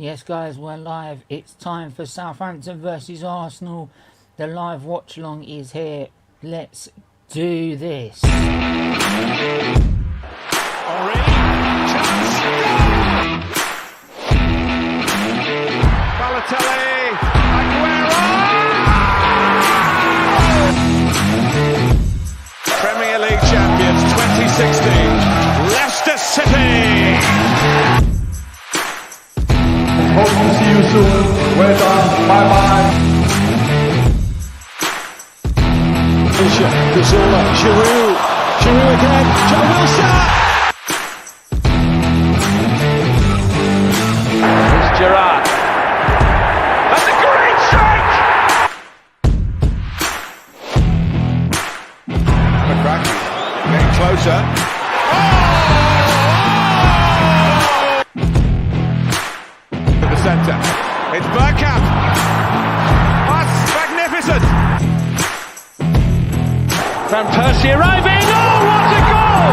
Yes, guys, we're live. It's time for Southampton versus Arsenal. The live watch-along is here. Let's do this. Henri, chance, Balotelli, Aguero! Premier League champions 2016, Leicester City! Hope to see you soon. Well done. Bye-bye. Gazzola, Giroud again, Joe Wilson! Here's Gerrard. That's a great strike! McCracken getting closer. To the centre. It's Bergkamp. That's magnificent! Van Persie arriving. Oh, what a goal!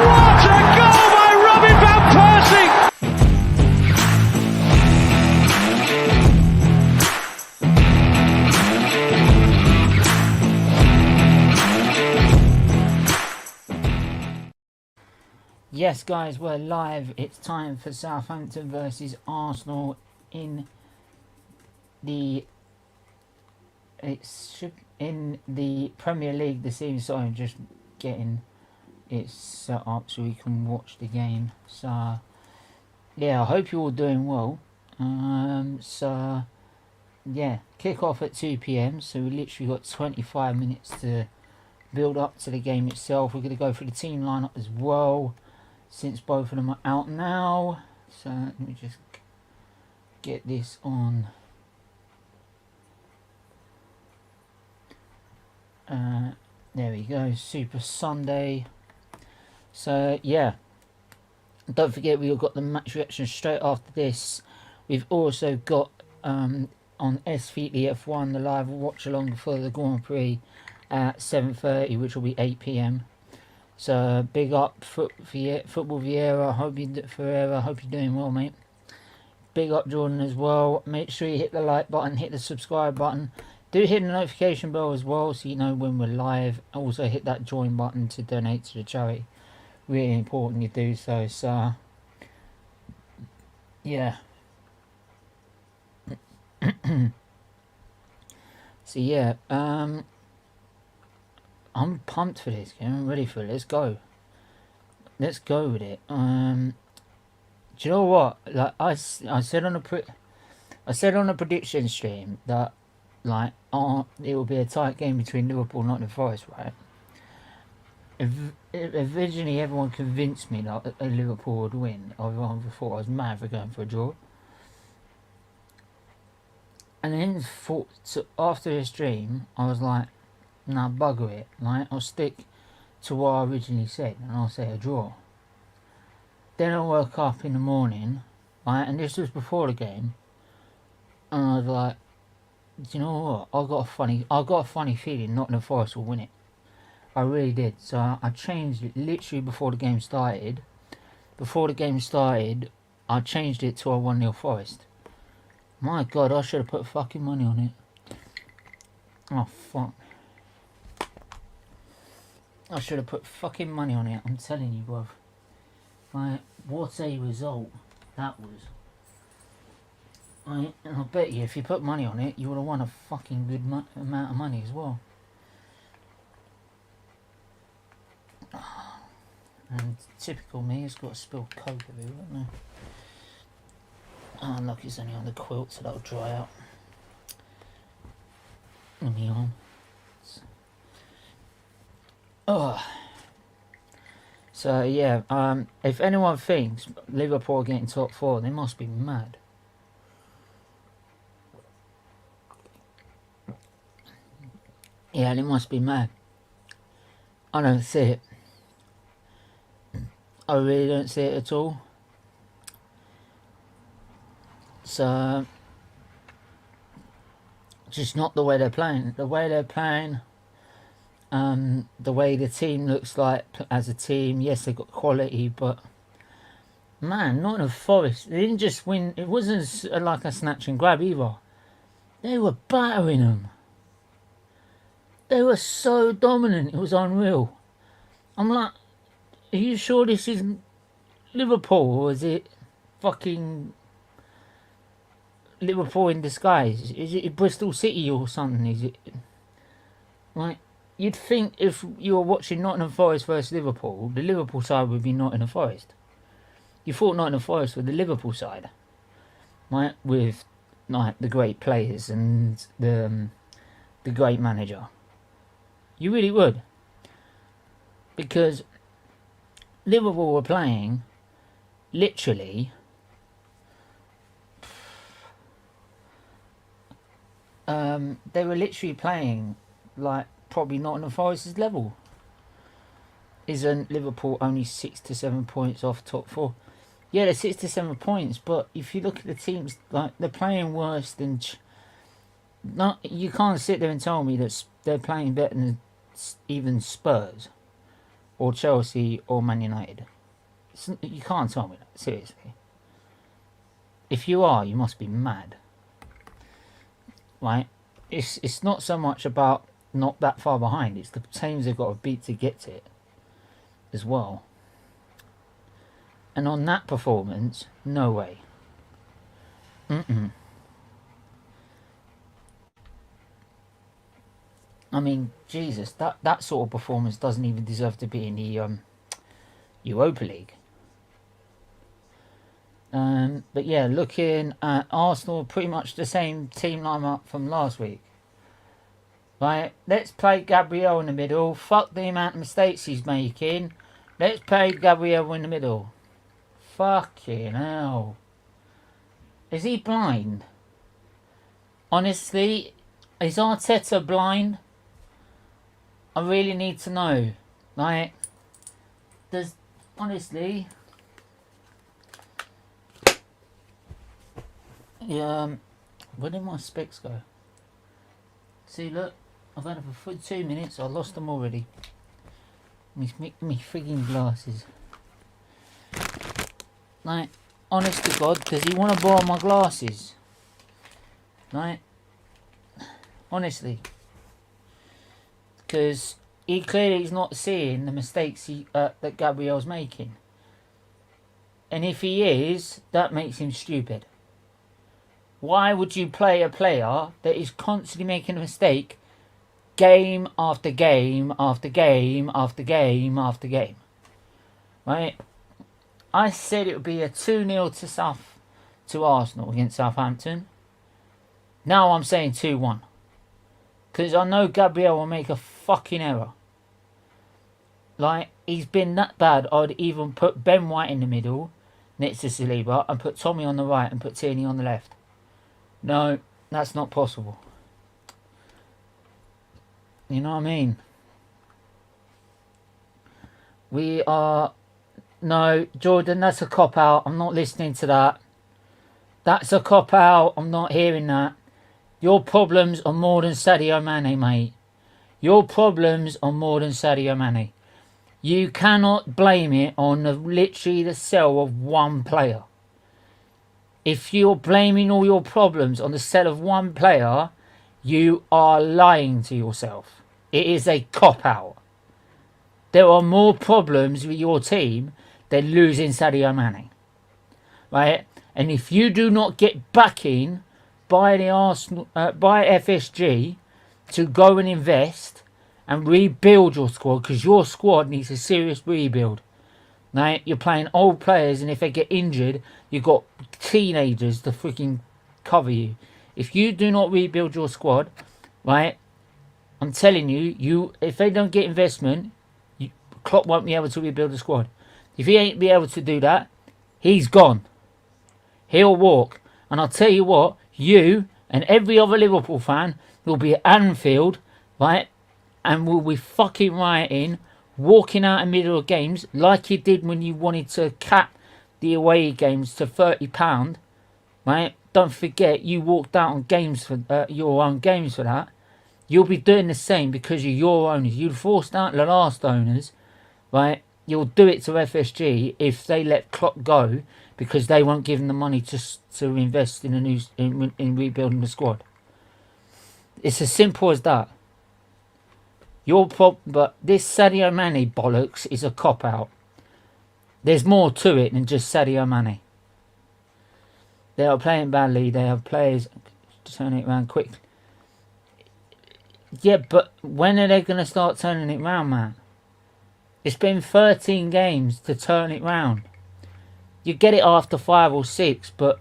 What a goal by Robin Van Persie! Yes, guys, we're live. It's time for Southampton versus Arsenal in the Premier League this evening. So I'm just getting it set up so we can watch the game. So yeah, I hope you're all doing well. So yeah, kick off at 2 PM. So we literally got 25 minutes to build up to the game itself. We're going to go through the team lineup as well, since both of them are out now. So let me just get this on. There we go, Super Sunday. So yeah, don't forget we've got the match reaction straight after this. We've also got on SFeatleyTV the live watch along for the Grand Prix at 7:30, which will be 8 PM. So big up Football Vieira. Hope you're doing well, mate. Big up Jordan as well. Make sure you hit the like button, hit the subscribe button. Do hit the notification bell as well so you know when we're live. Also hit that join button to donate to the charity. Really important you do so. So yeah. So yeah, I'm pumped for this game. I'm ready for it. Let's go. Let's go with it. Do you know what? Like I said on a prediction stream that like it will be a tight game between Liverpool and Nottingham Forest, right? Originally everyone convinced me that a Liverpool would win. I thought I was mad for going for a draw. And then thought, so after this dream, I was like, nah, bugger it. Like, I'll stick to what I originally said, and I'll say a draw. Then I woke up in the morning, right, and this was before the game, and I was like, do you know what? I got a funny feeling Nottingham Forest will win it. I really did. So I changed it literally before the game started. Before the game started, I changed it to a 1-0 Forest. My God, I should have put fucking money on it. Oh fuck. I should have put fucking money on it. I'm telling you, bruv. Like, what a result that was. And I bet you if you put money on it, you would have won a fucking good amount of money as well. And typical me, it's got a spilled coke everywhere, hasn't it? Oh, look, it's only on the quilt, so that'll dry out. On the arm. Oh. So yeah, if anyone thinks Liverpool are getting top 4, they must be mad. Yeah, they must be mad. I don't see it. I really don't see it at all. So, just not the way they're playing. The way they're playing, the way the team looks like as a team. Yes, they've got quality, but man, Nottingham Forest, they didn't just win. It wasn't like a snatch and grab either. They were battering them. They were so dominant, it was unreal. I'm like, are you sure this is Liverpool, or is it fucking Liverpool in disguise? Is it Bristol City or something? Is it like, you'd think if you were watching Nottingham Forest versus Liverpool, the Liverpool side would be Nottingham Forest. You thought Nottingham Forest were the Liverpool side, right? With like the great players and the great manager. You really would, because Liverpool were playing literally they were literally playing like probably Nottingham Forest's level. Isn't Liverpool only 6 to 7 points off top four? Yeah, they're 6 to 7 points, but if you look at the teams, like, they're playing worse than. You can't sit there and tell me that they're playing better than even Spurs or Chelsea or Man United. You can't tell me that, seriously. If you are, you must be mad. Right? It's not so much about not that far behind. It's the teams they've got to beat to get to it as well. And on that performance, no way. I mean, Jesus, that sort of performance doesn't even deserve to be in the Europa League. But yeah, looking at Arsenal, pretty much the same team lineup from last week. Right, let's play Gabriel in the middle. Fuck the amount of mistakes he's making. Let's play Gabriel in the middle. Fucking hell. Is he blind? Honestly, is Arteta blind? I really need to know. Like, honestly, where did my specs go? See, look, I've had it for 2 minutes. I lost them already. Me frigging glasses. Like, honest to God, does he want to borrow my glasses? Like, honestly, because he clearly is not seeing the mistakes that Gabriel's making. And if he is, that makes him stupid. Why would you play a player that is constantly making a mistake game after game after game after game after game? Right? I said it would be a 2-0 to Arsenal against Southampton. Now I'm saying 2-1. Because I know Gabriel will make a fucking error. Like, he's been that bad, I'd even put Ben White in the middle next to Saliba and put Tommy on the right and put Tierney on the left. No, that's not possible. You know what I mean? No, Jordan, that's a cop-out. I'm not listening to that. That's a cop-out. I'm not hearing that. Your problems are more than Sadio Mane, mate. Your problems are more than Sadio Mane. You cannot blame it on literally the sell of one player. If you're blaming all your problems on the sell of one player, you are lying to yourself. It is a cop-out. There are more problems with your team than losing Sadio Mane. Right? And if you do not get backing by the Arsenal, by FSG to go and invest and rebuild your squad, because your squad needs a serious rebuild. Right? You're playing old players, and if they get injured, you've got teenagers to freaking cover you. If you do not rebuild your squad, right, I'm telling you, if they don't get investment, Klopp won't be able to rebuild the squad. If he ain't be able to do that, he's gone. He'll walk. And I'll tell you what, you and every other Liverpool fan will be at Anfield, right, and will be fucking rioting, walking out in the middle of games like you did when you wanted to cap the away games to £30, right? Don't forget, you walked out on games for your own games for that. You'll be doing the same because you're your owners. You'd forced out the last owners, right? you'll do it to FSG if they let Klopp go because they won't give them the money to invest in a new in rebuilding the squad. It's as simple as that. But this Sadio Mane bollocks is a cop out. There's more to it than just Sadio Mane. They are playing badly. They have players turning it around quickly. Yeah, but when are they going to start turning it round, man? It's been 13 games to turn it round. You get it after 5 or 6, but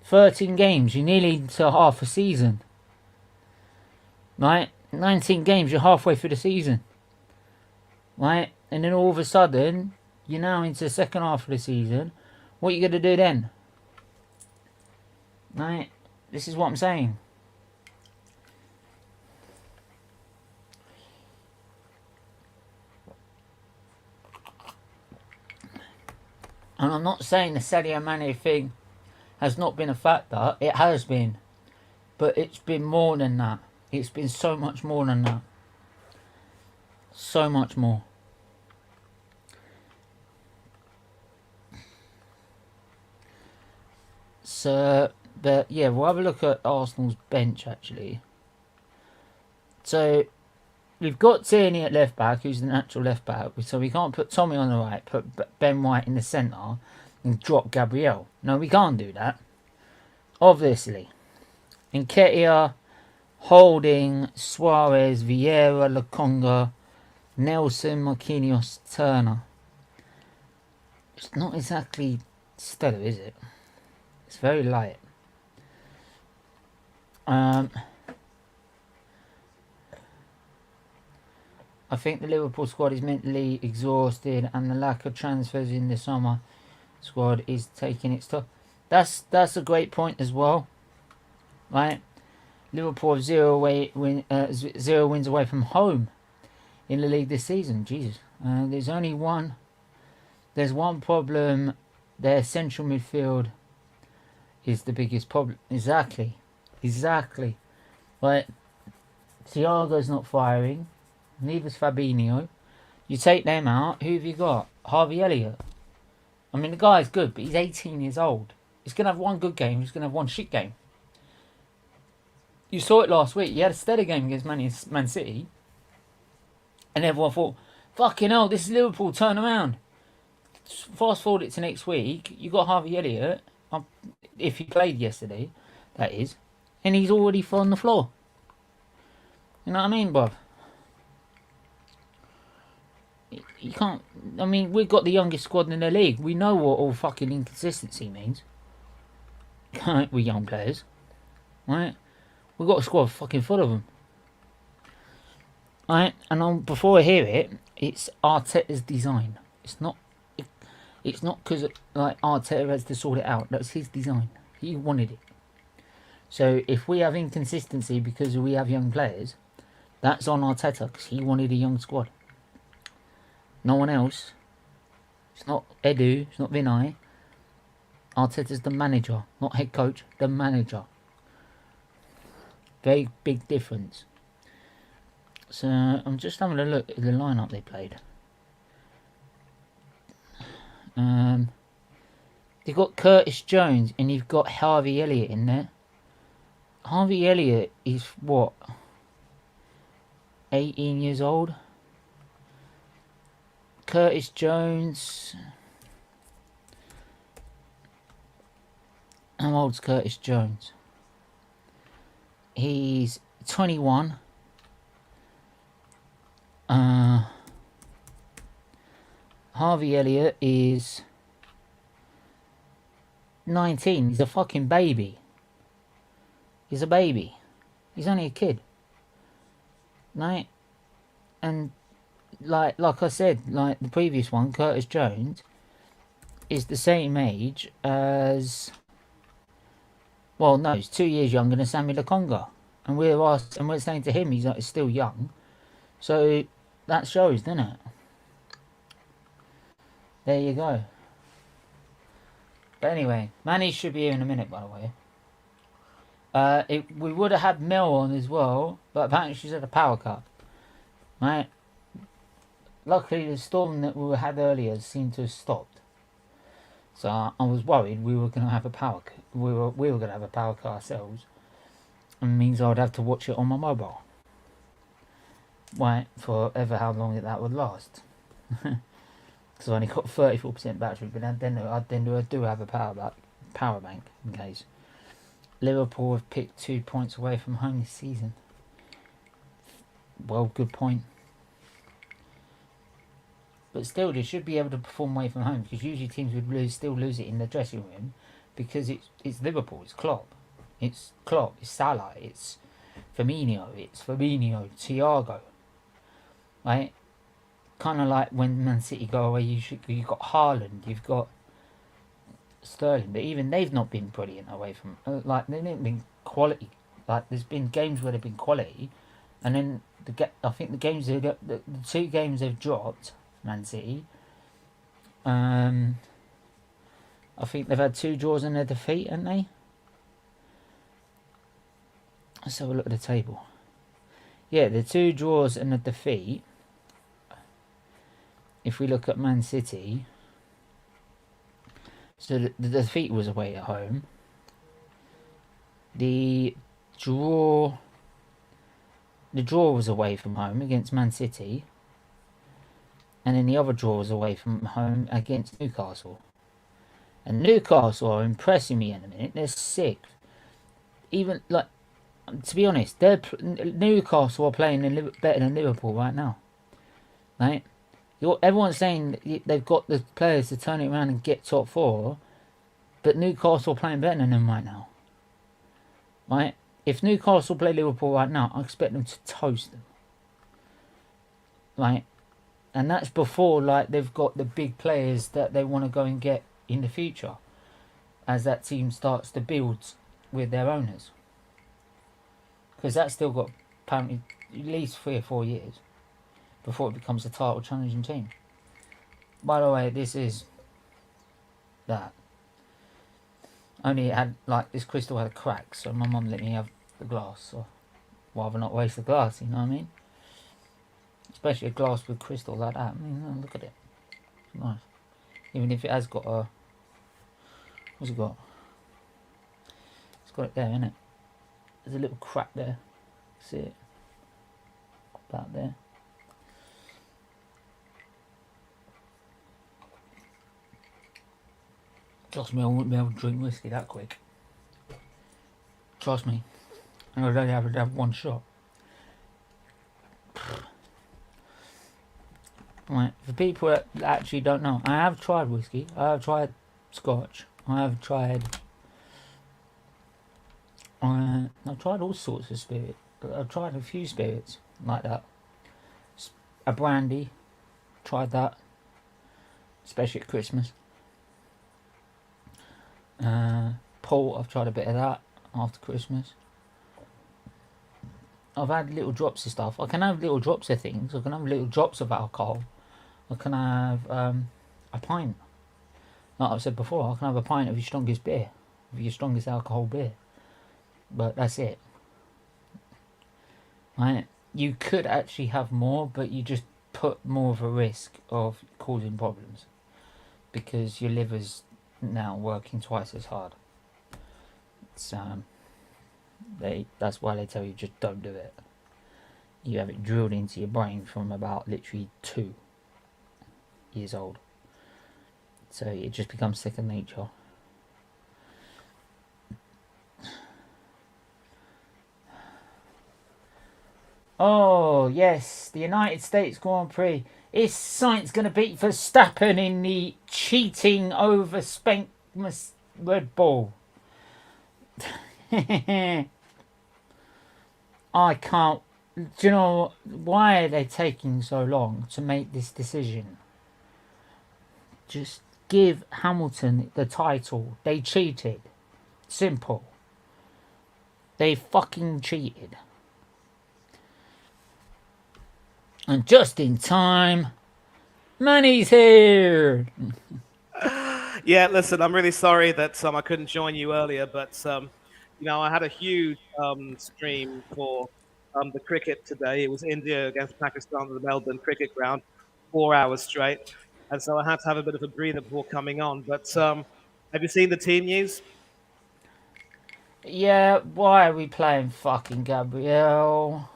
13 games, you're nearly into half a season. Right? 19 games, you're halfway through the season. Right? And then all of a sudden, you're now into the second half of the season. What are you going to do then? Right? This is what I'm saying. And I'm not saying the Sadio Mane thing has not been a factor. It has been. But it's been more than that. It's been so much more than that. So much more. So, but yeah, we'll have a look at Arsenal's bench actually. So, we've got Tierney at left back, who's the natural left back. So we can't put Tommy on the right, put Ben White in the centre, and drop Gabriel. No, we can't do that. Obviously. Nketiah, Holding, Suarez, Vieira, Lokonga, Nelson, Marquinhos, Turner. It's not exactly stellar, is it? It's very light. I think the Liverpool squad is mentally exhausted and the lack of transfers in the summer squad is taking its toll. That's a great point as well. Right? Liverpool have 0 wins away from home in the league this season. Jesus. There's only one. There's one problem. Their central midfield is the biggest problem. Exactly. Right? Thiago's not firing. Neither's Fabinho. You take them out, who have you got? Harvey Elliott. I mean, the guy's good, but he's 18 years old. He's going to have one good game, he's going to have one shit game. You saw it last week. He had a steady game against Man City. And everyone thought, fucking hell, this is Liverpool, turn around. Fast forward it to next week, you got Harvey Elliott, if he played yesterday, that is, and he's already on the floor. You know what I mean, bruv? You can't. I mean, we've got the youngest squad in the league. We know what all fucking inconsistency means. We're young players, right? We've got a squad fucking full of them, right? And before I hear it, it's Arteta's design. It's not because like Arteta has to sort it out. That's his design. He wanted it. So if we have inconsistency because we have young players, that's on Arteta because he wanted a young squad. No one else. It's not Edu. It's not Vinay. Arteta's the manager, not head coach. The manager. Very big difference. So I'm just having a look at the lineup they played. You've got Curtis Jones and you've got Harvey Elliott in there. Harvey Elliott is what? 18 years old. Curtis Jones. How old's Curtis Jones? He's 21. Harvey Elliott is 19. He's a fucking baby. He's a baby. He's only a kid. Right? And like I said, like the previous one, Curtis Jones is the same age as, well, no, he's 2 years younger than Sammy Lokonga, and we're saying to him he's still young, so that shows, doesn't it? There you go. But anyway, Manny should be here in a minute, by the way. We would have had Mel on as well, but apparently she's had a power cut, right? luckily the storm that we had earlier seemed to have stopped. So I was worried we were going to have a power. We were going to have a power cut ourselves, and it means I'd have to watch it on my mobile. Right, for ever how long that would last. Because I only got 34% battery, but then I do have a power bank in case. Liverpool have picked 2 points away from home this season. Well, good point. But still, they should be able to perform away from home, because usually teams would still lose it in the dressing room, because it's Liverpool, it's Klopp, it's Salah, it's Firmino, Thiago, right? Kind of like when Man City go away, you've got Haaland, you've got Sterling, but even they've not been brilliant away from, like they've not been quality. Like there's been games where they've been quality, and then I think the 2 games they've dropped, Man City, I think they've had 2 draws and a defeat, haven't they? Let's have a look at the table. Yeah, the 2 draws and a defeat. If we look at Man City, so the defeat was away at home. The draw was away from home against Man City. And then the other draw was away from home against Newcastle. And Newcastle are impressing me in a minute. They're 6th. Even, like, to be honest, Newcastle are playing better than Liverpool right now. Right? Everyone's saying they've got the players to turn it around and get top 4. But Newcastle are playing better than them right now. Right? If Newcastle play Liverpool right now, I expect them to toast them. Right? And that's before, like, they've got the big players that they want to go and get in the future, as that team starts to build with their owners. Because that's still got apparently at least 3 or 4 years before it becomes a title challenging team. By the way, this is that. Only it had, like, this crystal had a crack, so my mum let me have the glass, so rather not waste the glass, you know what I mean? Especially a glass with crystal like that. I mean, look at it. It's nice. Even if it has got a... What's it got? It's got it there, isn't it? There's a little crack there. See it? About there. Trust me, I wouldn't be able to drink whiskey that quick. Trust me. I would only have 1 shot. Right, for people that actually don't know, I have tried whiskey, I have tried scotch, I've tried all sorts of spirits. I've tried a few spirits like that. A brandy, tried that, especially at Christmas. Port, I've tried a bit of that after Christmas. I've had little drops of stuff. I can have little drops of things. I can have little drops of alcohol. I can have a pint. Like I've said before, I can have a pint of your strongest beer, of your strongest alcohol beer. But that's it. Right? You could actually have more, but you just put more of a risk of causing problems, because your liver's now working twice as hard. So that's why they tell you just don't do it. You have it drilled into your brain from about literally 2 years old, so it just becomes second nature. Oh yes, the United States Grand Prix. Is Sainz going to beat Verstappen in the cheating over Red Bull? I can't. Do you know why are they taking so long to make this decision? Just give Hamilton the title. They cheated. Simple. They fucking cheated. And just in time, Manny's here. Yeah, listen, I'm really sorry that I couldn't join you earlier, but you know, I had a huge stream for the cricket today. It was India against Pakistan at the Melbourne Cricket Ground. 4 hours straight, and so I had to have a bit of a breather before coming on. But have you seen the team news? Yeah, why are we playing fucking Gabriel?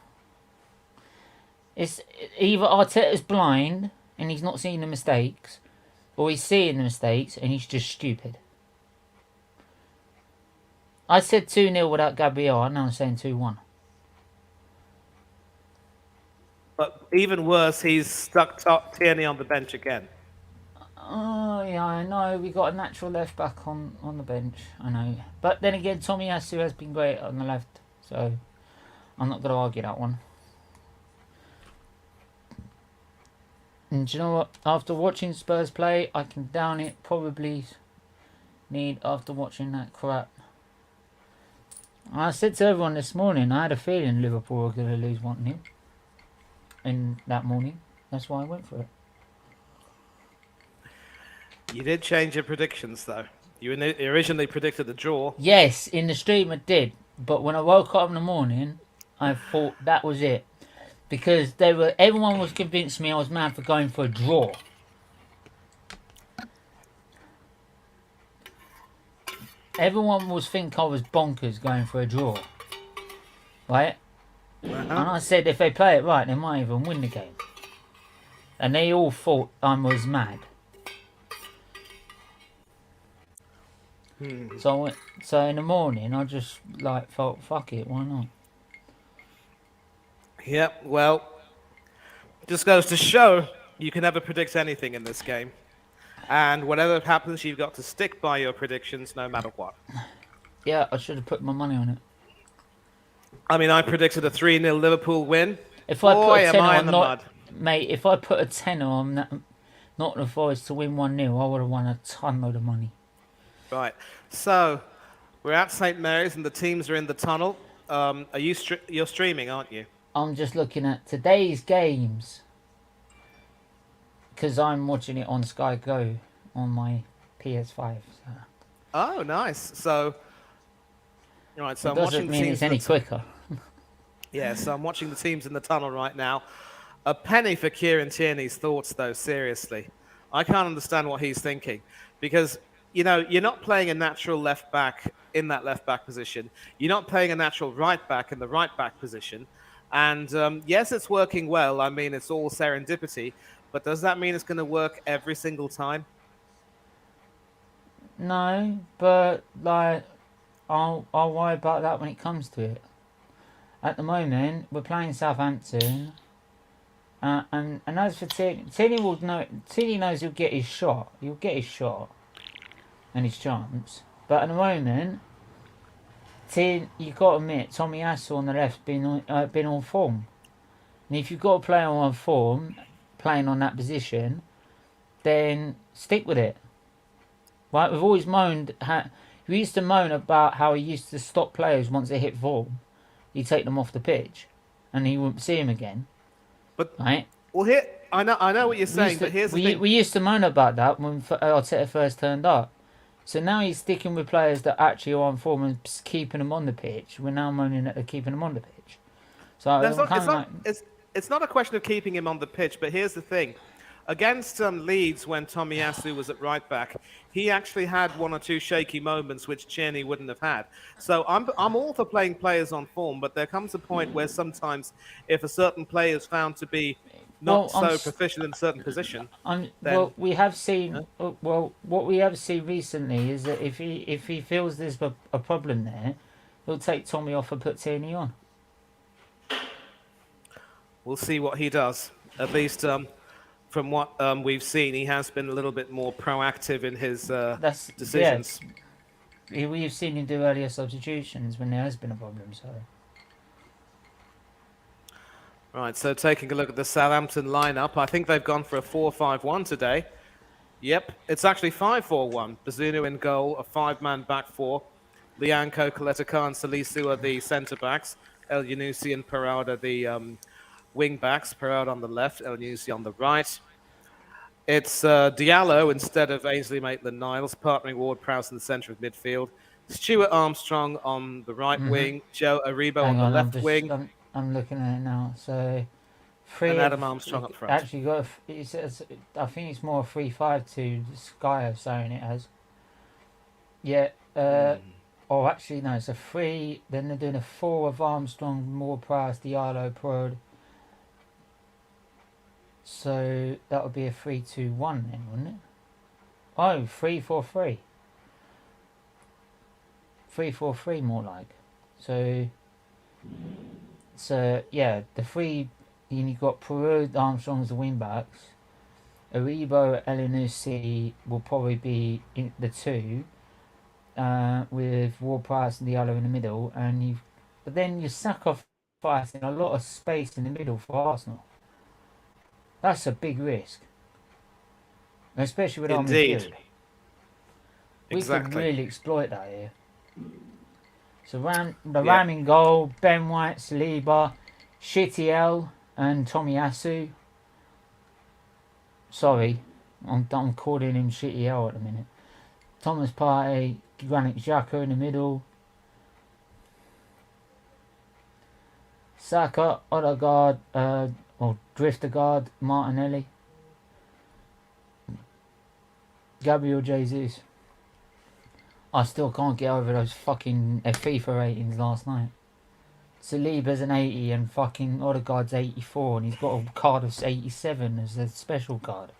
It's either Arteta's blind and he's not seeing the mistakes, or he's seeing the mistakes and he's just stupid. I said 2-0 without Gabriel, and now I'm saying 2-1. But even worse, he's stuck Tierney on the bench again. Oh, yeah, I know. We got a natural left back on the bench. I know. But then again, Tomiyasu has been great on the left. So, I'm not going to argue that one. And do you know what? After watching Spurs play, I can down it probably need after watching that crap. I said to everyone this morning, I had a feeling Liverpool were going to lose 1-0 in that morning. That's why I went for it. You did change your predictions, though. You originally predicted a draw. Yes, in the stream I did. But when I woke up in the morning, I thought that was it. Because everyone was convinced me I was mad for going for a draw. Everyone was think I was bonkers going for a draw. Right? And I said if they play it right, they might even win the game. And they all thought I was mad. So in the morning, I just felt, fuck it, why not? Yep, well, just goes to show you can never predict anything in this game. And whatever happens, you've got to stick by your predictions no matter what. Yeah, I should have put my money on it. I mean, I predicted a 3-0 Liverpool win. If I put a tenner on the mud. Mate, if I put a tenner on Nottingham Forest to win 1-0, I would have won a ton load of money. Right, so we're at St Mary's and the teams are in the tunnel. You're streaming, aren't you? I'm just looking at today's games because I'm watching it on Sky Go on my PS5. So. Oh, nice. So, right. So it I'm doesn't watching mean the it's teams. any quicker. Yeah. So I'm watching the teams in the tunnel right now. A penny for Kieran Tierney's thoughts, though. Seriously, I can't understand what he's thinking because you're not playing a natural left back in that left back position. You're not playing a natural right back in the right back position. And yes, it's working well. I mean, it's all serendipity. But does that mean it's going to work every single time? No, but I'll worry about that when it comes to it. At the moment, we're playing Southampton, and as for Tierney, Tierney knows he'll get his shot. He'll get his shot and his chance. But at the moment, you've got to admit, Tomiyasu on the left's been on form. And if you've got to play on form, playing on that position, then stick with it. Right? We've always moaned. We used to moan about how he used to stop players once they hit form. He'd take them off the pitch, and he wouldn't see them again. But right? Well, here I know what you're saying, but here's the thing. We used to moan about that when Arteta first turned up. So now he's sticking with players that actually are on form and keeping them on the pitch. We're now moaning that they're keeping them on the pitch. So it's not a question of keeping him on the pitch, but here's the thing. Against Leeds, when Tomiyasu was at right back, he actually had one or two shaky moments which Tierney wouldn't have had. So I'm all for playing players on form, but there comes a point where sometimes if a certain player is found to be not so proficient in a certain position, what we have seen recently is that if he feels there's a problem there, he'll take Tommy off and put Tierney on. We'll see what he does. At least from what we've seen, he has been a little bit more proactive in his decisions. Yeah. We've seen him do earlier substitutions when there has been a problem. So. Right, so taking a look at the Southampton lineup, I think they've gone for a 4-5-1 today. Yep, it's actually 5-4-1. Bazunu in goal, a five-man back four. Lianco, Kaleta and Salisu are the centre-backs. El Yunusi and Parada the wing-backs. Parada on the left, El Yunusi on the right. It's Diallo instead of Ainsley Maitland-Niles, partnering Ward-Prowse in the centre of midfield. Stuart Armstrong on the right wing. Joe Aribo on the left wing. I'm looking at it now. So Three And of- Adam Armstrong up front. Actually, got. It says, I think it's more 3-5-2. Sky are saying it as. Yeah. Oh, actually, no. It's a 3. Then they're doing a 4 of Armstrong, Moore, Price, Diallo, Prod. So that would be a 3-2-1 then, wouldn't it? Oh, 3-4-3. 3-4-3 more like. So yeah, the 3. You've got Perraud, Armstrong as the wing backs. Aribo, Elyounoussi will probably be in the 2, with Ward-Prowse and Diallo in the middle, but then you sacrificing a lot of space in the middle for Arsenal. That's a big risk, especially with our Indeed. midfield. We Exactly. could really exploit that here. So Ram in goal, Ben White, Saliba, Shitiel, and Tomiyasu. Sorry, I'm calling him Shitiel at the minute. Thomas Partey, Granit Xhaka in the middle. Saka, Odegaard, or Driftergaard, Martinelli. Gabriel Jesus. I still can't get over those fucking FIFA ratings last night. Saliba's an 80 and fucking Odegaard's 84, and he's got a card of 87 as a special card.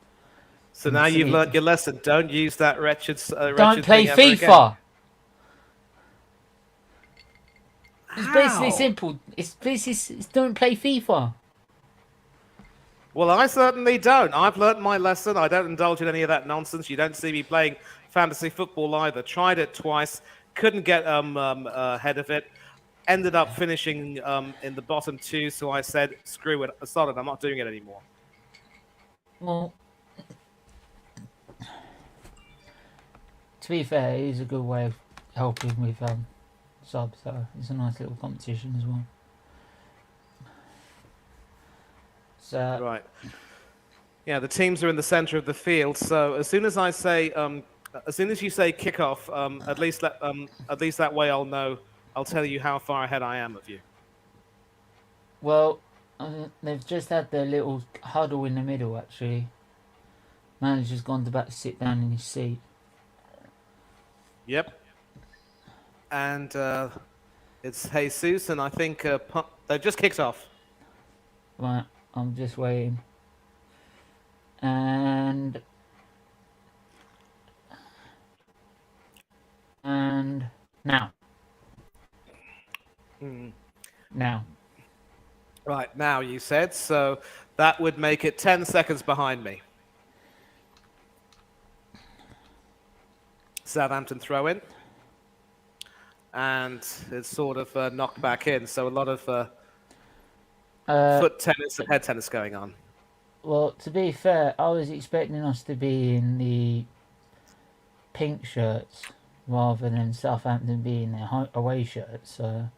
So And now you've Saliba- learnt your lesson. Don't use that wretched. Don't play thing ever again. FIFA. It's How? basically simple. It's don't play FIFA. Well, I certainly don't. I've learnt my lesson. I don't indulge in any of that nonsense. You don't see me playing fantasy football either. Tried it twice, couldn't get ahead of it. Ended up finishing in the bottom 2, so I said, screw it. I started. I'm not doing it anymore. Well, to be fair, it is a good way of helping with subs, so it's a nice little competition as well. So, Right. Yeah, the teams are in the center of the field. So as soon as I say, as soon as you say kickoff, at least that way I'll know. I'll tell you how far ahead I am of you. well, they've just had their little huddle in the middle, actually. Manager's gone back to sit down in his seat. Yep. And it's Jesus, and I think they've just kicked off. Right, I'm just waiting. And now. Now. Right, now you said, so that would make it 10 seconds behind me. Southampton throw in. And it's sort of knocked back in, so a lot of foot tennis and head tennis going on. Well, to be fair, I was expecting us to be in the pink shirts rather than Southampton being their away shirts. So,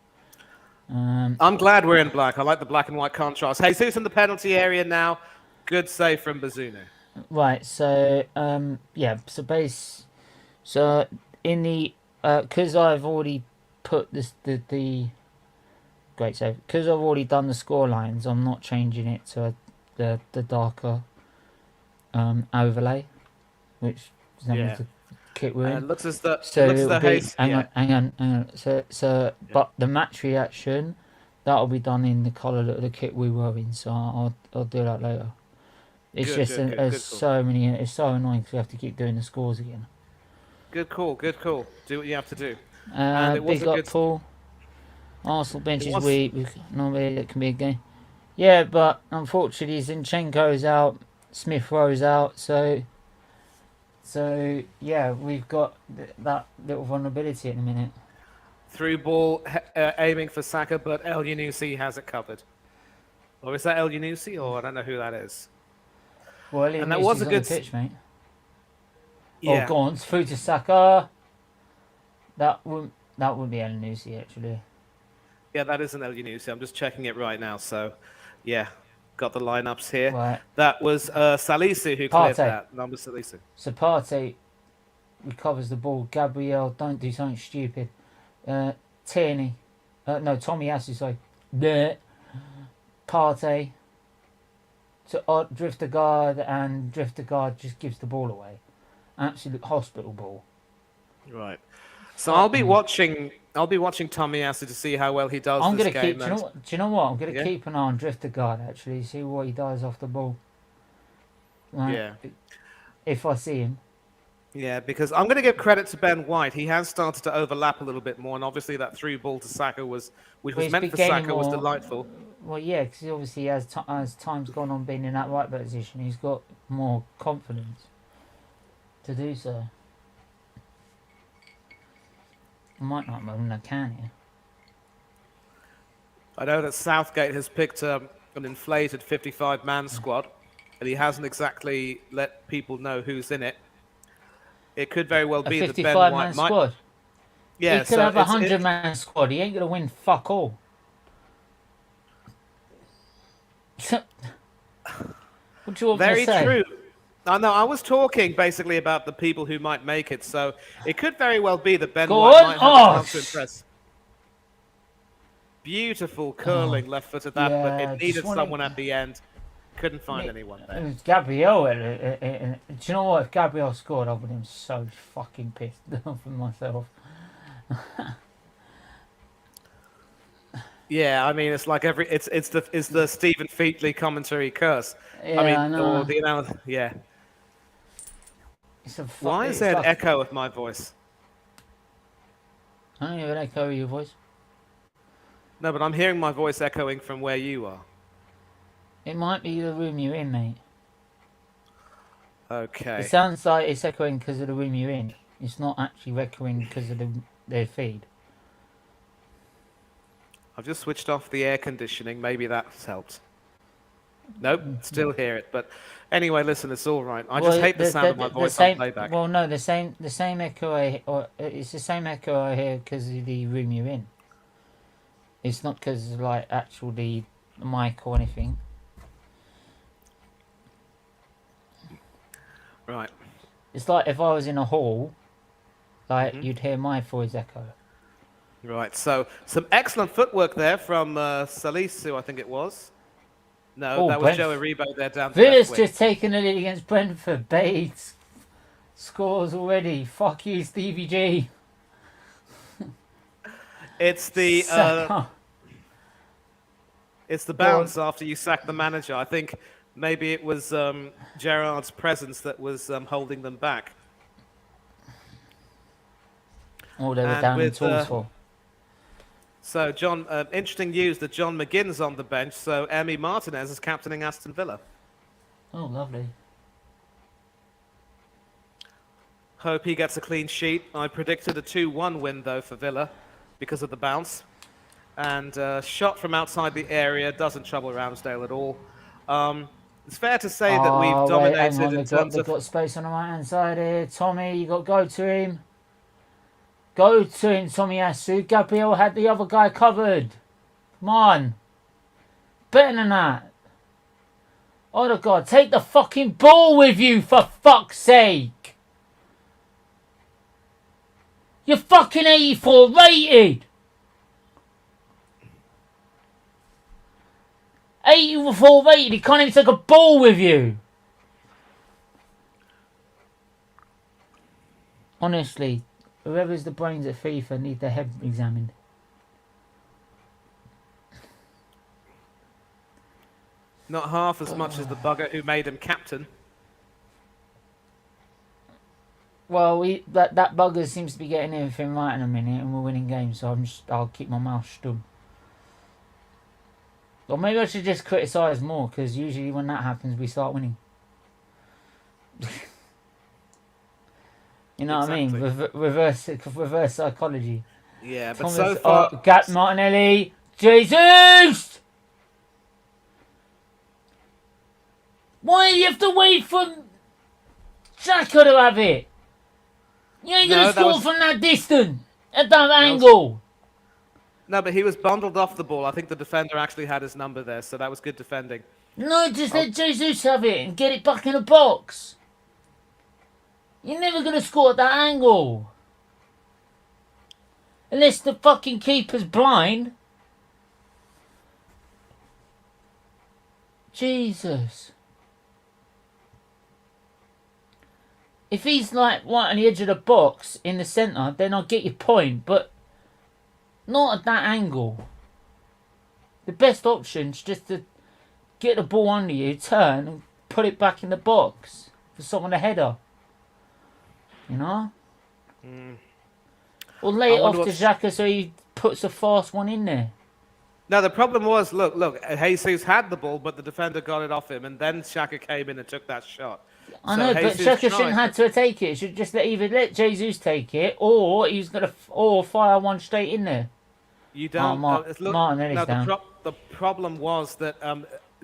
I'm glad we're in black. I like the black and white contrast. Jesus in the penalty area now. Good save from Bazunu. right. So, yeah. So in the because I've already put the great save, because I've already done the score lines. I'm not changing it to the darker overlay, which is the kit we're in. Looks as though. So looks as it'll though be, Hayes, hang on. So but the match reaction, that'll be done in the colour of the kit we were in. So I'll do that later. It's Good, just good, good, there's good so many. It's so annoying because we have to keep doing the scores again. Good call. Good call. Do what you have to do. And it was Big a up good. Paul. Arsenal bench is was- weak. Not really. That can be a game. Yeah, but unfortunately Zinchenko's out. Smith Rowe's out. So yeah, we've got that little vulnerability at the minute. Through ball, aiming for Saka, but Elyounoussi has it covered. Or is that Elyounoussi, or I don't know who that is. Well, And that was a on good the pitch, mate. Yeah. Oh, go on, through to Saka. That wouldn't be Elyounoussi actually. Yeah, that is an Elyounoussi. I'm just checking it right now. So, yeah, got the lineups here. Right. That was Salisu who cleared Partey. that. Number Salisu. So Partey recovers the ball. Gabriel, don't do something stupid. Tierney, no, Tomiyasu, sorry. Bleh. Partey, to Drifter Guard, and Drifter Guard just gives the ball away. Absolute hospital ball. Right. So I'll be watching Tomiyasu to see how well he does I'm this gonna game. keep. Do you know what? I'm gonna Yeah? keep an eye on Drifter Guard actually. See what he does off the ball. Like, Yeah. if I see him. Yeah, because I'm going to give credit to Ben White. He has started to overlap a little bit more, and obviously that through ball to Saka which Well, was he's meant been for gaining Saka, was more- delightful. Well, yeah, because obviously as time's gone on being in that right position, he's got more confidence to do so. I might not win a can here. I know that Southgate has picked an inflated 55-man squad, and he hasn't exactly let people know who's in it. It could very well A be that Ben 55-man White might. squad. Yeah, He could have a 100-man squad. He ain't gonna win fuck all. What do you want me Very to say? true. No, I was talking basically about the people who might make it, so it could very well be that Ben Go White on. might have Oh, a chance to impress. Beautiful curling left foot at that, but yeah, it just needed wanted- someone at the end. Couldn't find anyone It there. was Gabriel. Do you know what? If Gabriel scored, I would have been so fucking pissed off with myself. Yeah, I mean it's like it's the Stephen Featley commentary curse. Yeah, I mean, I know. or the analysis. Yeah. It's a Why is it's there an like- echo of my voice? I don't even echo your voice. No, but I'm hearing my voice echoing from where you are. It might be the room you're in, mate. Okay. It sounds like it's echoing because of the room you're in. It's not actually echoing because of their feed. I've just switched off the air conditioning. Maybe that's helped. Nope, still hear it. But anyway, listen, it's all right. I just hate the sound of my voice on playback. Well, no, the same echo. It's the same echo I hear because of the room you're in. It's not because of like actually the mic or anything. Right. It's like if I was in a hall, like you'd hear my voice echo. Right, so some excellent footwork there from Salisu, I think it was. No, Oh, that was Brentford. Joe Aribo there down the Villa's left wing. just taken a lead against Brentford. Bates scores already. Fuck you, Stevie G. It's the Saka. it's the bounce after you sack the manager. I think maybe it was Gerrard's presence that was holding them back. Oh, they were And down in with, tools for. So, John, interesting news that John McGinn's on the bench, so Emi Martinez is captaining Aston Villa. Oh, lovely. Hope he gets a clean sheet. I predicted a 2-1 win, though, for Villa because of the bounce. And shot from outside the area doesn't trouble Ramsdale at all. It's fair to say that we've Wait, dominated hang on, in terms they've of... got space on the right hand side here. Tommy, you got to go to him. Go to him, Tomiyasu. Gabriel had the other guy covered. Come on. Better than that. Oh, God, take the fucking ball with you, for fuck's sake. You're fucking 84 rated. 84 rated. He can't even take a ball with you. Honestly, whoever's the brains at FIFA need their head examined. Not half as much as the bugger who made him captain. Well, that bugger seems to be getting everything right in a minute, and we're winning games. So I'll keep my mouth shut. Or maybe I should just criticise more, because usually when that happens, we start winning. You know what I mean? Reverse psychology. Yeah, but Thomas, so far... Gat Martinelli, Jesus! Why do you have to wait for Xhaka to have it? You ain't gonna No, that score was- from that distance, at that angle. No, but he was bundled off the ball. I think the defender actually had his number there, so that was good defending. No, just let Jesus have it and get it back in the box. You're never gonna score at that angle. Unless the fucking keeper's blind. Jesus. If he's like right on the edge of the box in the centre, then I'll get your point, but not at that angle. The best option is just to get the ball under you, turn, and put it back in the box for someone to header. You know? Or lay it off to Xhaka so he puts a fast one in there. No, the problem was, look, Jesus had the ball, but the defender got it off him, and then Xhaka came in and took that shot. I know, but Xhaka shouldn't have to take it. Should just either let Jesus take it, or he's gonna fire one straight in there. You don't. The problem was that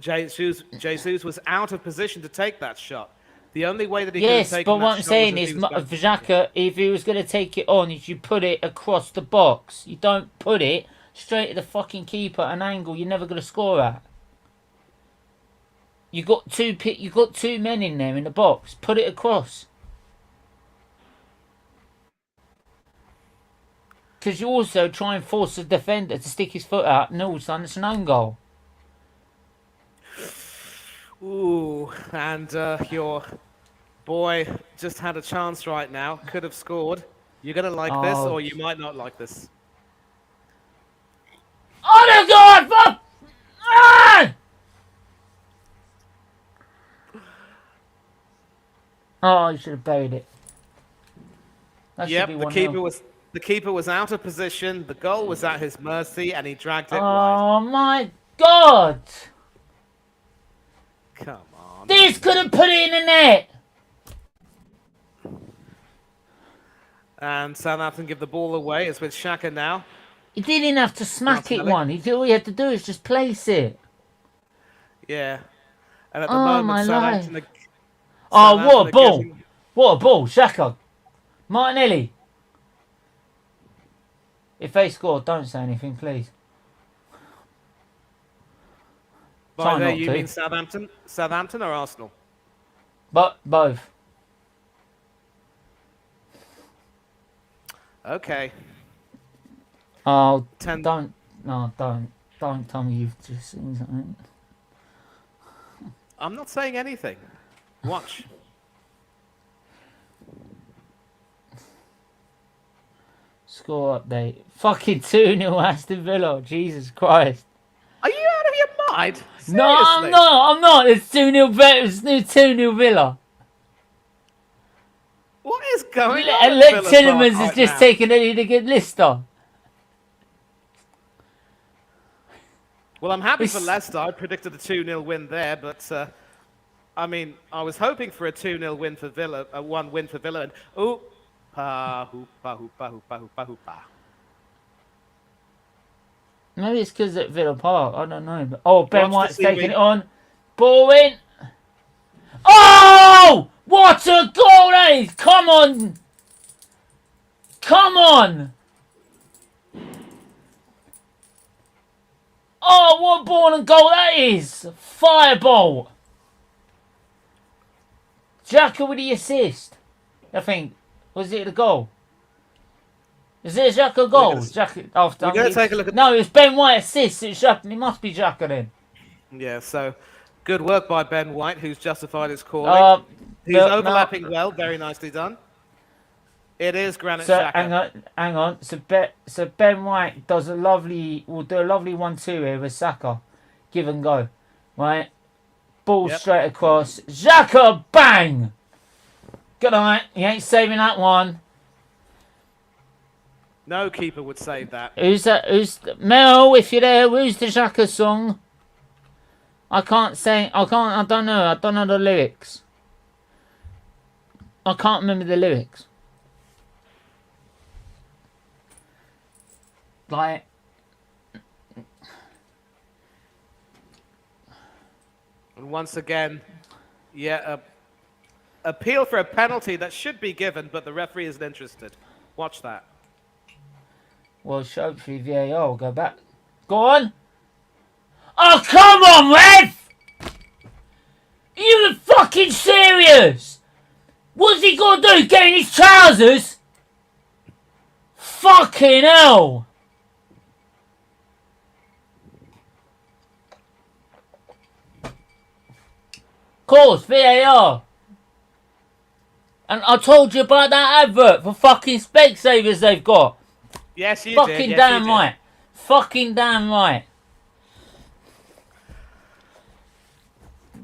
Jesus was out of position to take that shot. The only way that he could have taken that shot. Yes, but what I'm saying is, Xhaka, if he was gonna take it on, you put it across the box. You don't put it straight at the fucking keeper at an angle you're never gonna score at. You got two men in there in the box. Put it across. Because you also try and force the defender to stick his foot out, and all of a sudden it's an own goal. Ooh, and your boy just had a chance right now. Could have scored. You're gonna like this, or you might not like this. Oh my God! Ah! Oh, you should have buried it. Yep, the keeper was out of position. The goal was at his mercy, and he dragged it wide. Oh my God! Come on. This could have put it in the net. And Southampton give the ball away. It's with Xhaka now. He didn't have to smack it one. All he had to do is just place it. Yeah. And at the moment, Southampton. Oh, what a ball! What a ball, Xhaka. Martinelli. If they score, don't say anything, please. By there, you mean Southampton? Southampton or Arsenal? But both. Okay. Oh, don't tell me you've just seen something. I'm not saying anything. Watch. Score update. Fucking 2-0 Aston Villa. Jesus Christ. Are you out of your mind? Seriously? No, I'm not. I'm not. It's 2-0 Villa. It's 2-0 Villa. What is going on? And Lex Tillemans has just taken it against Leicester. Well, I'm happy for Leicester. I predicted a 2-0 win there, but I mean, I was hoping for a 2-0 win for Villa, a 1 win for Villa, and maybe it's because at Villa Park. I don't know. But, Ben White's taking it on. Ball in. Oh! What a goal that is! Come on! Come on! Oh, what ball and goal that is! Fireball! Xhaka with the assist. I think. Was it the goal? Is it a Xhaka goal? We're going to take a look at... No, it was Ben White assist. It must be Xhaka then. Yeah, so good work by Ben White, who's justified his calling. He's overlapping well. Very nicely done. It is Granit Xhaka. Hang on. So Ben White will do a lovely 1-2 here with Saka. Give and go. Right? Ball straight across. Xhaka, bang! Good night. He ain't saving that one. No keeper would save that. Who's that? Mel, if you're there, who's the Xhaka song? I don't know. I don't know the lyrics. I can't remember the lyrics. Like, and once again, appeal for a penalty that should be given, but the referee isn't interested. Watch that. Well, hopefully VAR will go back. Go on. Oh, come on, ref! Are you fucking serious? What's he got to do? Get in his trousers? Fucking hell! course, VAR. And I told you about that advert for fucking Specsavers they've got. Yes, you Fucking did. Yes, damn you did. right. Fucking damn right.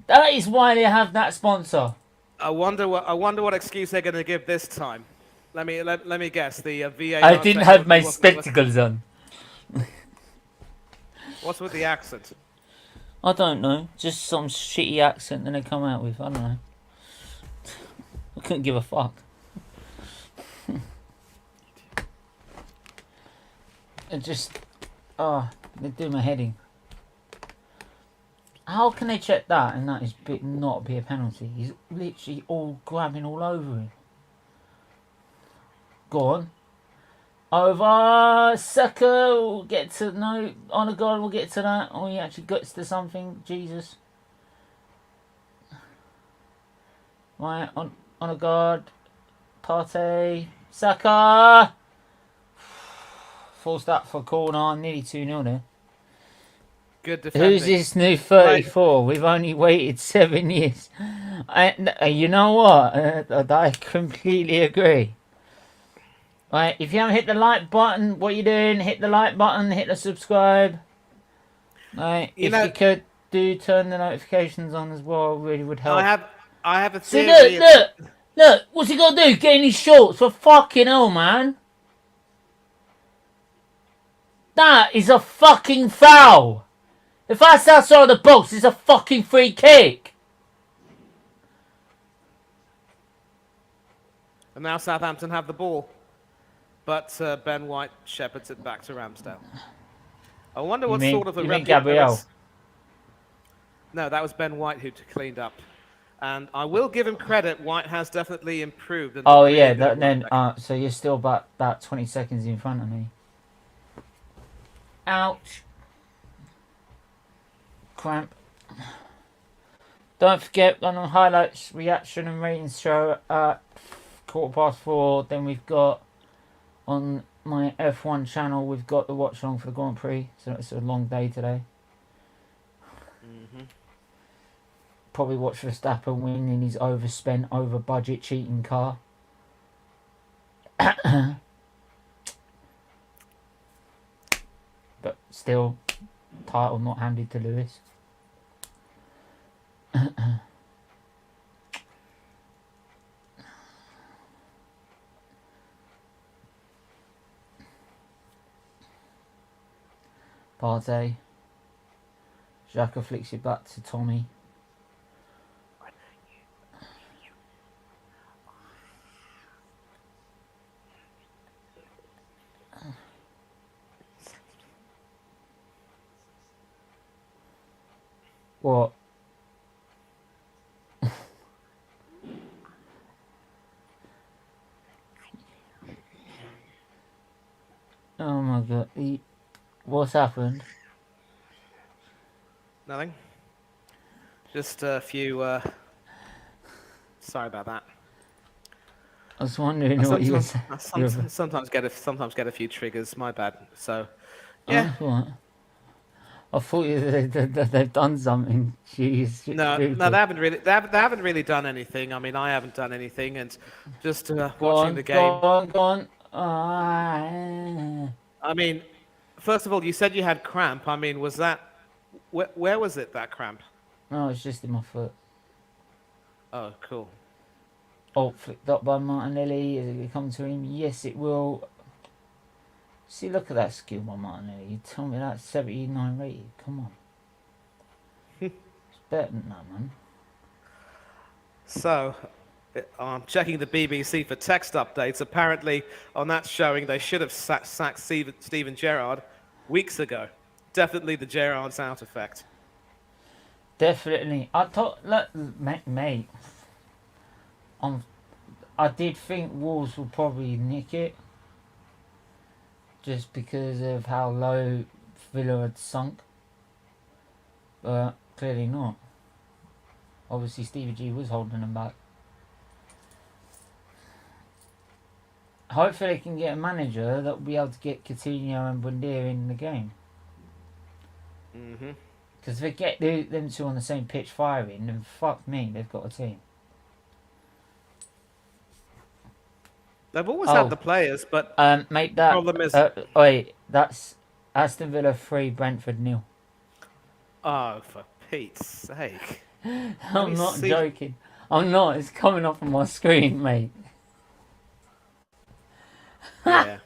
That is why they have that sponsor. I wonder what excuse they're going to give this time. Let me guess. The VAR. I didn't have my what's spectacles on. with the accent? I don't know. Just some shitty accent that they come out with. I don't know. I couldn't give a fuck. It just... Oh, they do my head in. How can they check that and that is not be a penalty? He's literally all grabbing all over him. Go on. Over. Sucker. We'll get to... No. On a guard, we'll get to that. Oh, he actually gets to something. Jesus. Right. On a guard. Partey. Saka. Forced that for a corner. Nearly 2-0 there. Good defending. Who's this new 34? Right. We've only waited 7 years. You know what? I completely agree. Right, if you haven't hit the like button, what are you doing? Hit the like button, hit the subscribe. Right, if you could turn the notifications on as well, really would help. I have a See, theory. look, what's he got to do? Get in his shorts for fucking hell, man. That is a fucking foul. If that's outside the box, it's a fucking free kick. And now Southampton have the ball. But Ben White shepherds it back to Ramsdale. I wonder what sort of a... You mean Gabriel? No, that was Ben White who cleaned up. And I will give him credit. White has definitely improved. Oh, yeah. So you're still about 20 seconds in front of me. Ouch. Cramp. Don't forget, on the highlights, reaction and ratings show at 4:15. Then we've got... On my F1 channel, we've got the watch-along for the Grand Prix, so it's a long day today. Probably watch Verstappen win in his overspent, over-budget cheating car. But still, title not handed to Lewis. Partey. Xhaka flicks it back to Tommy. What? Oh my god. What's happened? Nothing. Just a few... Sorry about that. I was wondering what you were saying. Sometimes get a few triggers. My bad. So, yeah. What? I thought they've done something. Jeez. No, they haven't really. They haven't really done anything. I mean, I haven't done anything, and just watching the game. Go on. I mean, first of all, you said you had cramp. I mean, was that... Where was it, that cramp? No, it's just in my foot. Oh, cool. Oh, flicked up by Martinelli. Is it going to come to him? Yes, it will. See, look at that skill by Martinelli. You tell me that's 79 rated. Come on. It's better than that, man. So, I'm checking the BBC for text updates. Apparently, on that showing, they should have sacked Steven Gerrard weeks ago. Definitely the Gerrard's out effect. Definitely. I thought, look, mate. I did think Wolves will probably nick it. Just because of how low Villa had sunk. But clearly not. Obviously, Stevie G was holding them back. Hopefully, they can get a manager that will be able to get Coutinho and Bundia in the game. Because if they get them two on the same pitch firing, then fuck me, they've got a team. They've always had the players, but Mate, that problem is, wait, that's Aston Villa 3, Brentford 0. oh, for Pete's sake! I'm not joking. I'm not. It's coming up on my screen, mate. Yeah.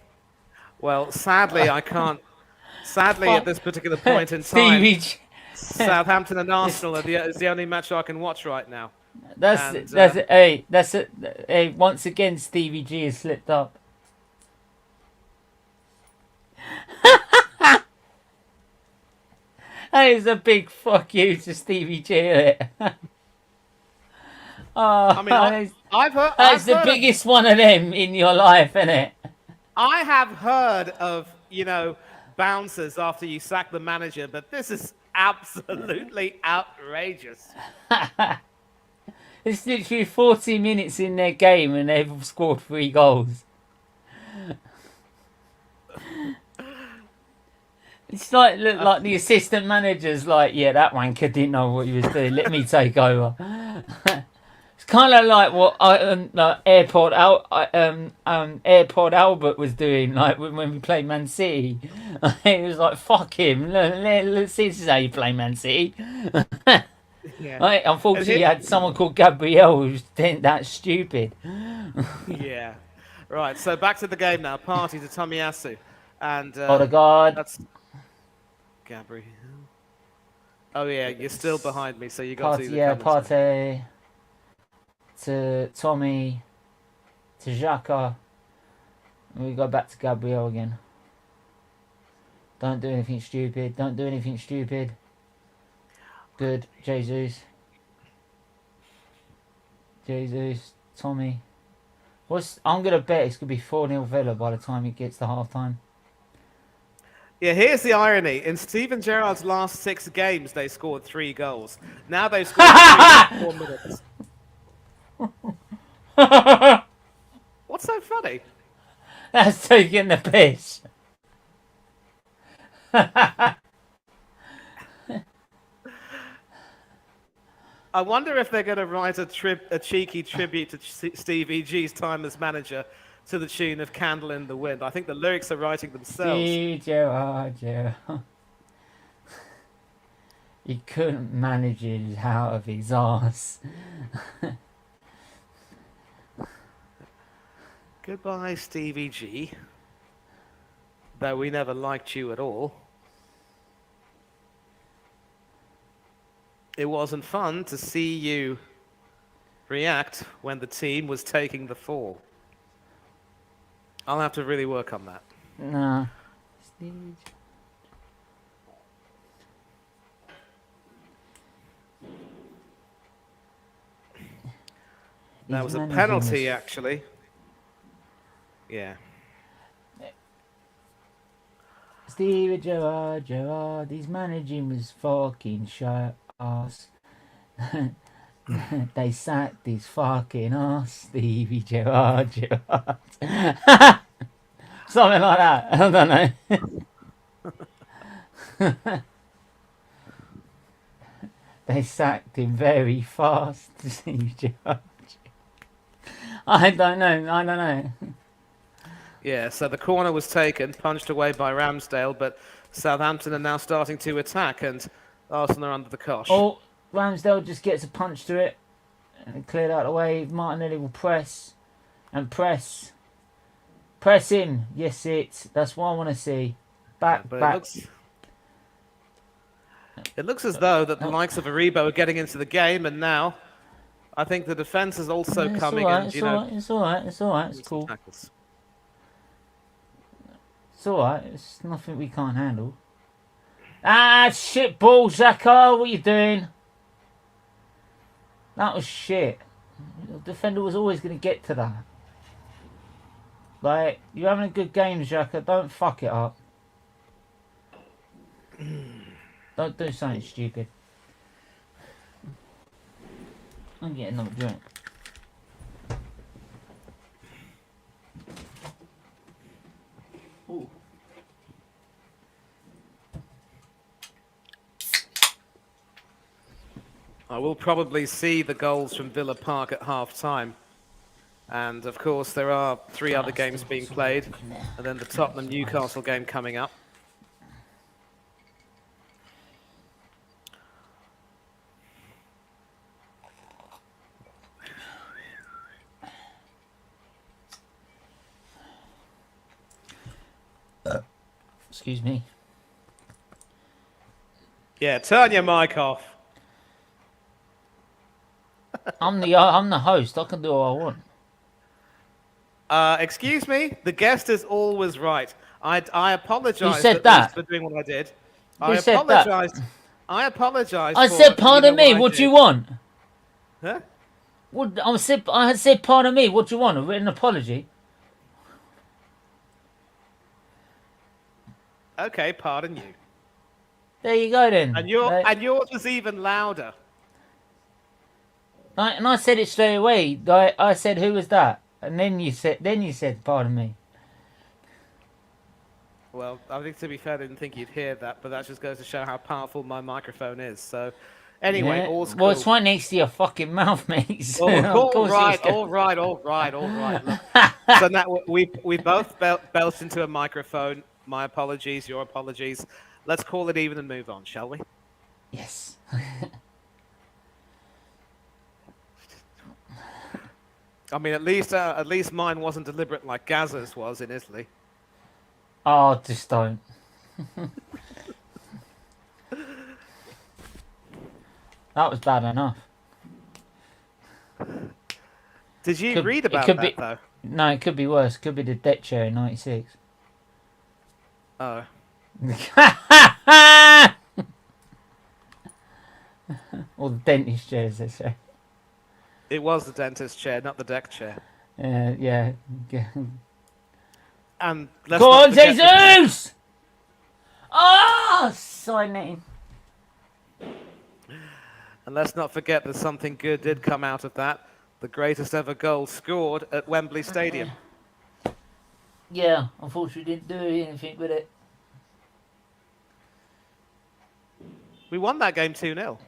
Well, sadly, I can't. Sadly, at this particular point in time, Southampton and Arsenal is the only match I can watch right now. Once again, Stevie G has slipped up. That is a big fuck you to Stevie G. I mean, that's the biggest one of them in your life, isn't it? I have heard of, you know, bouncers after you sack the manager, but this is absolutely outrageous. It's literally 40 minutes in their game and they've scored 3 goals. It's like, look, like the assistant manager's like, yeah, that wanker didn't know what he was doing. Let me take over. It's kind of like what Airport Albert was doing, like when we played Man City. It was like, fuck him. Let's see, this is how you play Man City. Yeah. Right, unfortunately, you had someone called Gabriel who's that stupid. Yeah. Right, so back to the game now. Party to Tomiyasu. And Odegaard. That's Gabriel. Oh, yeah, you're still behind me, so you got to do the Partey to Tommy to Xhaka. And we go back to Gabriel again. Don't do anything stupid. Don't do anything stupid. Good. Jesus, Tommy. I'm going to bet it's going to be 4-0 Villa by the time it gets to half-time. Yeah, here's the irony. In Steven Gerrard's last 6 games, they scored 3 goals. Now they've scored 3 in 4 minutes. What's so funny? That's taking the piss. I wonder if they're going to write a cheeky tribute to Stevie G's time as manager to the tune of Candle in the Wind. I think the lyrics are writing themselves. Gerrard. He couldn't manage it out of his arse. Goodbye, Stevie G. Though we never liked you at all. It wasn't fun to see you react when the team was taking the fall. I'll have to really work on that. Nah. That was a penalty, actually. Yeah. Stevie Gerrard, his managing was fucking shit ass. They sacked his fucking ass, Stevie Gerrard. Something like that. I don't know. They sacked him very fast, Stevie Gerrard. I don't know. Yeah, so the corner was taken, punched away by Ramsdale, but Southampton are now starting to attack, and Arsenal are under the cosh. Oh, Ramsdale just gets a punch to it and cleared out the way. Martinelli will press and press. Press him. Yes, that's what I want to see. Back. It looks as though that the likes of Aribo are getting into the game, and now I think the defence is also coming in. It's all right. It's cool. Tackles. It's alright, it's nothing we can't handle. Ah, shit ball, Xhaka, what you doing? That was shit. The defender was always going to get to that. Like, you're having a good game, Xhaka, don't fuck it up. Don't do something stupid. I'm getting another drink. Ooh. I will probably see the goals from Villa Park at half-time. And, of course, there are 3 other games being played, and then the Tottenham-Newcastle game coming up. Excuse me. Yeah, turn your mic off. I'm the host. I can do what I want. Excuse me? The guest is always right. I apologise You said that. for doing what I did. Who said that? I apologise. I said, pardon me, what do you want? Huh? I said, pardon me, what do you want? A written apology? Okay, pardon you. There you go then. And yours was even louder. And I said it straight away. I said, who was that? And then you said, pardon me. Well, I think to be fair, I didn't think you'd hear that, but that just goes to show how powerful my microphone is. So, anyway, Yeah. all's cool. Well, it's right next to your fucking mouth, mate. So all right. Look, so now we both belched into a microphone. My apologies, your apologies. Let's call it even and move on, shall we? Yes. I mean, at least mine wasn't deliberate like Gaza's was in Italy. Oh, just don't. That was bad enough. Did you read about that, though? No, it could be worse. It could be the deck chair in '96. Oh. Or the dentist chair, as they say. It was the dentist chair, not the deck chair. Yeah. And let's Go not on, forget Jesus! Oh, sign it in. And let's not forget that something good did come out of that. The greatest ever goal scored at Wembley Stadium. Yeah, unfortunately didn't do anything with it. We won that game 2-0.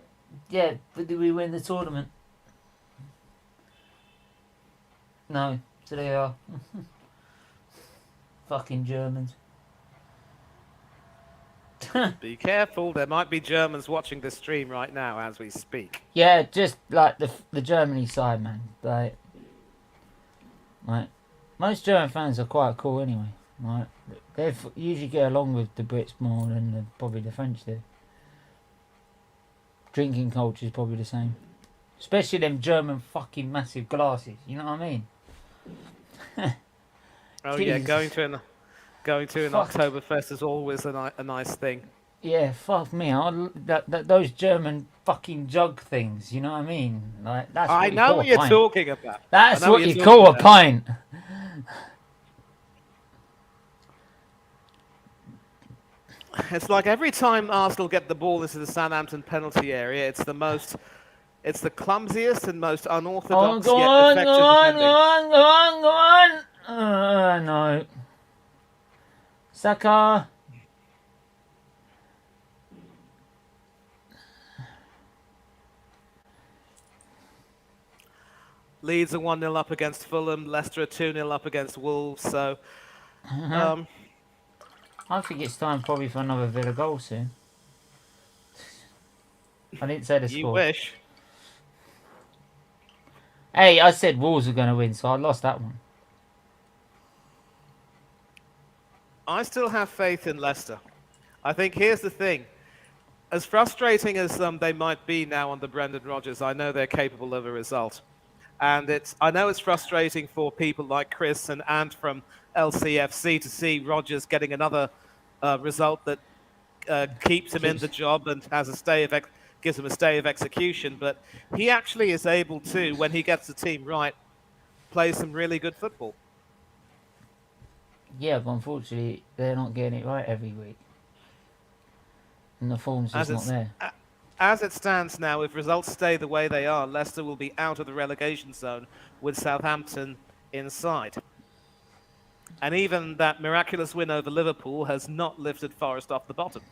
Yeah, but did we win the tournament? No, so they are. Fucking Germans. Be careful, there might be Germans watching this stream right now as we speak. Yeah, just like the Germany side, man. Like most German fans are quite cool anyway. Like they usually get along with the Brits more than probably the French do. Drinking culture is probably the same, especially them German fucking massive glasses. You know what I mean? Oh yeah, going to an Oktoberfest is always a nice thing. Yeah, fuck me. Those German fucking jug things. You know what I mean? Like that's. I know what you're talking about. That's what you call a pint. It's like every time Arsenal get the ball into the Southampton penalty area, it's the clumsiest and most unorthodox Go yet on, effective go on, defending. go on. No. Saka. Leeds are 1-0 up against Fulham. Leicester are 2-0 up against Wolves. So, I think it's time probably for another Villa goal soon. I didn't say the score. You wish. Hey, I said Wolves were going to win, so I lost that one. I still have faith in Leicester. I think here's the thing. As frustrating as they might be now under Brendan Rodgers, I know they're capable of a result. And I know it's frustrating for people like Chris and from LCFC to see Rodgers getting another result that keeps him in the job and has gives him a stay of execution. But he actually is able to, when he gets the team right, play some really good football. Yeah, but unfortunately, they're not getting it right every week. And the form's just not there. As it stands now, if results stay the way they are, Leicester will be out of the relegation zone with Southampton inside. And even that miraculous win over Liverpool has not lifted Forest off the bottom.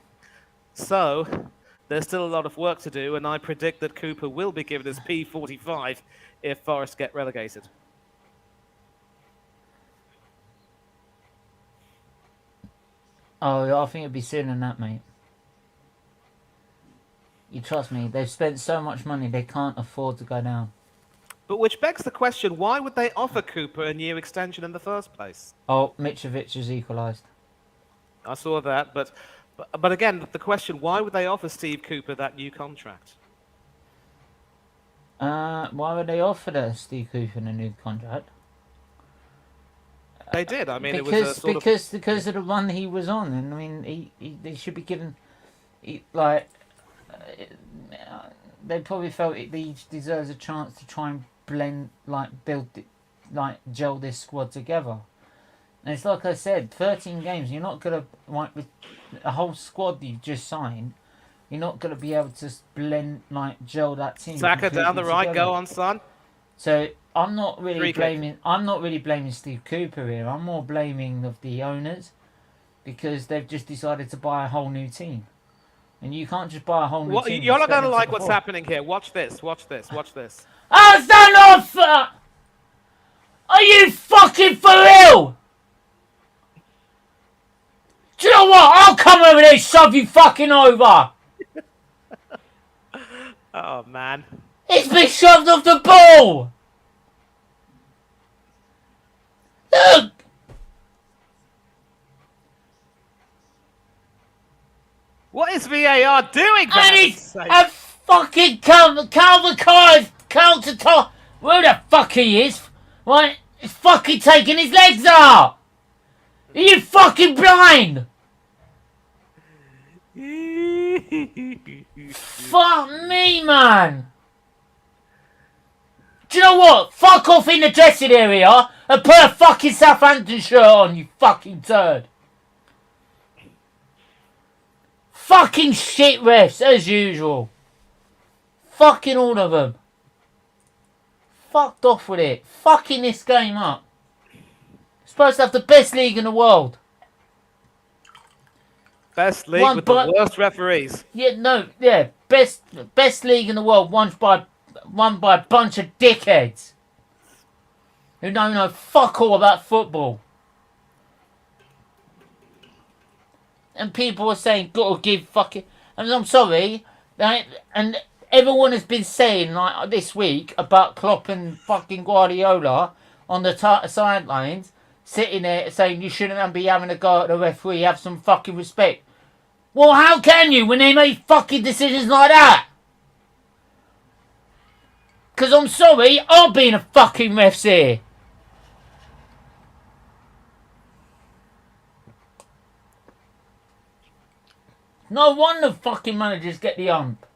So, there's still a lot of work to do, and I predict that Cooper will be given his P45 if Forest get relegated. Oh, I think it'd be sooner than that, mate. You trust me, they've spent so much money they can't afford to go down. But which begs the question, why would they offer Cooper a new extension in the first place? Oh, Mitrovic has equalised. I saw that, but again, the question, why would they offer Steve Cooper that new contract? Why would they offer Steve Cooper a new contract? They did. I mean, because, it was a sort of... because of the run he was on, and I mean, they should be given, they probably felt he deserves a chance to try and blend, gel this squad together. And it's like I said, 13 games. You're not gonna with a whole squad that you've just signed. You're not gonna be able to blend, gel that team. Saka down the right. Together. Go on, son. So I'm not really Free blaming Steve Cooper here. I'm more blaming of the owners because they've just decided to buy a whole new team. And you can't just buy a whole new team. You're not going to like what's happening here. Watch this. Watch this. Watch this. Oh, stand off! Are you fucking for real? Do you know what? I'll come over there and shove you fucking over. Oh, man. It's been shoved off the ball. Look. What is VAR doing? And it's a fucking Calvin Carr, counter-top. Where the fuck he is? Right? He's fucking taking his legs out. Are you fucking blind? Fuck me, man. Do you know what? Fuck off in the dressing area and put a fucking Southampton shirt on, you fucking turd. Fucking shit refs, as usual. Fucking all of them. Fucked off with it. Fucking this game up. Supposed to have the best league in the world. Best league with the worst referees. Yeah, best league in the world, won by a bunch of dickheads who don't know fuck all about football. And people are saying, gotta give fucking... And I'm sorry, and everyone has been saying this week about Klopp and fucking Guardiola on the sidelines, sitting there saying you shouldn't be having a go at the referee, have some fucking respect. Well, how can you when they make fucking decisions like that? Because I'm sorry, I'll be in a fucking refs here. No wonder fucking managers get the ump.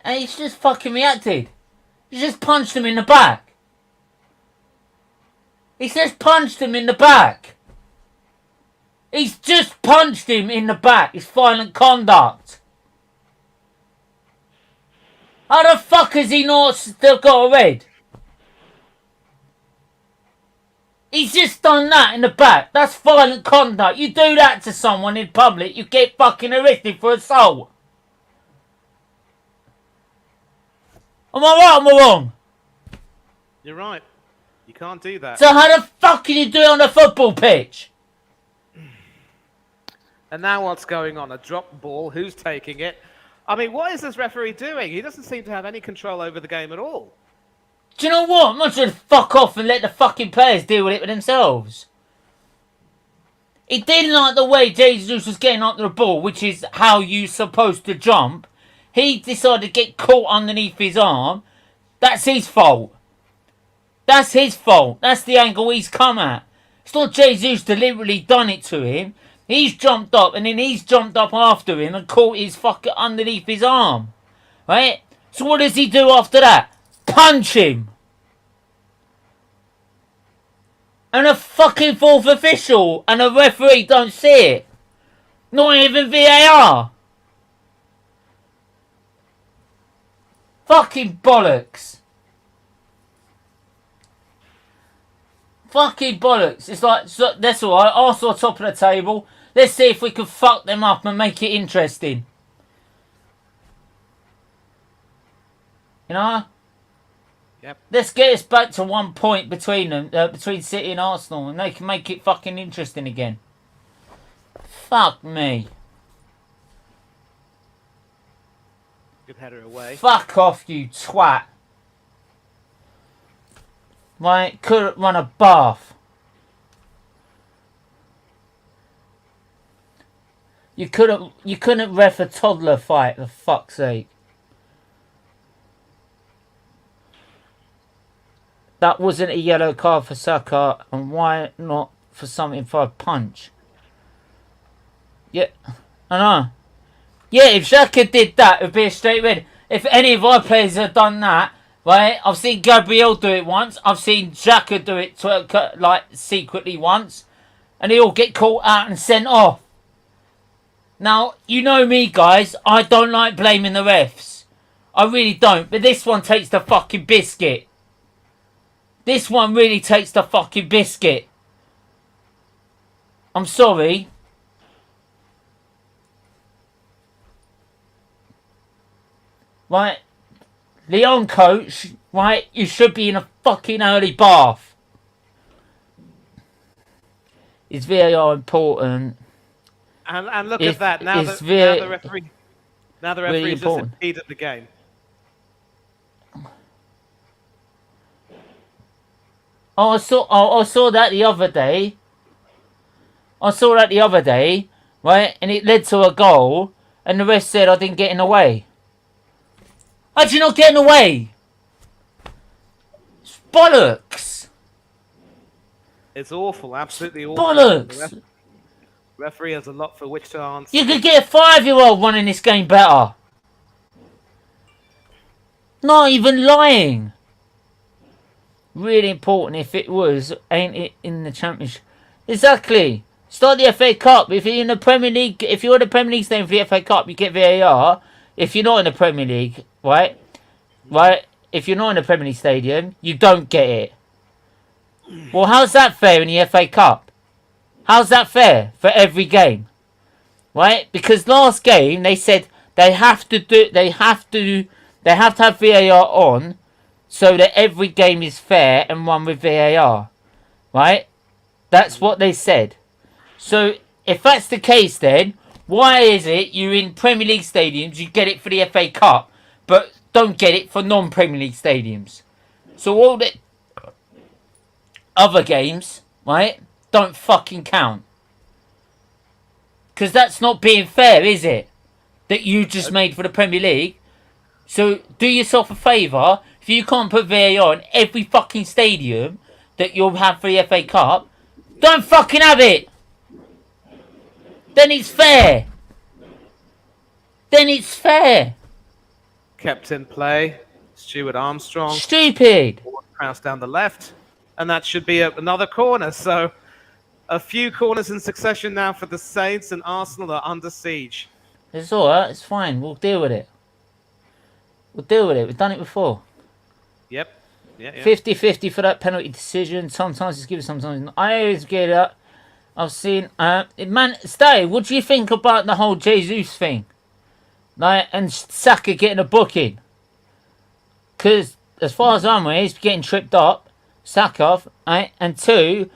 And he's just fucking reacted. He just punched him in the back. He's just punched him in the back. He's just punched him in the back. It's violent conduct. How the fuck has he not still got a red? He's just done that in the back. That's violent conduct. You do that to someone in public, you get fucking arrested for assault. Am I right or am I wrong? You're right. You can't do that. So how the fuck can you do it on a football pitch? And now what's going on? A drop ball. Who's taking it? I mean, what is this referee doing? He doesn't seem to have any control over the game at all. Do you know what? I'm not going to fuck off and let the fucking players deal with it themselves. He didn't like the way Jesus was getting onto the ball, which is how you're supposed to jump. He decided to get caught underneath his arm. That's his fault. That's his fault. That's the angle he's come at. It's not Jesus deliberately done it to him. He's jumped up and then he's jumped up after him and caught his fucker underneath his arm. Right? So what does he do after that? Punch him. And a fucking fourth official and a referee don't see it. Not even VAR. Fucking bollocks. Fucking bollocks. It's like, so, that's alright. Arsenal top of the table. Let's see if we can fuck them up and make it interesting. You know? Yep. Let's get us back to 1 point between them, between City and Arsenal, and they can make it fucking interesting again. Fuck me. Good header away. Fuck off, you twat. Right, couldn't run a bath. You couldn't ref a toddler fight, for fuck's sake. That wasn't a yellow card for Saka, and why not for something for a punch? Yeah, I know. Yeah, if Xhaka did that, it would be a straight red. If any of our players had done that, right? I've seen Gabriel do it once. I've seen Xhaka do it like secretly once, and they all get caught out and sent off. Now, you know me, guys. I don't like blaming the refs. I really don't. But this one takes the fucking biscuit. This one really takes the fucking biscuit. I'm sorry. Right? Leon coach, right? You should be in a fucking early bath. Is VAR important? And look at that. Now the referee really has just impeded the game. Oh, I saw that the other day. Right? And it led to a goal, and the ref said I didn't get in the way. How'd you not get in the way? It's bollocks. It's awful, absolutely awful. Bollocks. The referee has a lot for which to answer. You could get a 5-year-old running this game better. Not even lying. Really important if it was, ain't it, in the Championship? Exactly. Start the FA Cup. If you're in the Premier League, if you're in the Premier League stadium for the FA Cup, you get VAR. If you're not in the Premier League, right? If you're not in the Premier League stadium, you don't get it. Well, how's that fair in the FA Cup? How's that fair for every game? Right? Because last game they said they have to have VAR on so that every game is fair and run with VAR. Right? That's what they said. So if that's the case, then why is it you in Premier League stadiums you get it for the FA Cup, but don't get it for non-Premier League stadiums? So all the other games, right, don't fucking count. Because that's not being fair, is it? That you just made for the Premier League. So do yourself a favour. If you can't put VAR in every fucking stadium that you'll have for the FA Cup, don't fucking have it. Then it's fair. Then it's fair. Kept in play. Stuart Armstrong. Stupid. Cross down the left. And that should be another corner. So a few corners in succession now for the Saints, and Arsenal are under siege. It's alright. It's fine. We'll deal with it. We'll deal with it. We've done it before. Yep. Yeah. 50-50 for that penalty decision. Sometimes it's given, sometimes not. I always get it. I've seen... man, Stay, what do you think about the whole Jesus thing? Like, and Saka getting a booking? Because, as far as I'm aware, he's getting tripped up. Saka, right? And 2,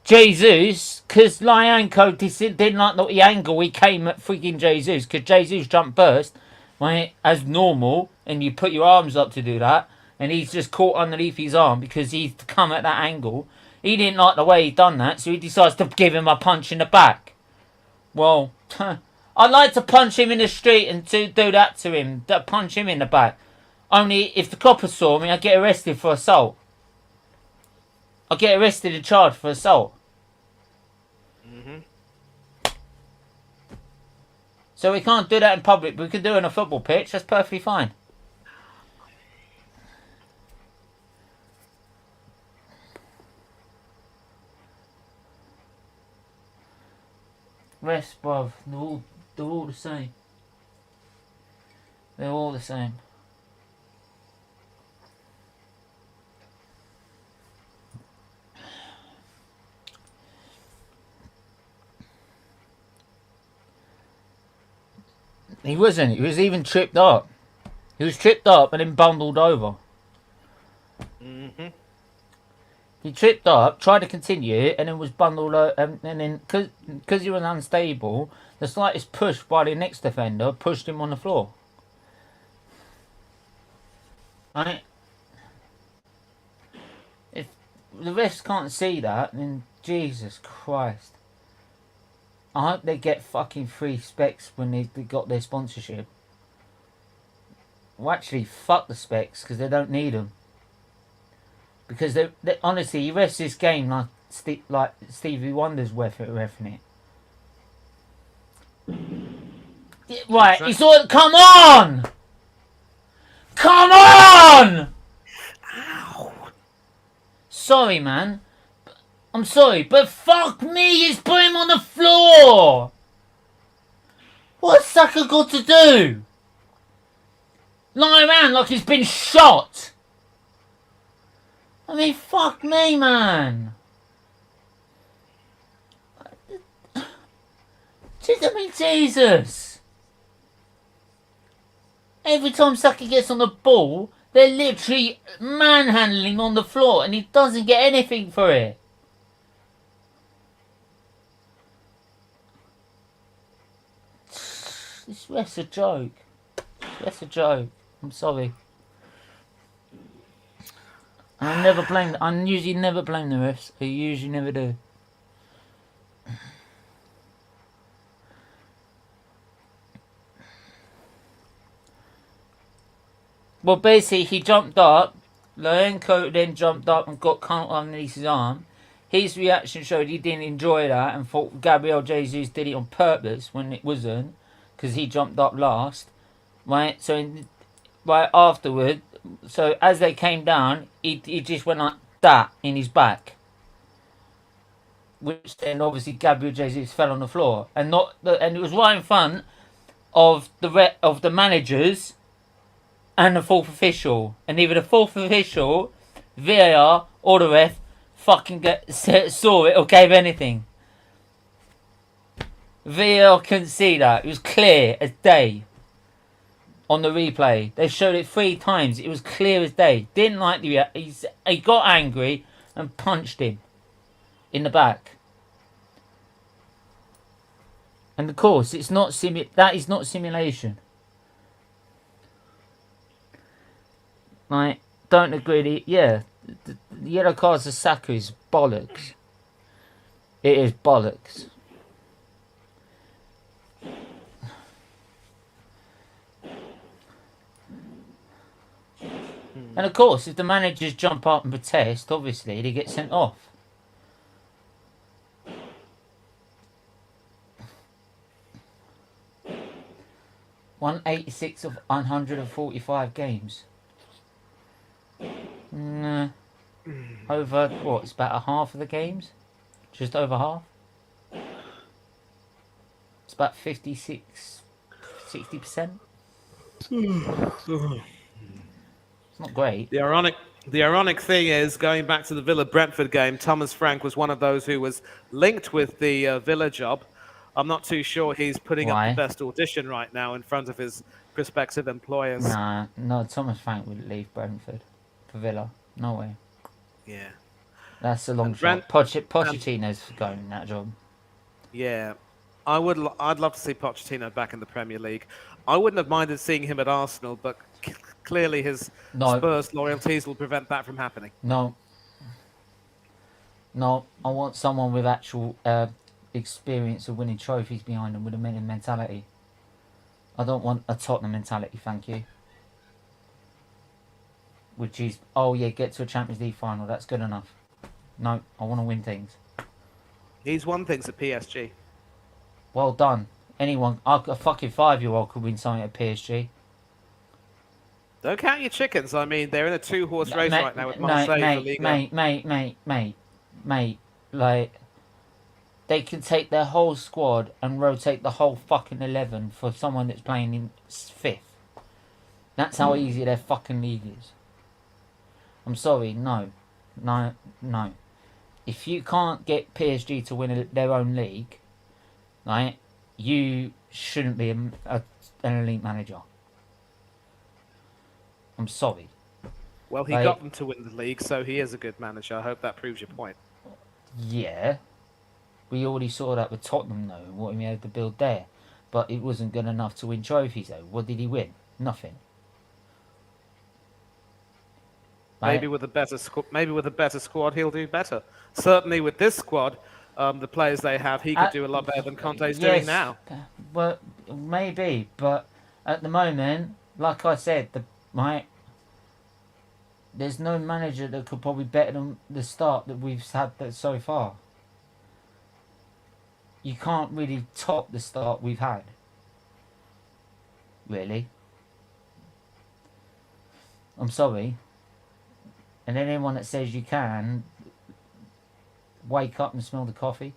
Jesus, because Lyanko didn't like the angle he came at freaking Jesus, because Jesus jumped burst, right, as normal, and you put your arms up to do that, and he's just caught underneath his arm because he's come at that angle. He didn't like the way he done that, so he decides to give him a punch in the back. Well, I'd like to punch him in the street and to do that to him, punch him in the back. Only if the coppers saw me, I'd get arrested for assault. I'll get arrested and charged for assault. So we can't do that in public, but we can do it on a football pitch. That's perfectly fine. Refs, bruv, they're all the same. They're all the same. He wasn't. He was even tripped up. He was tripped up and then bundled over. He tripped up, tried to continue, and then was bundled over. And then, because he was unstable, the slightest push by the next defender pushed him on the floor. Right? If the refs can't see that, then Jesus Christ. I hope they get fucking free specs when they got their sponsorship. Well, actually, fuck the specs, because they don't need them. Because they honestly, he refs this game like Stevie Wonder's reffing it. Yeah, right, he's all. Come on! Come on! Ow! Sorry, man. I'm sorry, but fuck me, he's put him on the floor! What's Saka got to do? Lie around like he's been shot! I mean, fuck me, man! I mean, Jesus! Every time Saka gets on the ball, they're literally manhandling him on the floor and he doesn't get anything for it. This ref's a joke. That's a joke. I'm sorry. I usually never blame the refs. I usually never do. Well, basically, he jumped up. Lorenko then jumped up and got caught underneath his arm. His reaction showed he didn't enjoy that and thought Gabriel Jesus did it on purpose when it wasn't, because he jumped up last. Right? So, right afterward, so as they came down, he just went like that in his back. Which then obviously Gabriel Jesus fell on the floor. And it was right in front of the managers and the fourth official. And either the fourth official, VAR, or the ref fucking saw it or gave anything. VAR couldn't see that. It was clear as day. On the replay, they showed it 3 times. It was clear as day. Didn't like the he got angry and punched him in the back. And of course, it's not that is not simulation. Like, don't agree. The yellow cards of Saka is bollocks. It is bollocks. And of course, if the managers jump up and protest, obviously they get sent off. Won 86 of 145 games. Nah. Over what? It's about a half of the games. Just over half. It's about 56, 60%. It's not great. The ironic thing is, going back to the Villa-Brentford game, Thomas Frank was one of those who was linked with the Villa job. I'm not too sure he's putting up the best audition right now in front of his prospective employers. No, Thomas Frank would leave Brentford for Villa. No way. Yeah. That's a long shot. Pochettino's going in that job. Yeah. I'd love to see Pochettino back in the Premier League. I wouldn't have minded seeing him at Arsenal, but clearly his Spurs loyalties will prevent that from happening. No, I want someone with actual experience of winning trophies behind them with a winning mentality. I don't want a Tottenham mentality, thank you. Which is, oh yeah, get to a Champions League final, that's good enough. No, I want to win things. He's won things at PSG. Well done. Anyone, a fucking 5-year-old could win something at PSG. Don't count your chickens. I mean, they're in a 2-horse race right now with Marseille. Mate, like, they can take their whole squad and rotate the whole fucking 11 for someone that's playing in 5th. That's how easy their fucking league is. I'm sorry, no. If you can't get PSG to win their own league, right, you shouldn't be an elite manager. I'm sorry. Well, he got them to win the league, so he is a good manager. I hope that proves your point. Yeah. We already saw that with Tottenham, though, what he had to build there. But it wasn't good enough to win trophies, though. What did he win? Nothing. Maybe with a better squad, he'll do better. Certainly with this squad, the players they have, he could do a lot better than Conte's doing now. Well, maybe, but at the moment, like I said, there's no manager that could probably better than the start that we've had so far. You can't really top the start we've had. Really. I'm sorry. And anyone that says you can, wake up and smell the coffee.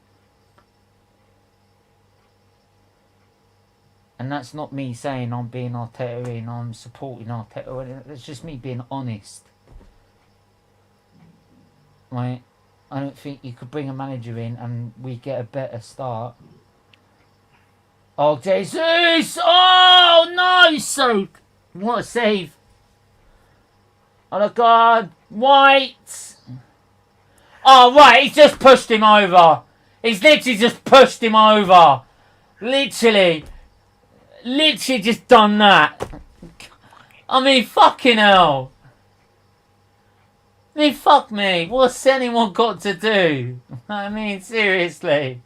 And that's not me saying I'm being Arteta and I'm supporting Arteta. It's just me being honest. Right? I don't think you could bring a manager in and we get a better start. Oh, Jesus! Oh, no! So, what a save. Oh, God. White! Oh, right. He's just pushed him over. He's literally just pushed him over. Literally just done that. I mean, fucking hell. I mean, fuck me. What's anyone got to do? I mean, seriously.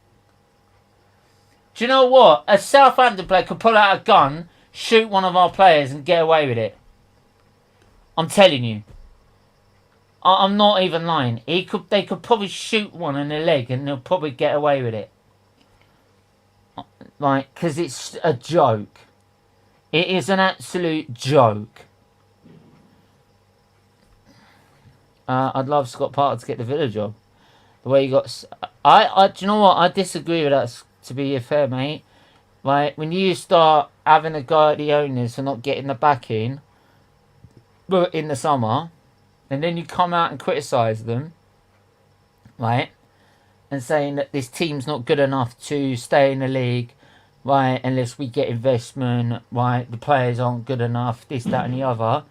Do you know what? A Southampton player could pull out a gun, shoot one of our players and get away with it. I'm telling you. I'm not even lying. They could probably shoot one in the leg and they'll probably get away with it. Like, because it's a joke. It is an absolute joke. I'd love Scott Parker to get the Villa job. The way he got... do you know what? I disagree with that, to be fair, mate. Like, when you start having a go at the owners for not getting the backing in the summer, and then you come out and criticise them, right, and saying that this team's not good enough to stay in the league, right, unless we get investment, right, the players aren't good enough, this, that and the other,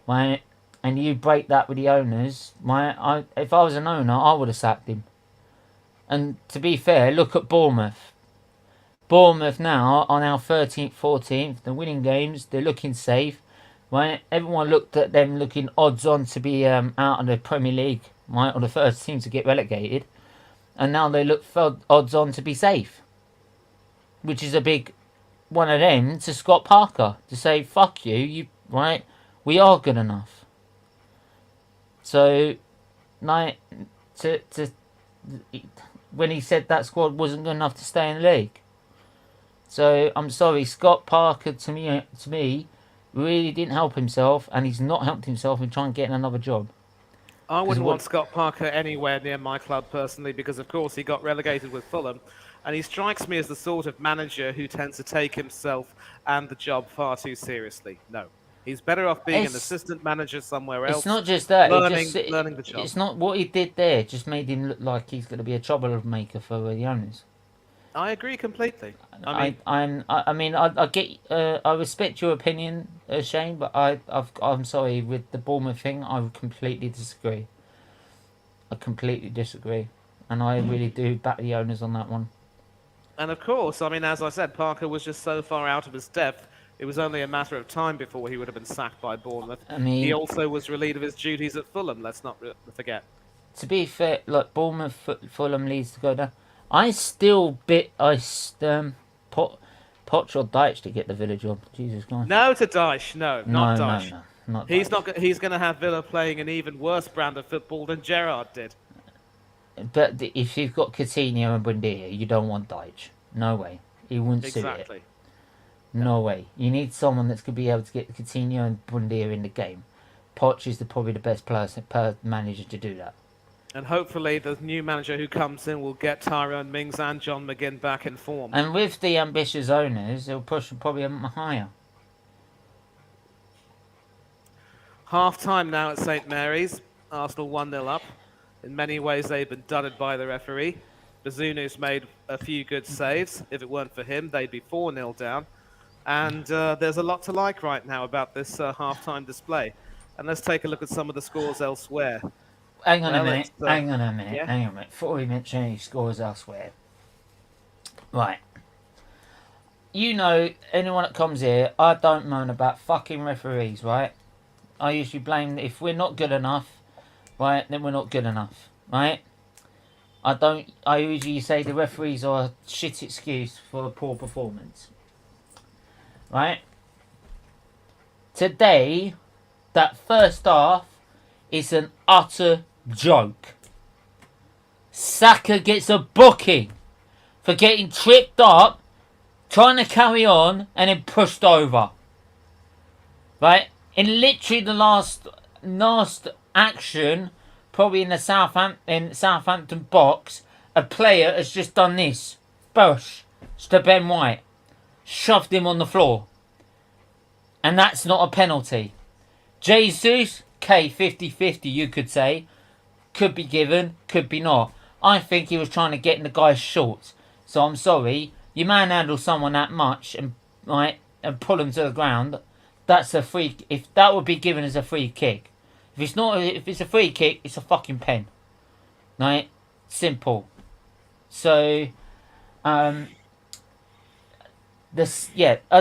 right, and you break that with the owners, right, if I was an owner, I would have sacked him. And to be fair, look at Bournemouth. Bournemouth now are now 13th, 14th. They're winning games. They're looking safe. Right? Everyone looked at them looking odds on to be out of the Premier League. Right? Or the first team to get relegated. And now they look odds on to be safe. Which is a big one of them to Scott Parker. To say, fuck you. Right? We are good enough. So, like, when he said that squad wasn't good enough to stay in the league. So, I'm sorry, Scott Parker, to me, really didn't help himself, and he's not helped himself in trying to get another job. I wouldn't want Scott Parker anywhere near my club, personally, because, of course, he got relegated with Fulham, and he strikes me as the sort of manager who tends to take himself and the job far too seriously. No. He's better off being an assistant manager somewhere else. It's not just that. Learning the job. It's not what he did there. Just made him look like he's going to be a troublemaker for the owners. I agree completely. I respect your opinion, Shane, but I'm sorry, with the Bournemouth thing, I completely disagree. I completely disagree, and I really do back the owners on that one. And of course, I mean, as I said, Parker was just so far out of his depth. It was only a matter of time before he would have been sacked by Bournemouth. I mean, he also was relieved of his duties at Fulham. Let's not forget. To be fair, like Bournemouth, Fulham leads to go down. I still Poch or Deitch to get the Villa job. Jesus Christ. No to Deitch. No, not Deitch. No, not He's Deitch. not. He's going to have Villa playing an even worse brand of football than Gerrard did. But if you've got Coutinho and Buendia, you don't want Deitch. No way. He wouldn't suit it. Exactly. No way. You need someone that's going to be able to get Coutinho and Buendia in the game. Poch is probably the best manager to do that. And hopefully the new manager who comes in will get Tyrone Mings and John McGinn back in form. And with the ambitious owners, they'll push them probably higher. Half time now at St Mary's. Arsenal 1-0 up. In many ways, they've been dudded by the referee. Bazunu's made a few good saves. If it weren't for him, they'd be 4-0 down. And there's a lot to like right now about this half-time display. And let's take a look at some of the scores elsewhere. Hang on a minute. Hang on a minute. yeah. Hang on a minute. Before we mention any scores elsewhere. Right. You know, anyone that comes here, I don't moan about fucking referees, right? I usually blame if we're not good enough, right, then we're not good enough, right? I usually say the referees are a shit excuse for a poor performance. Right? Today, that first half is an utter joke. Saka gets a booking for getting tripped up, trying to carry on, and then pushed over. Right? In literally the last action, probably in the Southampton box, a player has just done this. Bush to Ben White. Shoved him on the floor. And that's not a penalty. Jesus, 50-50 you could say. Could be given, could be not. I think he was trying to get in the guy's shorts. So I'm sorry. You manhandle someone that much and pull him to the ground. That's a free. If that would be given as a free kick. If it's a free kick, it's a fucking pen. Right? Simple. So, as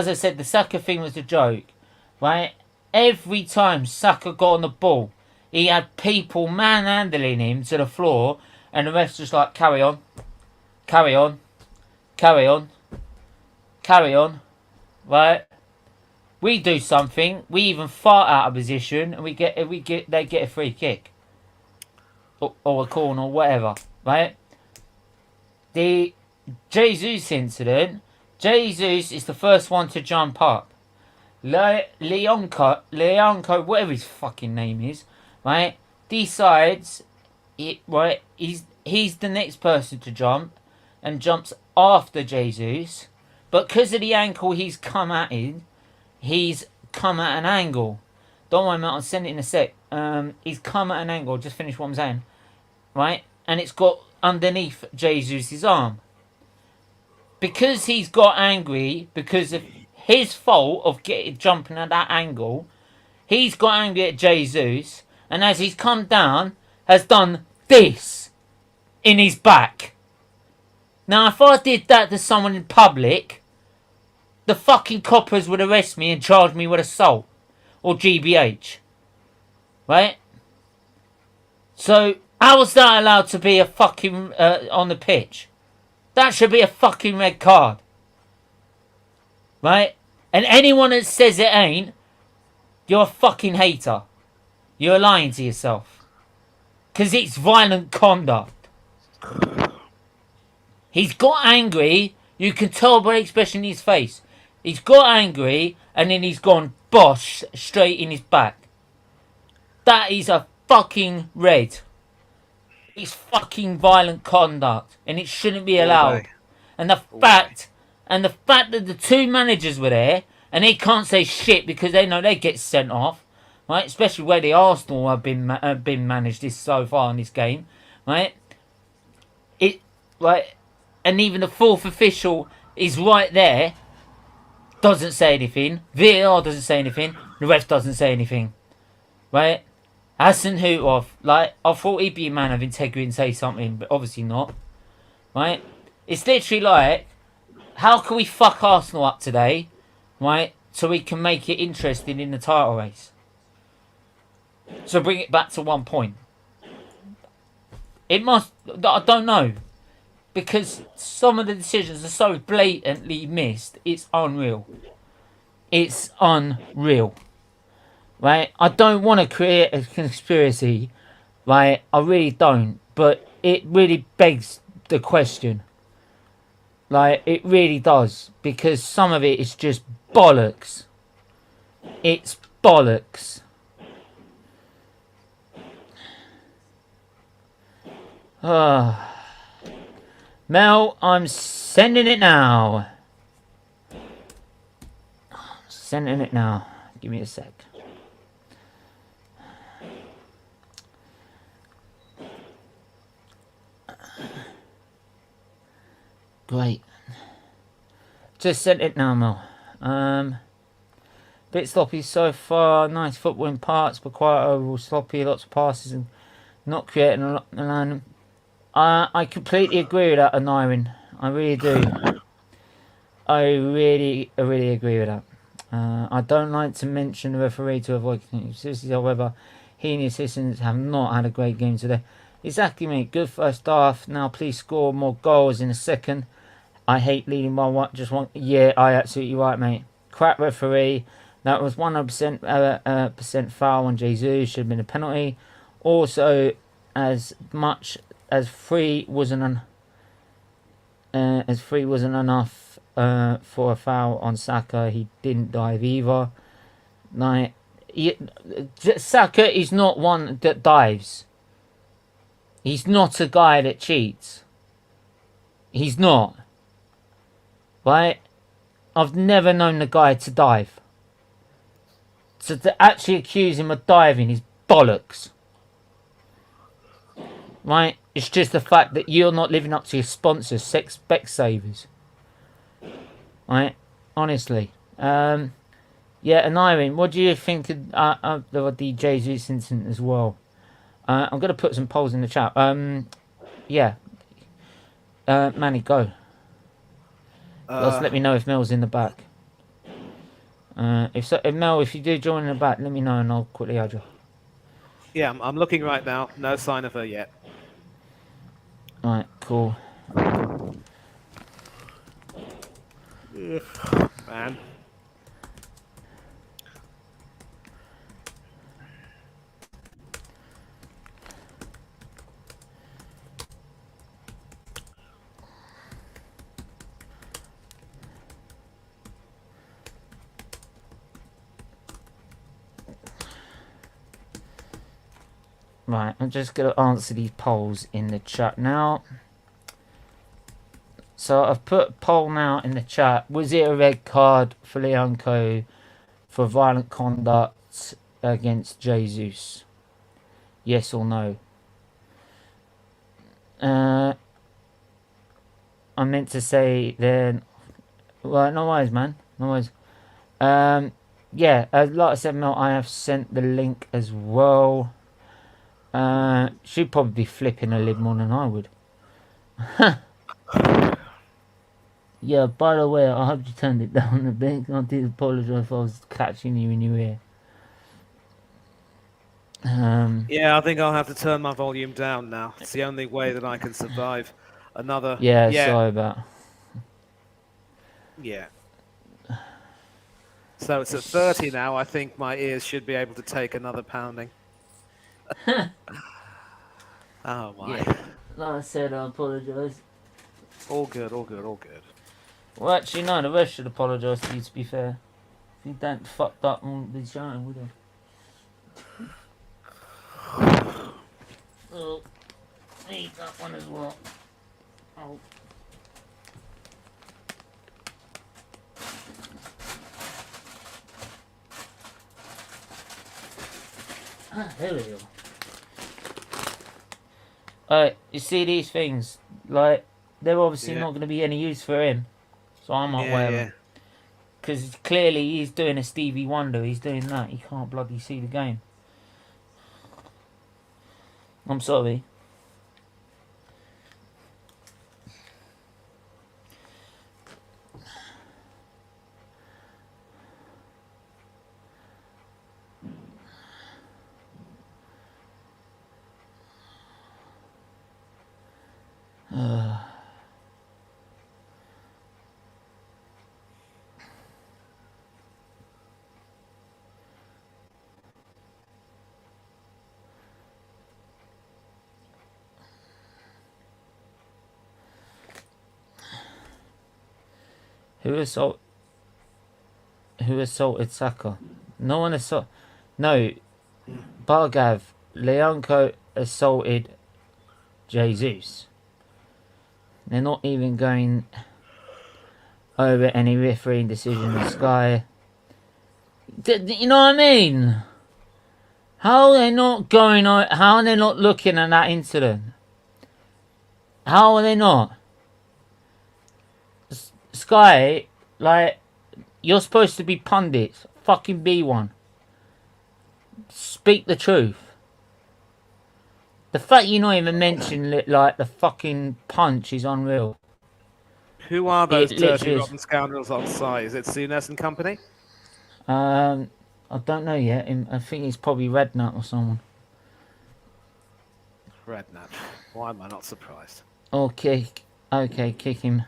I said, the Saka thing was a joke, right? Every time Saka got on the ball, he had people manhandling him to the floor, and the refs just like, carry on, carry on, carry on, carry on, right? We do something, we even fart out of position, and they get a free kick, or a corner, or whatever, right? The Jesus incident. Jesus is the first one to jump up. Leonco, whatever his fucking name is, right, decides, right, he's the next person to jump, and jumps after Jesus, but because of the ankle he's come at an angle. Don't worry, mate, I'll send it in a sec. He's come at an angle, just finish what I'm saying, right, and it's got underneath Jesus' arm. Because he's got angry, because of his fault of jumping at that angle, he's got angry at Jesus, and as he's come down, has done this in his back. Now, if I did that to someone in public, the fucking coppers would arrest me and charge me with assault or GBH. Right? So, how was that allowed to be a fucking on the pitch? That should be a fucking red card. Right? And anyone that says it ain't, you're a fucking hater. You're lying to yourself. Because it's violent conduct. He's got angry. You can tell by the expression in his face. He's got angry and then he's gone bosh straight in his back. That is a fucking red. It's fucking violent conduct, and it shouldn't be allowed. And the fact that the two managers were there, and they can't say shit because they know they get sent off, right? Especially where the Arsenal have been managed this so far in this game, right? And even the fourth official is right there, doesn't say anything. VAR doesn't say anything. The ref doesn't say anything, right? Hassan Hootov, I thought he'd be a man of integrity and say something, but obviously not. Right? It's literally like, how can we fuck Arsenal up today, right, so we can make it interesting in the title race? So bring it back to 1 point. It must, I don't know, because some of the decisions are so blatantly missed, it's unreal. It's unreal. Right, I don't want to create a conspiracy, right, I really don't, but it really begs the question, like, it really does, because some of it is just bollocks. It's bollocks. Mel, I'm sending it now. Sending it now. Give me a sec. Great. Just sent it now, Mel. Bit sloppy so far. Nice football in parts, but quite overall sloppy. Lots of passes and not creating a lot. I completely agree with that, Anirin. I really do. I really agree with that. I don't like to mention the referee to avoid consistency. However, he and his assistants have not had a great game today. Exactly, mate. Good first half. Now, please score more goals in a second. I hate leading by one. Just one. Yeah, I absolutely right, mate. Crap referee. That was 100% percent foul on Jesus. Should have been a penalty. Also, as much as three wasn't enough for a foul on Saka, he didn't dive either. Like, Saka is not one that dives. He's not a guy that cheats. He's not. Right? I've never known the guy to dive. So to actually accuse him of diving is bollocks. Right? It's just the fact that you're not living up to your sponsors, Specsavers. Right? Honestly. Yeah, and Irene, what do you think of the Jesus incident as well? I'm going to put some polls in the chat. Yeah. Manny, go. Just let me know if Mel's in the back. If Mel, if you do join in the back, let me know and I'll quickly add you. Yeah, I'm looking right now. No sign of her yet. Alright, cool. Ugh, man. Right, I'm just going to answer these polls in the chat now. So I've put a poll now in the chat. Was it a red card for Leonco for violent conduct against Jesus? Yes or no? I meant to say then... Well, no worries, man. No worries. Yeah, like I said, Mel, I have sent the link as well. She'd probably be flipping her lid more than I would. Yeah, by the way, I hope you turned it down a bit. I did apologise if I was catching you in your ear. Yeah, I think I'll have to turn my volume down now. It's the only way that I can survive another... Yeah, sorry about... Yeah. So it's at 30 now. I think my ears should be able to take another pounding. Oh, my. Yeah. Like I said, I apologise. All good, all good, all good. Well, actually, no, the rest should apologise to you, to be fair. If you don't fucked up, I wouldn't be shouting, would I? Oh, need that one as well. Oh. Ah, there we go. You see these things, like, they're obviously not going to be any use for him. So I might wear them. Because clearly he's doing a Stevie Wonder, he's doing that. He can't bloody see the game. I'm sorry. Who assaulted Saka? No one assaulted. No, Bargav. Leonco assaulted Jesus. They're not even going over any refereeing decision in Sky. You know what I mean? How are they not going on? How are they not looking at that incident? How are they not? Sky, like, you're supposed to be pundits. Fucking be one. Speak the truth. The fact you not even mention it, like the fucking punch is unreal. Who are those It dirty literally is. rotten scoundrels on site? Is it SOUARS and company? I don't know yet. I think it's probably Redknapp or someone. Redknapp. Why am I not surprised? Okay, kick him.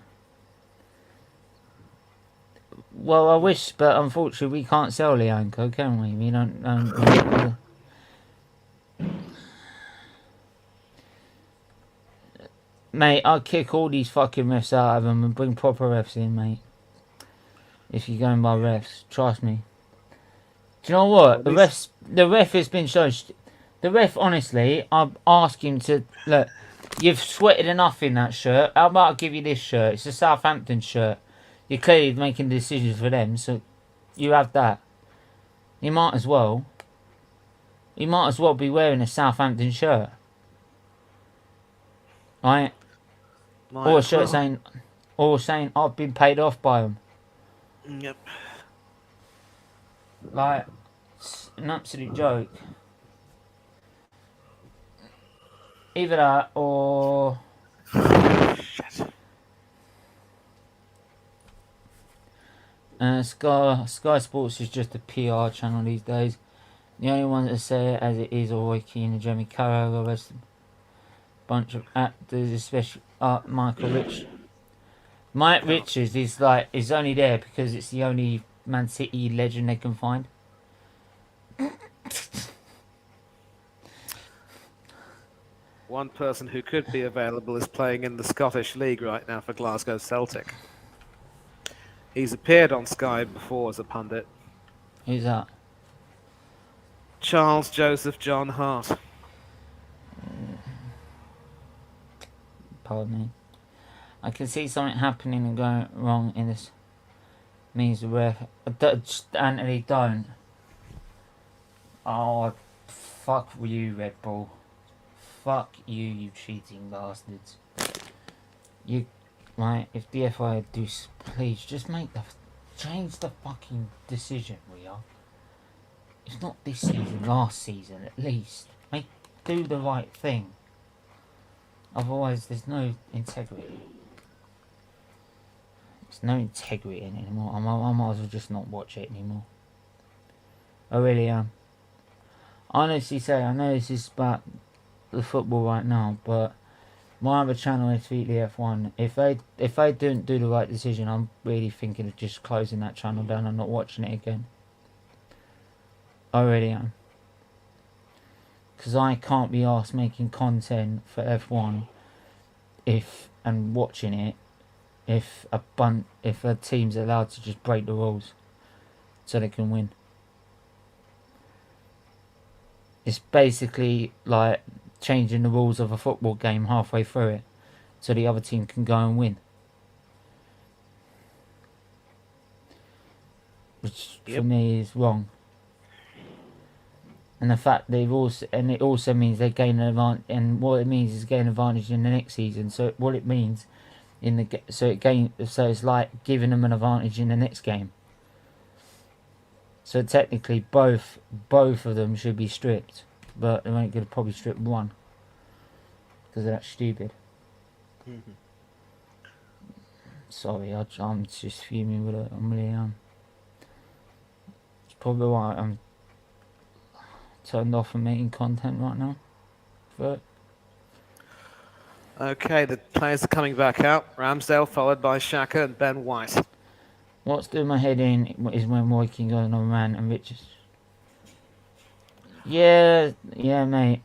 Well, I wish, but unfortunately we can't sell Lianco, can we? We don't. Mate, I'll kick all these fucking refs out of them and bring proper refs in, mate. If you're going by refs, trust me. Do you know what? The ref has been so... The ref, honestly, I'll ask him to... Look, you've sweated enough in that shirt. How about I give you this shirt? It's a Southampton shirt. You're clearly making decisions for them, so you have that. You might as well. You might as well be wearing a Southampton shirt. Right? Or a shirt saying... Or saying, I've been paid off by them. Yep. Like, it's an absolute joke. Either that or... Sky Sports is just a PR channel these days. The only ones that say it as it is are Roy Keane and Jeremy Carroll. The rest, bunch of actors, especially Mike Richards is only there because it's the only Man City legend they can find. One person who could be available is playing in the Scottish League right now for Glasgow Celtic. He's appeared on Sky before as a pundit. Who's that? Charles Joseph John Hart. Pardon me. I can see something happening and going wrong in this. Means the ref. Anthony, don't. Oh, fuck you, Red Bull. Fuck you, you cheating bastards. You, right? If the FIA do, please just change the fucking decision. We are. It's not this season, last season at least. Do the right thing. Otherwise, there's no integrity. There's no integrity in it anymore. I might as well just not watch it anymore. I really am. Honestly say, I know this is about the football right now, but my other channel is SFeatleyTV. If they don't do the right decision, I'm really thinking of just closing that channel down and not watching it again. I really am. Because I can't be asked making content for F1 and watching it if a team's allowed to just break the rules so they can win. It's basically like changing the rules of a football game halfway through it so the other team can go and win. Which for me is wrong. And the fact it also means they gain an advantage, and what it means is gain advantage in the next season. So what it means so it's like giving them an advantage in the next game. So technically both of them should be stripped, but they're only going to probably strip one because they're that stupid. Mm-hmm. Sorry, I'm just fuming with it. I really am. It's probably why I'm turned off from making content right now. But Okay, the players are coming back out. Ramsdale followed by Xhaka and Ben White. what's doing my head in is when Roy Keane goes on rant and Richards. Yeah, mate.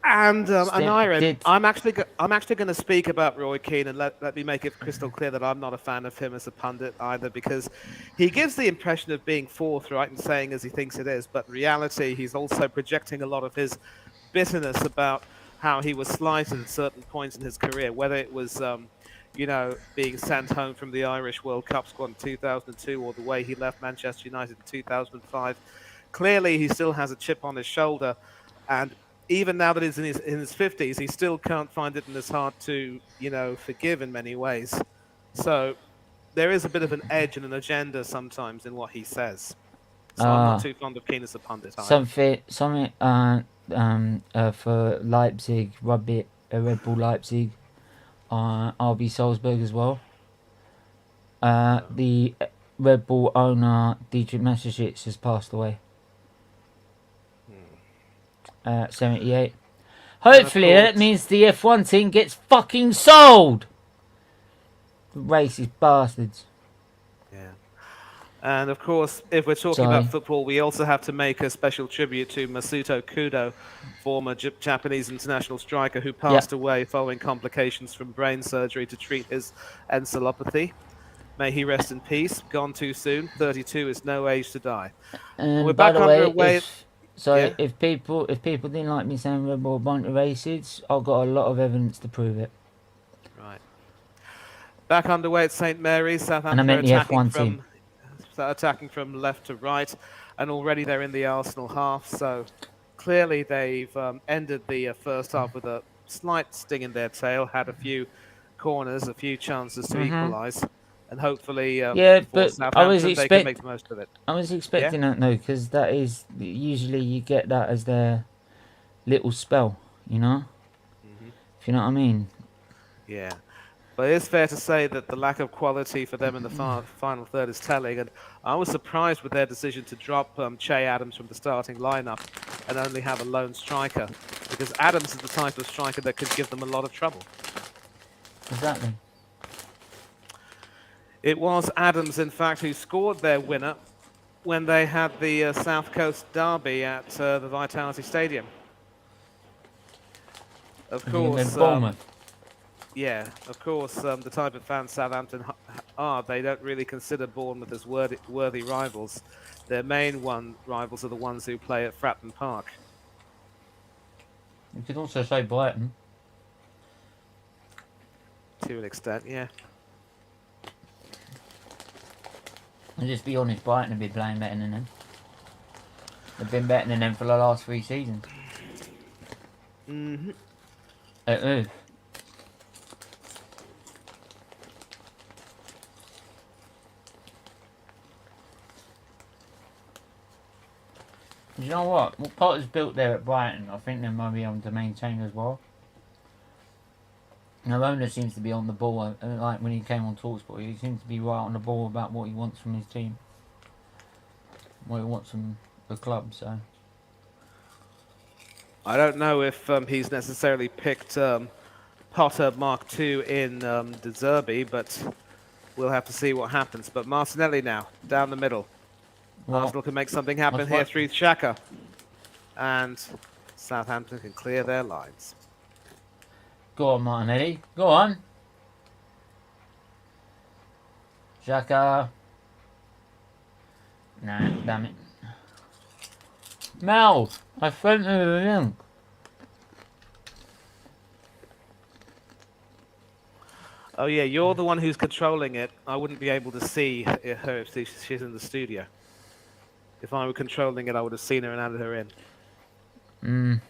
And Ira, I'm actually going to speak about Roy Keane, and let me make it crystal clear that I'm not a fan of him as a pundit either, because he gives the impression of being forthright and saying as he thinks it is, but in reality he's also projecting a lot of his bitterness about how he was slighted at certain points in his career, whether it was, you know, being sent home from the Irish World Cup squad in 2002 or the way he left Manchester United in 2005. Clearly, he still has a chip on his shoulder, and even now that he's in his 50s, he still can't find it in his heart to, you know, forgive in many ways. So there is a bit of an edge and an agenda sometimes in what he says. So I'm not too fond of Keane as a pundit either. Something for Leipzig, Red Bull Leipzig, RB Salzburg as well. The Red Bull owner, Dietrich Mateschitz, has passed away. 78. Hopefully that means the F1 team gets fucking sold! Racist bastards. Yeah. And of course, if we're talking about football, we also have to make a special tribute to Masuto Kudo, former Japanese international striker who passed away following complications from brain surgery to treat his encephalopathy. May he rest in peace. Gone too soon. 32 is no age to die. And we're by back the way, underway. if people didn't like me saying Red Bull a bunch of racists, I've got a lot of evidence to prove it. Right. Back underway at St Mary's. Southampton and I meant the F1 team. Attacking from left to right, and already they're in the Arsenal half. So clearly they've ended the first half with a slight sting in their tail. Had a few corners, a few chances to equalise. And hopefully, for Southampton, they can make the most of it. I was expecting that, no, because that is usually you get that as their little spell, you know. If you know what I mean. Yeah, but it is fair to say that the lack of quality for them in the final third is telling. And I was surprised with their decision to drop Che Adams from the starting lineup and only have a lone striker, because Adams is the type of striker that could give them a lot of trouble. Exactly. It was Adams, in fact, who scored their winner when they had the South Coast derby at the Vitality Stadium. Of course, yeah, of course, the type of fans Southampton are, they don't really consider Bournemouth as worthy rivals. Their main rivals are the ones who play at Fratton Park. You could also say Brighton. To an extent, yeah. And just be honest, Brighton have been playing better than them. They've been better than them for the last 3 seasons. Who? You know what? What Potter's built there at Brighton, I think they might be able to maintain as well. The owner seems to be on the ball, like when he came on TalkSport, he seems to be right on the ball about what he wants from his team. What he wants from the club, so. I don't know if he's necessarily picked Potter Mark II in De Zerbi, but we'll have to see what happens. But Martinelli now, down the middle. Well, Arsenal can make something happen here through Xhaka. And Southampton can clear their lines. Go on, Martinelli. Go on. Xhaka. Nah, damn it. Mel, I sent you the link. Oh yeah, you're the one who's controlling it. I wouldn't be able to see her if she's in the studio. If I were controlling it, I would have seen her and added her in.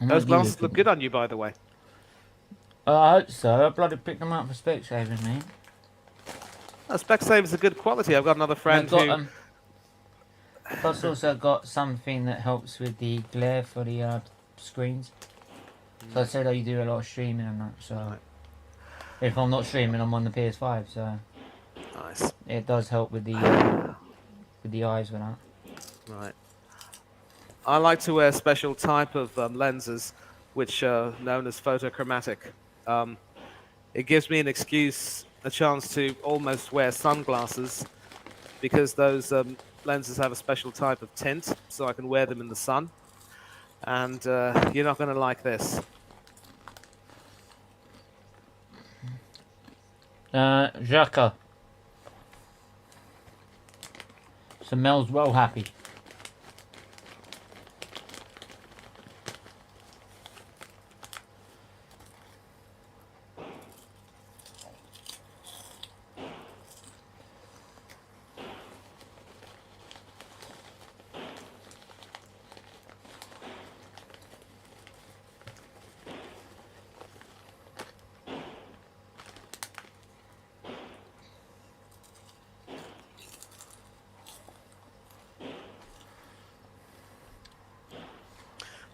Those glasses look good on you, by the way. I hope so. I bloody picked them up for Specsavers, mate. Specsavers are good quality. I've got another friend who... Plus also got something that helps with the glare for the screens. So I said you do a lot of streaming and that, so... If I'm not streaming, I'm on the PS5, so... Nice. It does help with the eyes with that. Right. I like to wear a special type of lenses, which are known as photochromatic. It gives me an excuse, a chance to almost wear sunglasses, because those lenses have a special type of tint, so I can wear them in the sun. And you're not going to like this. Xhaka. So Mel's well happy.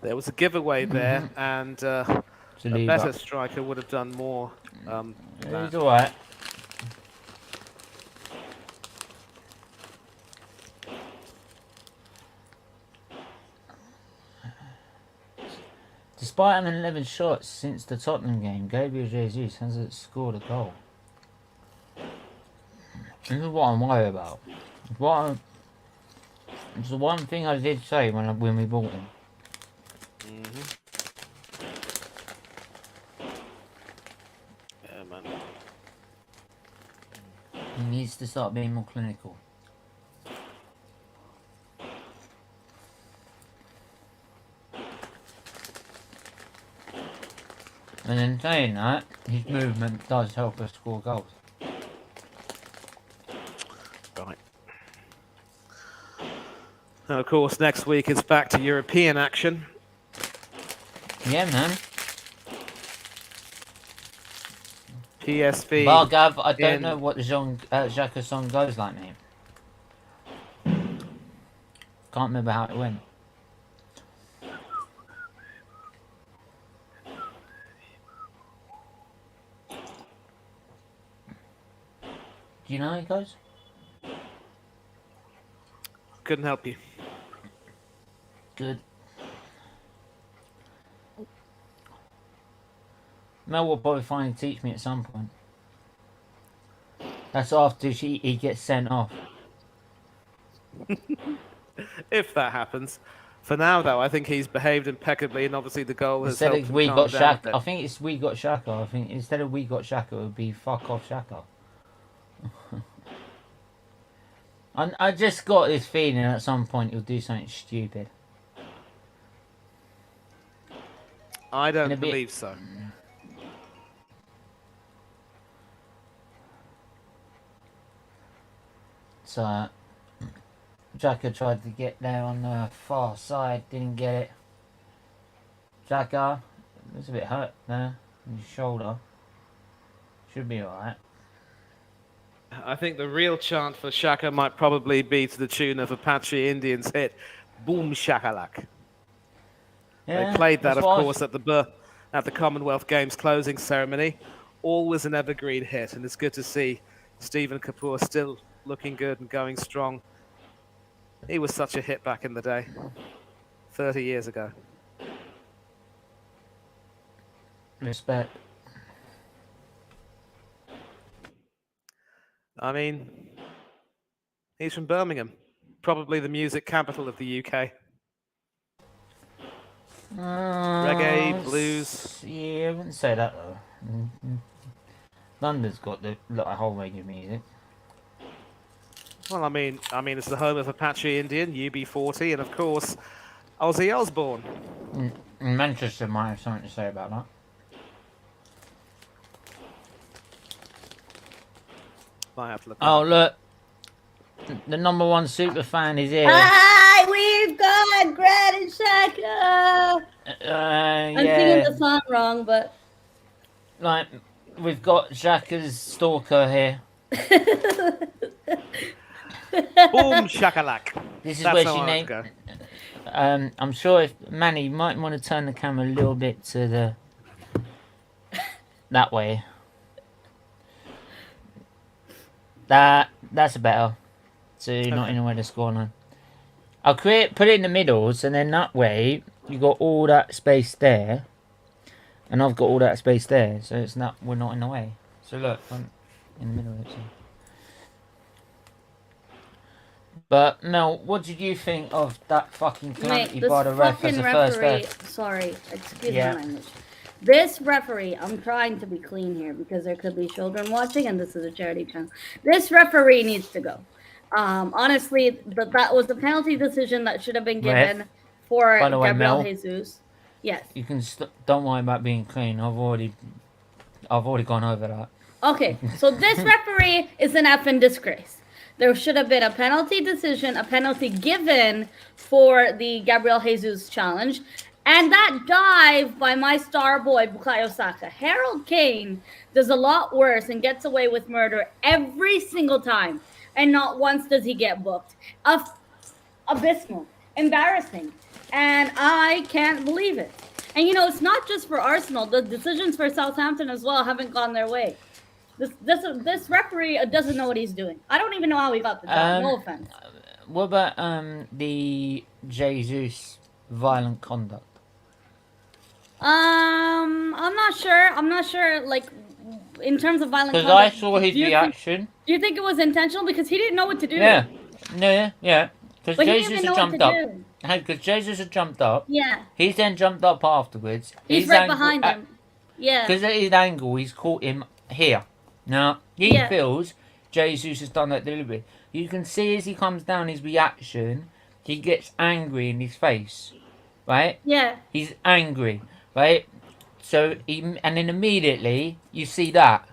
There was a giveaway there, and a leave better up. striker would have done more. Than that. He's alright. Despite having 11 shots since the Tottenham game, Gabriel Jesus hasn't scored a goal. This is what I'm worried about. It's the one thing I did say when we bought him. Yeah, man. He needs to start being more clinical. And in saying that, his movement does help us score goals. Right. And of course, next week it's back to European action. Yeah, man. PSV. Bargav, I don't know what the Xhaka song goes like, mate. Can't remember how it went. Do you know how it goes? Couldn't help you. Good. Mel will probably finally teach me at some point. That's after he gets sent off. If that happens. For now, though, I think he's behaved impeccably, and obviously the goal has Instead helped of him we calm got down a Shaka, bit. I think it's we got Shaka. I think instead of we got Shaka, it would be fuck off Shaka. I just got this feeling at some point he'll do something stupid. I don't believe so. So, Xhaka tried to get there on the far side, didn't get it. Xhaka was a bit hurt there in his shoulder. Should be alright. I think the real chant for Shaka might probably be to the tune of Apache Indians' hit, Boom Shakalak. Yeah, They played that, that's of what I course, at the Commonwealth Games closing ceremony. Always an evergreen hit, and it's good to see Stephen Kapoor still looking good and going strong. He was such a hit back in the day, 30 years ago. Respect. I mean, he's from Birmingham, probably the music capital of the UK. Reggae, blues. Yeah, I wouldn't say that though. London's got the whole range of music. Well, I mean, it's the home of Apache Indian, UB40, and of course, Ozzy Osbourne. Manchester might have something to say about that. Might have to look. Oh look, the #1 super fan is here. Hi, we've got Grant and Shaka. I'm singing the song wrong, but like we've got Xhaka's stalker here. Boom shakalak. This is That's where how she I named. go. I'm sure if Manny you might want to turn the camera a little bit to the that way. That's better. So you're not in the way of the scoreline. I'll put it in the middles, and then that way you got all that space there, and I've got all that space there, so we're not in the way. So look, I'm in the middle of it. So. But Mel, what did you think of that fucking calamity by the ref as the first death? Sorry, excuse my language. This referee, I'm trying to be clean here because there could be children watching, and this is a charity channel. This referee needs to go. Honestly, that was the penalty decision that should have been given for way, Gabriel Mel, Jesus. Yes. You can don't worry about being clean. I've already gone over that. Okay, so this referee is an effing disgrace. There should have been a penalty decision, a penalty given for the Gabriel Jesus challenge. And that dive by my star boy, Bukayo Saka. Harold Kane does a lot worse and gets away with murder every single time. And not once does he get booked. Abysmal. embarrassing. And I can't believe it. And it's not just for Arsenal. The decisions for Southampton as well haven't gone their way. This referee doesn't know what he's doing. I don't even know how he got the job. No offense. What about the Jesus violent conduct? I'm not sure. I'm not sure. Like in terms of violent Because conduct. I saw his reaction. Do you think it was intentional? Because he didn't know what to do. Yeah. Yeah. Because But he didn't Jesus even had know what jumped to up. do. Hey, because Jesus had jumped up. Yeah. He's then jumped up afterwards. He's right behind him. Yeah. Because at his angle, he's caught him here. Now, he feels Jesus has done that deliberately. You can see as he comes down his reaction, he gets angry in his face. Right? Yeah. He's angry. Right? So, and then immediately, you see that.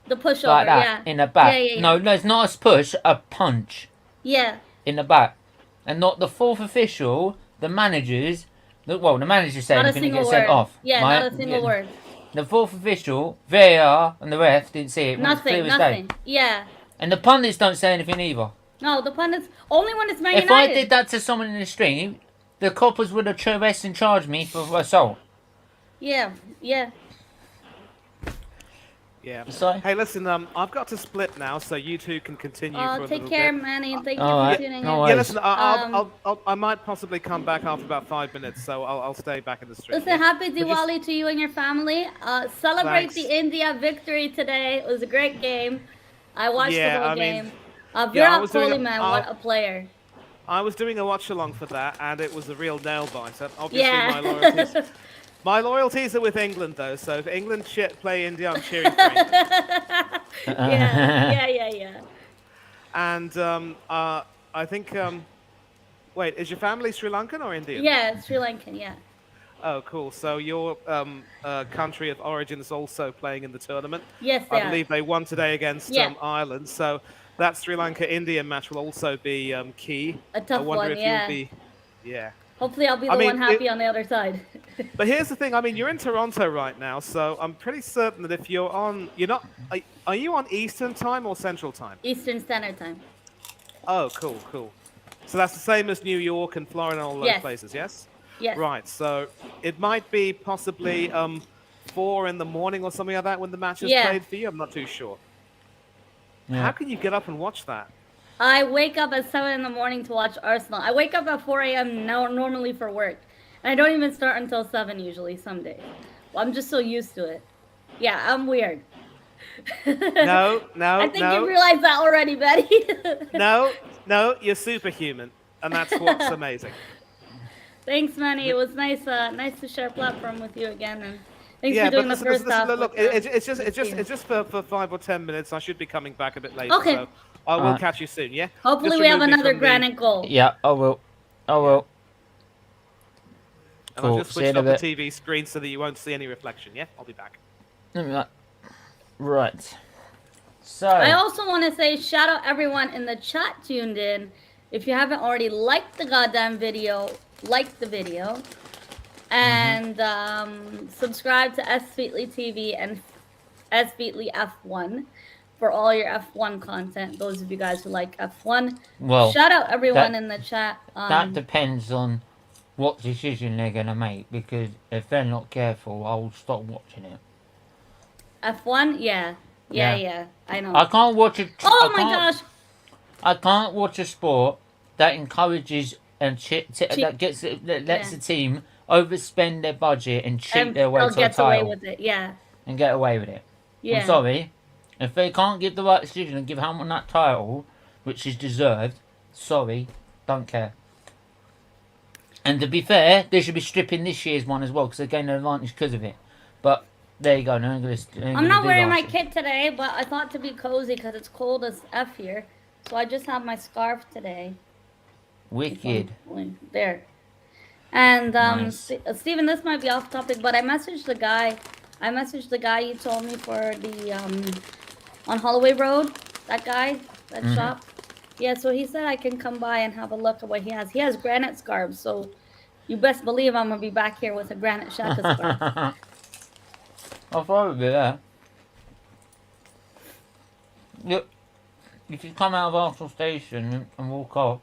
The pushover, Like that, in the back. Yeah. No, it's not a push, a punch. Yeah. In the back. And not the fourth official, the managers. The manager said Not a he's going to single get sent word. off. Yeah, right? not a single word. The fourth official, VAR, and the ref didn't see it. Nothing. Yeah. And the pundits don't say anything either. No, the pundits, only when it's Man If United. I did that to someone in the street, the coppers would have arrested and charged me for assault. Yeah. Yeah. Sorry? Hey, listen, I've got to split now, so you two can continue for a little Take care, bit. Manny, and thank you All for right. tuning No in. Yeah, worries. listen, I might possibly come back after about 5 minutes, so I'll stay back in the street. Listen, happy Diwali to you and your family. Celebrate Thanks. the India victory today. It was a great game. I watched the whole game. I Virat was doing Kohli, man, what a player. I was doing a watch-along for that, and it was a real nail-biter. Obviously, Yeah. my loyalties are with England, though, so if England play India, I'm cheering for England. Yeah. And I think... wait, is your family Sri Lankan or Indian? Yeah, Sri Lankan, yeah. Oh, cool. So your country of origin is also playing in the tournament. Yes, they I are. believe they won today against Ireland. So that Sri Lanka-India match will also be key. A tough I wonder one, if yeah. you'll be... Yeah. Hopefully I'll be the one happy on the other side. But here's the thing. I mean, you're in Toronto right now, so I'm pretty certain that if you're on... You're not... Are you on Eastern time or Central time? Eastern Standard Time. Oh, cool. So that's the same as New York and Florida and all those places, yes? Yes. Right, so it might be possibly 4 in the morning or something like that when the match is played for you. I'm not too sure. Yeah. How can you get up and watch that? I wake up at 7 in the morning to watch Arsenal. I wake up at 4 a.m. now normally for work. And I don't even start until 7 usually some days. Well, I'm just so used to it. Yeah, I'm weird. No. I think you realize that already, Betty. No, you're superhuman. And that's what's amazing. Thanks, Manny. It was nice to share a platform with you again. And thanks Yeah, for doing but the first half. look, it's just for 5 or 10 minutes. I should be coming back a bit later. Okay. So I will catch you soon, yeah? Hopefully Just we have remove me another from granite goal. Yeah, I will. And Cool. I'll just See you switch in a off the bit. TV screen so that you won't see any reflection, yeah? I'll be back. Right. So. I also want to say shout out everyone in the chat tuned in. If you haven't already liked the goddamn video, like the video. And subscribe to SFeatleyTV and SFeatley F1 for all your F1 content. Those of you guys who like F1. Well, shout out everyone in the chat. That depends on what decision they're going to make, because if they're not careful, I'll stop watching it. F1? Yeah. I know. I can't watch it. Oh my gosh. I can't watch a sport that encourages and that lets the team overspend their budget and cheat their way to a title. Away with it, yeah. And get away with it. Yeah. I'm sorry. If they can't give the right decision and give Hamilton that title, which is deserved, sorry, don't care. And to be fair, they should be stripping this year's one as well, because they're gaining an advantage because of it. But there you go. I'm not wearing my kit today, but I thought to be cozy because it's cold as F here. So I just have my scarf today. Wicked. There. And Nice. Steven, this might be off topic, but I messaged the guy you told me for the on Holloway Road. That guy, that shop. Yeah, so he said I can come by and have a look at what he has. He has granite scarves, so you best believe I'm gonna be back here with a granite Shaka scarf. I'll probably be there. Look, if you come out of Arsenal Station and walk off,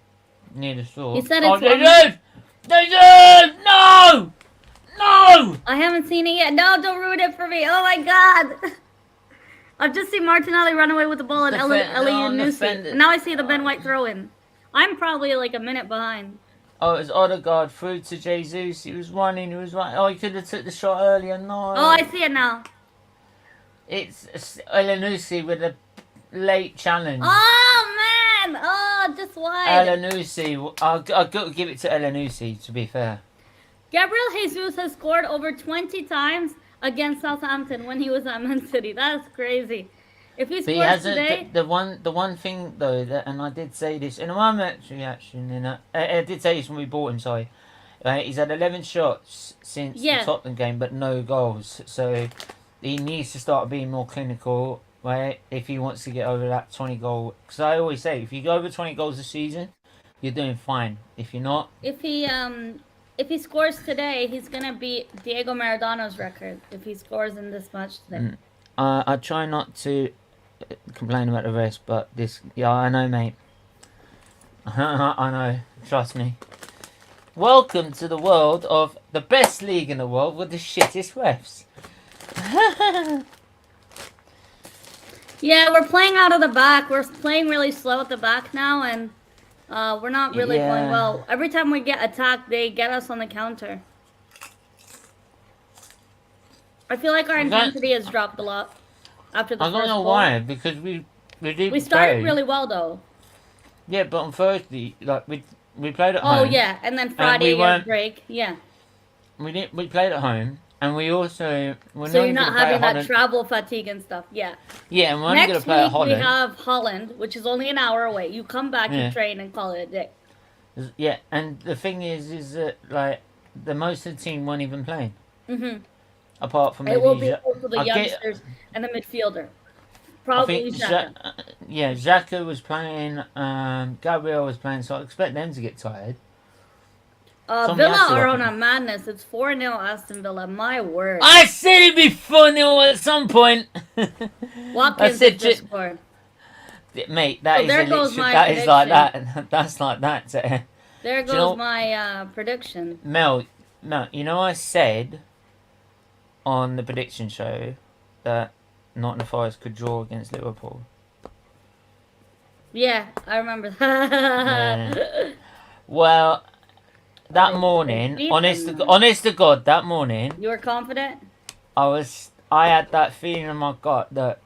near the store. He said Oh, it's they on- did! They did! No! No! I haven't seen it yet. No, don't ruin it for me. Oh my god. I've just seen Martinelli run away with the ball and defended. And now I see the Ben White throw in. I'm probably like a minute behind. Oh, it was Odegaard through to Jesus. He was running. Oh, he could have took the shot earlier. No. Oh, I see it now. It's Elanusi with a late challenge. Oh man! Oh, just wide. Elanusi. I've got to give it to Elanusi, to be fair. Gabriel Jesus has scored over 20 times against Southampton when he was at Man City. That's crazy. If he But he scores hasn't. today, The one thing though, that, and I did say this in my match reaction, and I did say this when we bought him. Sorry, he's had 11 shots since the Tottenham game, but no goals. So he needs to start being more clinical, right? If he wants to get over that 20 goal, because I always say, if you go over 20 goals a season, you're doing fine. If you're not, if he scores today, he's gonna beat Diego Maradona's record if he scores in this match today. I try not to complain about the rest, but this, yeah, I know, mate. I know, trust me. Welcome to the world of the best league in the world with the shittest refs. Yeah, we're playing out of the back. We're playing really slow at the back now, and we're not really going well. Every time we get attacked, they get us on the counter. I feel like our intensity has dropped a lot after the I first don't know goal. why, because we did. We started play. really well though. Yeah, but on Thursday, like we played at home. Oh yeah, and then Friday again break. Yeah. We played at home, and we also. So you're not having that travel fatigue and stuff. Yeah. Yeah, and we're only going to play at Holland. Next week we have Holland, which is only an hour away. You come back, you train, and call it a day. Yeah, and the thing is that like the most of the team weren't even playing. Apart from maybe it will be also the youngsters and the midfielder. Probably Xhaka. Xhaka was playing. Gabriel was playing, so I expect them to get tired. Villa are on a madness. It's 4-0 Aston Villa. My word. I said it'd be 4-0 at some point. Watkins just scored. Mate, that is prediction. like that. That's like that. There goes my prediction. Mel, you know I said on the prediction show that Nottingham Forest could draw against Liverpool. Yeah, I remember that. Yeah. Well, that morning, honest to God, that morning, you were confident? I had that feeling in my gut that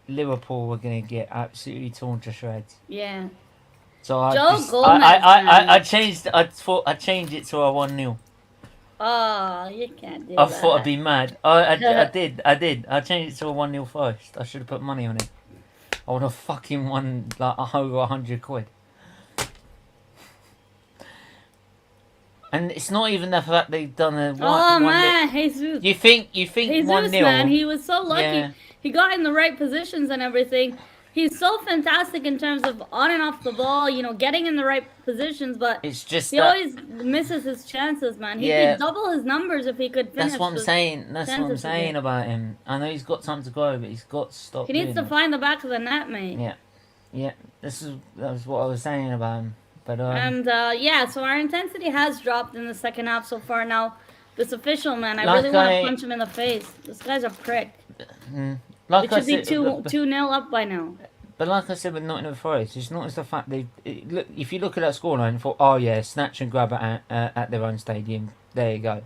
Liverpool were gonna get absolutely torn to shreds. Yeah. So I changed. I thought I'd change it to a 1-0. Oh, you can't do that. I thought I'd be mad. I did. I changed it to a 1-0 first. I should have put money on it. I would have fucking won like over 100 quid. And it's not even the fact they've done a man, Jesus. You think Jesus, 1-0? Man, he was so lucky. Yeah. He got in the right positions and everything. He's so fantastic in terms of on and off the ball, you know, getting in the right positions, but it's just he always misses his chances, man. He could double his numbers if he could finish. That's what I'm saying. That's what I'm saying about him. I know he's got time to go, but he's got to stop. He needs to find the back of the net, mate. Yeah. That was what I was saying about him. But so our intensity has dropped in the second half so far. Now, this official, man, I really want to punch him in the face. This guy's a prick. It should be 2-0 up by now. But like I said with Nottingham Forest, it's not as the fact look. If you look at that scoreline and thought, oh yeah, snatch and grab at their own stadium, there you go.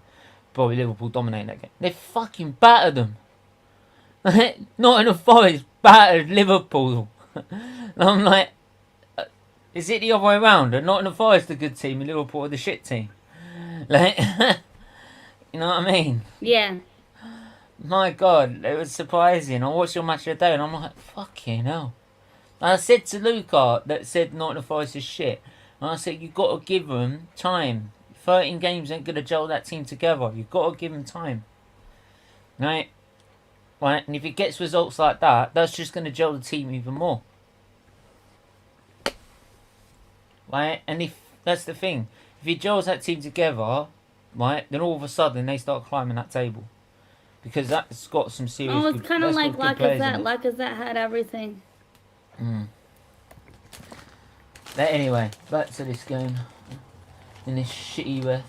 Probably Liverpool dominate that game. They fucking battered them. Nottingham Forest battered Liverpool. And I'm like, is it the other way around? Are Nottingham Forest the good team and Liverpool the shit team? Like, you know what I mean? Yeah. My God, it was surprising. I watched your match of the day and I'm like, fucking hell. And I said to Luca that said Nottingham Forest is shit. And I said, you've got to give them time. 13 games ain't going to gel that team together. You've got to give them time. Right? And if it gets results like that, that's just going to gel the team even more. Right? And if that's the thing. If he gels that team together, right, then all of a sudden they start climbing that table. Because that's got some serious... Oh, it's kind of like Lacazette. Lacazette had everything. But anyway, back to this game. In this shitty ref.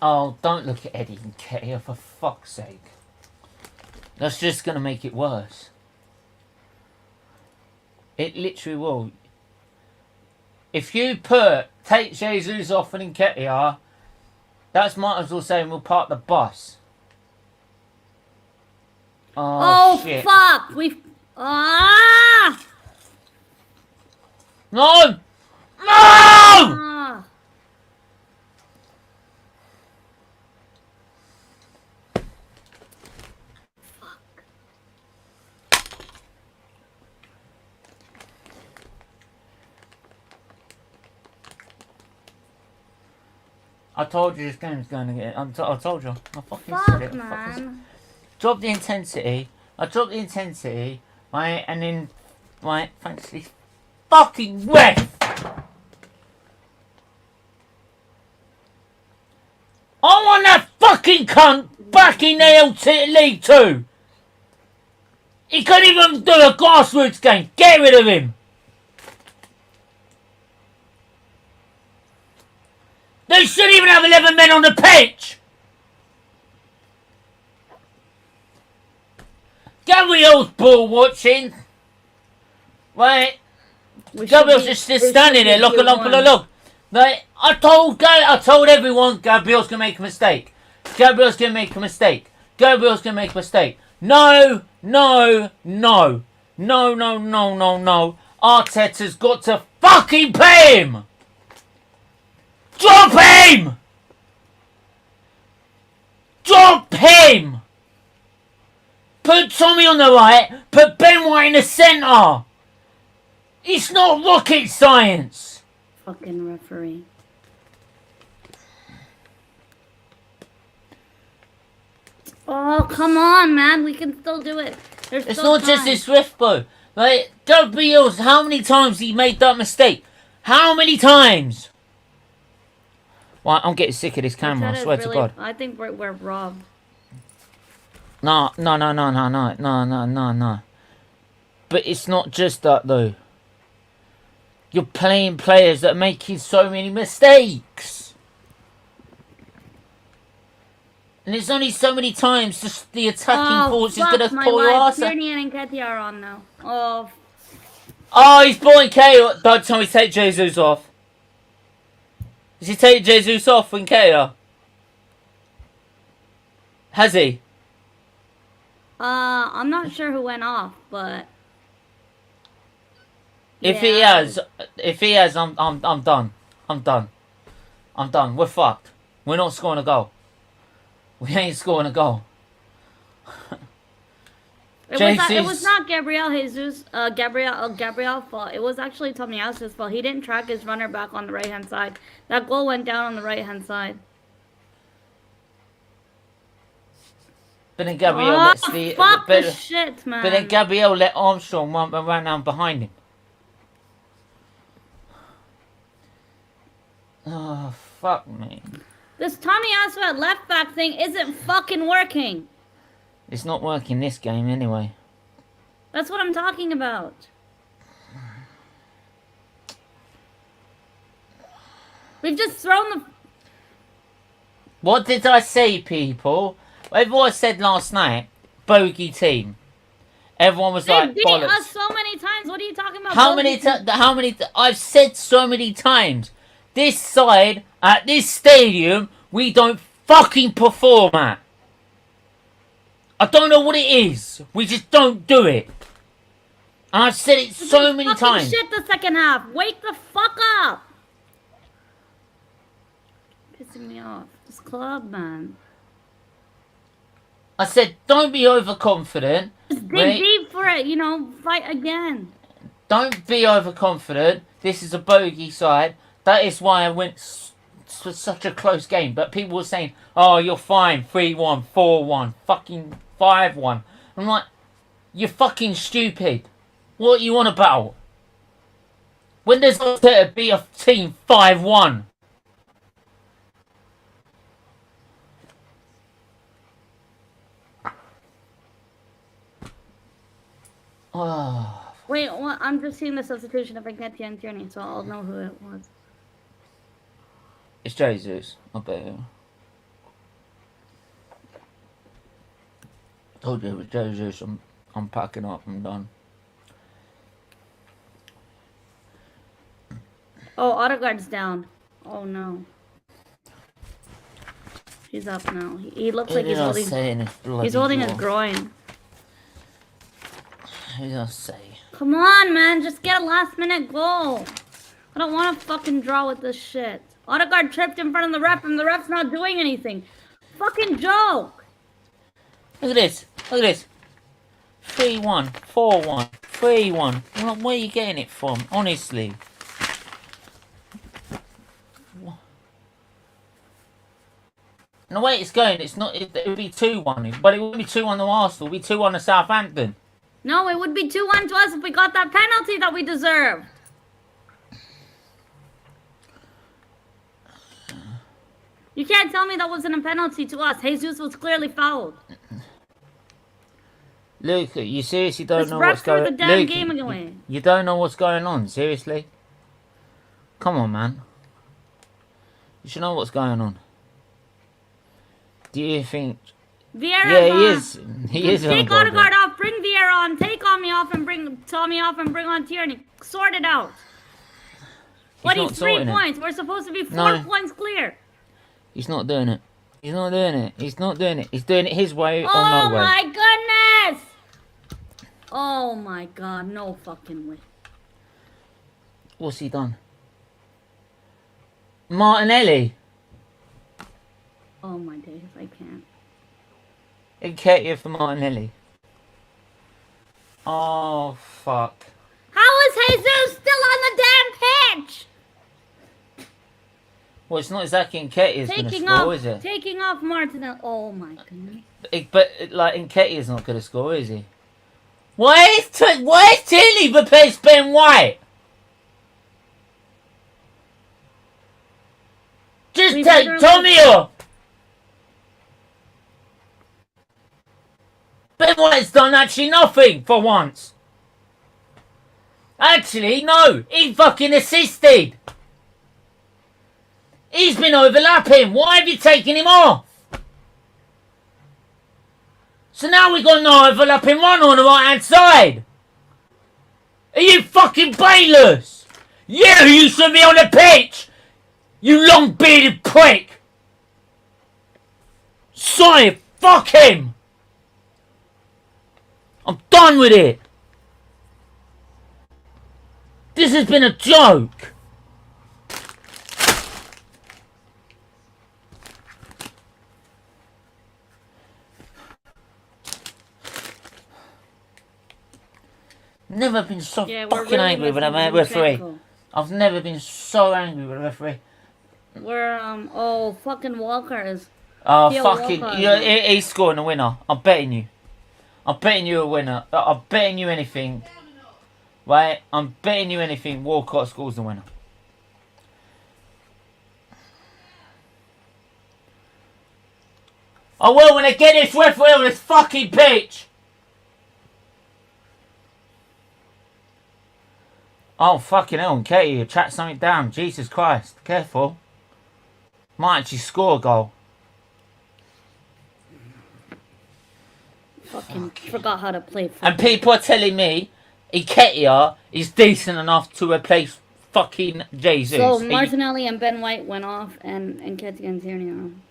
Oh, don't look at Eddie and Nketiah, for fuck's sake. That's just going to make it worse. It literally will. If you take Jesus off and Nketiah, that's might as well saying we'll park the bus. Oh shit. Fuck! Ah! No! No! Ah. I told you this game's going to get. I told you. I fucking Fuck, said it. man. Drop the intensity. I dropped the intensity, right? And then, right? Thanks to this fucking ref. I want that fucking cunt back in the LT League 2. He couldn't even do a grassroots game. Get rid of him. They shouldn't even have 11 men on the pitch! Gabriel's ball watching. Right. Gabriel's just standing there, look. Like, I told everyone Gabriel's gonna make a mistake. Gabriel's gonna make a mistake. Gabriel's gonna make a mistake. No. Arteta's got to fucking pay him! Drop him! Drop him! Put Tommy on the right, put Ben White in the centre! It's not rocket science! Fucking referee. Oh, come on, man. We can still do it. There's It's still not just time. this ref, bro. Like, Gabriel's, how many times he made that mistake? How many times? Well, I'm getting sick of this camera, I swear to God. I think we're robbed. No. But it's not just that, though. You're playing players that are making so many mistakes. And there's only so many times just the attacking force is going to pull your ass out. Tierney and Nketiah are on now. Oh, he's brought Nketiah. Don't tell me to take Jesus off. Has he taken Jesus off for Nketiah? Has he? I'm not sure who went off, but If he has, I'm done. I'm done. We're fucked. We're not scoring a goal. We ain't scoring a goal. It was not Gabriel Jesus, Gabriel's fault. It was actually Tomiyasu's fault. He didn't track his runner back on the right hand side. That goal went down on the right hand side. But then Gabriel lets the fuck the shit, man. But then Gabriel let Armstrong run down behind him. Oh, fuck me. This Tomiyasu at left back thing isn't fucking working. It's not working this game anyway. That's what I'm talking about. We've just thrown the... What did I say, people? Everyone said last night, bogey team. Everyone was like, beat bollocks. us so many times. What are you talking about? How many I've said so many times. This side, at this stadium, we don't fucking perform at. I don't know what it is. We just don't do it. And I've said it so many times. Shit the second half. Wake the fuck up. Pissing me off. This club, man. I said, don't be overconfident. Just dig deep for it, you know, fight again. Don't be overconfident. This is a bogey side. That is why I went for such a close game. But people were saying, oh, you're fine. 3-1, 4-1, fucking 5-1. I'm like, you're fucking stupid. What are you on about? When does Arteta beat a team 5-1? Oh, Wait, what? I'm just seeing the substitution of Enketia and Tierney, so I'll know who it was. It's Jesus. I bet you. Told you it was Jesus. I'm packing up. I'm done. Oh, Odegaard's down. Oh no. He's up now. He looks like he's holding his groin. Who did I say? Come on, man. Just get a last-minute goal. I don't want to fucking draw with this shit. Odegaard tripped in front of the ref, and the ref's not doing anything. Fucking joke. Look at this. Look at this. 3-1, 4-1, 3-1. Where are you getting it from? Honestly. And the way it's going, it's not. It would be 2-1, but it wouldn't be 2-1 to Arsenal. It would be 2-1 to Southampton. No, it would be 2-1 to us if we got that penalty that we deserved. You can't tell me that wasn't a penalty to us. Jesus was clearly fouled. Luke, you seriously don't know ref what's going on? threw the damn Luke, game away. You don't know what's going on, seriously? Come on, man. You should know what's going on. Do you think... Vieira, yeah, he is. He is. Take Odegaard off, bring Vieira on, take Tommy off and bring on Tierney. Sort it out. What, he's 3 points. We're supposed to be 4 points clear. He's not doing it. He's not doing it. He's not doing it. He's doing it his way or no Oh way. my goodness! Oh my god, no fucking way. What's he done? Martinelli. Oh my days, I can't. Enketia for Martinelli. Oh, fuck. How is Jesus still on the damn pitch? Well, it's not exactly Nketiah's going to score, is it? Taking off Martinelli. Oh my goodness. But like, Nketiah's not going to score, is he? Why is Tierney replaced Ben White? Just take Tommy off. Ben White's done actually nothing for once. Actually, no. He fucking assisted. He's been overlapping. Why have you taken him off? So now we've got no overlapping run on the right hand side. Are you fucking bayless? You should be on the pitch. You long bearded prick. Sorry, fuck him. I'm done with it. This has been a joke. Never been so fucking angry with a referee. I've never been so angry with a referee. We're oh fucking Walker is. Oh fucking! He's scoring a winner. I'm betting you. I'm betting you a winner. I'm betting you anything. Right? I'm betting you anything. Walcott scores the winner. I will when I get this referee on this fucking pitch. Oh fucking hell, Katie, you track something down. Jesus Christ, careful. Might actually score a goal. Fucking forgot how to play football. And people are telling me Nketiah is decent enough to replace fucking Jesus. So Martinelli and Ben White went off, and Nketiah and Tierney are on.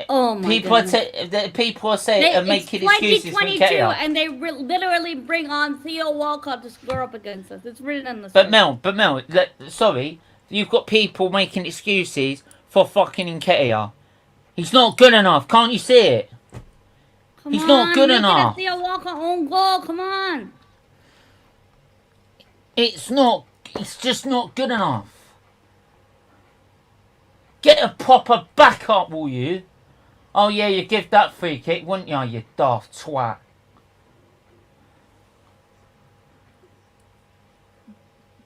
Oh my god! People are saying making excuses for Nketiah. And they literally bring on Theo Walcott to score up against us. It's written on the. But Mel, sorry, you've got people making excuses for fucking Nketiah. He's not good enough. Can't you see it? He's not good enough. Theo Walcott own goal. Come on. It's not. It's just not good enough. Get a proper backup, will you? Oh yeah, you give that free kick, wouldn't you, you daft twat?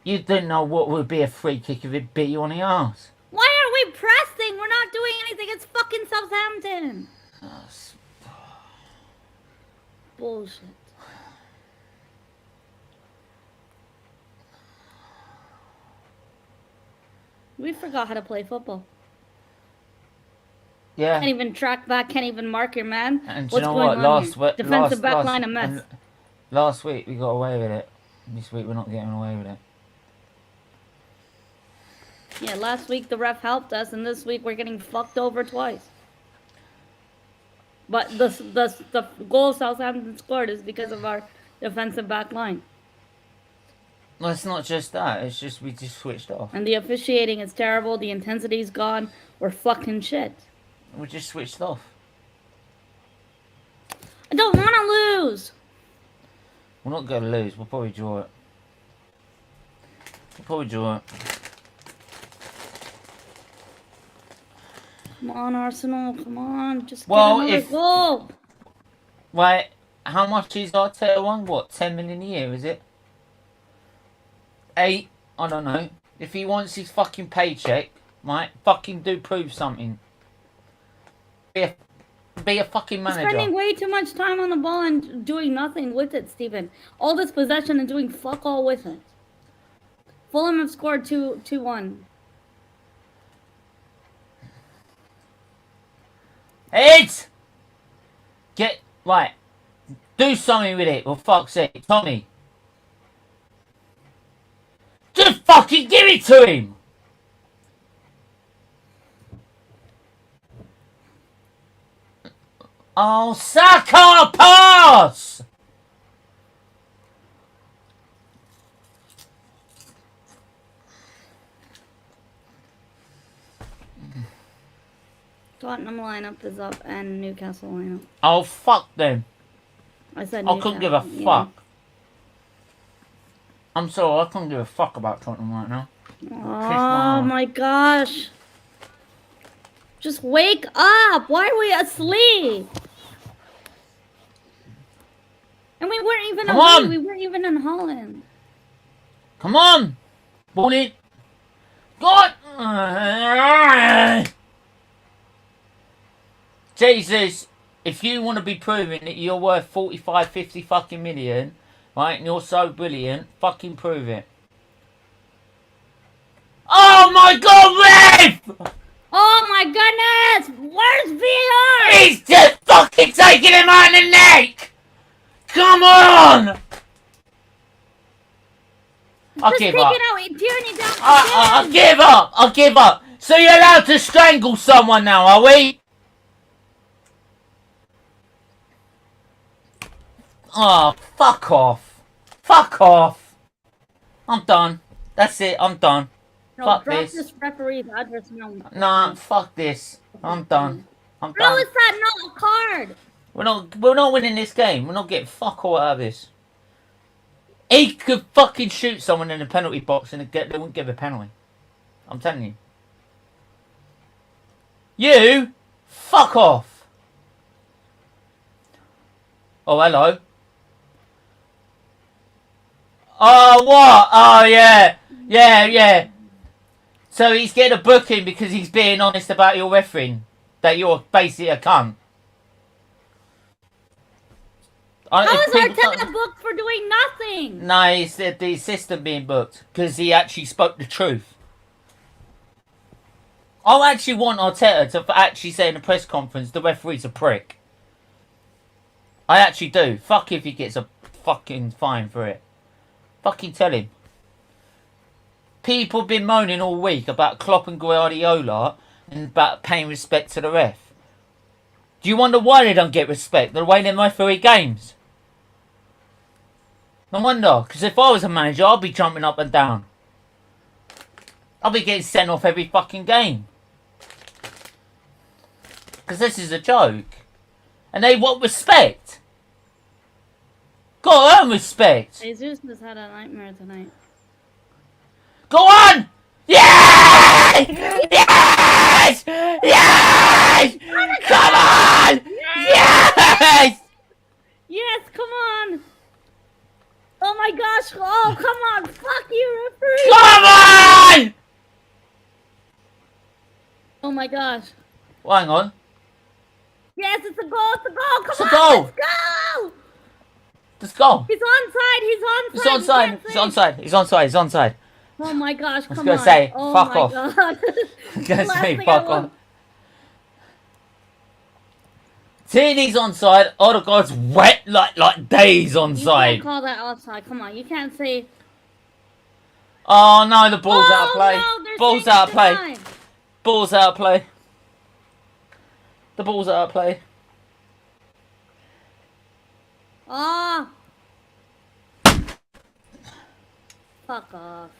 You didn't know what would be a free kick if it beat you on the arse. Why are we pressing? We're not doing anything. It's fucking Southampton. Bullshit. We forgot how to play football. Yeah. Can't even track back, can't even mark your man. And do What's you know going what? on here? Defensive back line a mess. Last week we got away with it. This week we're not getting away with it. Yeah, last week the ref helped us, and this week we're getting fucked over twice. But the goal Southampton scored is because of our defensive back line. Well, it's not just that. It's just we just switched off. And the officiating is terrible. The intensity's gone. We're fucking shit. We just switched off. I don't want to lose. We're not going to lose. We'll probably draw it. We'll probably draw it. Come on, Arsenal. Come on. Just Well, get another goal. Right, how much is Arteta on? What, 10 million a year, is it? 8? I don't know. If he wants his fucking paycheck, right, fucking do prove something. Be a fucking manager. Spending way too much time on the ball and doing nothing with it, Stephen. All this possession and doing fuck all with it. Fulham have scored 2-1. Heads! Get, right. Do something with it, for fuck's sake. Tommy. Just fucking give it to him! Oh, Saka, pass! Tottenham lineup is up and Newcastle lineup. Oh, fuck them. I said I Newcastle. couldn't give a yeah. fuck. I'm sorry, I couldn't give a fuck about Tottenham right now. Oh my gosh. Just wake up. Why are we asleep? And we weren't even Come away. on. We weren't even in Holland. Come on! Ball it! God! Jesus, if you want to be proving that you're worth 45, 50 fucking million, right, and you're so brilliant, fucking prove it. Oh my god, Rev! Oh my goodness! Where's VR? He's just fucking taking him out in the neck! Come on! I'll Just give take up. it out and Tierney down I'll again. give up. I'll give up. So you're allowed to strangle someone now, are we? Oh, fuck off. Fuck off. I'm done. That's it. I'm done. No, fuck drop this. this referee's address now. Nah, fuck this. I'm done. I'm How done. is that not a card? We're not winning this game. We're not getting fuck all out of this. He could fucking shoot someone in the penalty box and they wouldn't give a penalty. I'm telling you. You fuck off. Oh, hello. Oh, what? Oh, yeah. Yeah. So he's getting a booking because he's being honest about your refereeing. That you're basically a cunt. How is Arteta booked for doing nothing? No, it's the assistant being booked because he actually spoke the truth. I actually want Arteta to actually say in a press conference the referee's a prick. I actually do. Fuck if he gets a fucking fine for it. Fucking tell him. People have been moaning all week about Klopp and Guardiola and about paying respect to the ref. Do you wonder why they don't get respect? The way they referee games? No wonder, because if I was a manager, I'd be jumping up and down. I'd be getting sent off every fucking game. Because this is a joke. And they want respect. Go earn respect. Jesus has had a nightmare tonight. Go on! Yes! Yes! Yes! Come on! Yes! Yes, come on! Oh my gosh! Oh, come on! Fuck you, referee! Come on! Oh my gosh! Well, hang on. Yes, it's a goal! It's a goal! Come It's a on! goal. Let's go! Let's go. He's onside! He's onside! He's onside. You He's can't onside. He's onside. He's onside. Oh my gosh, I was come gonna on. say, Oh fuck my off. God. I was gonna Last say, thing I fuck want. off. Tierney's onside. Odegaard's wet like days You can't onside. call that outside. Come on, you can't say. Oh no, the ball's out of Oh play. no, they're Ball's saying out of it's play. denied. Ball's out of play. The ball's out of play. Ah. Fuck off.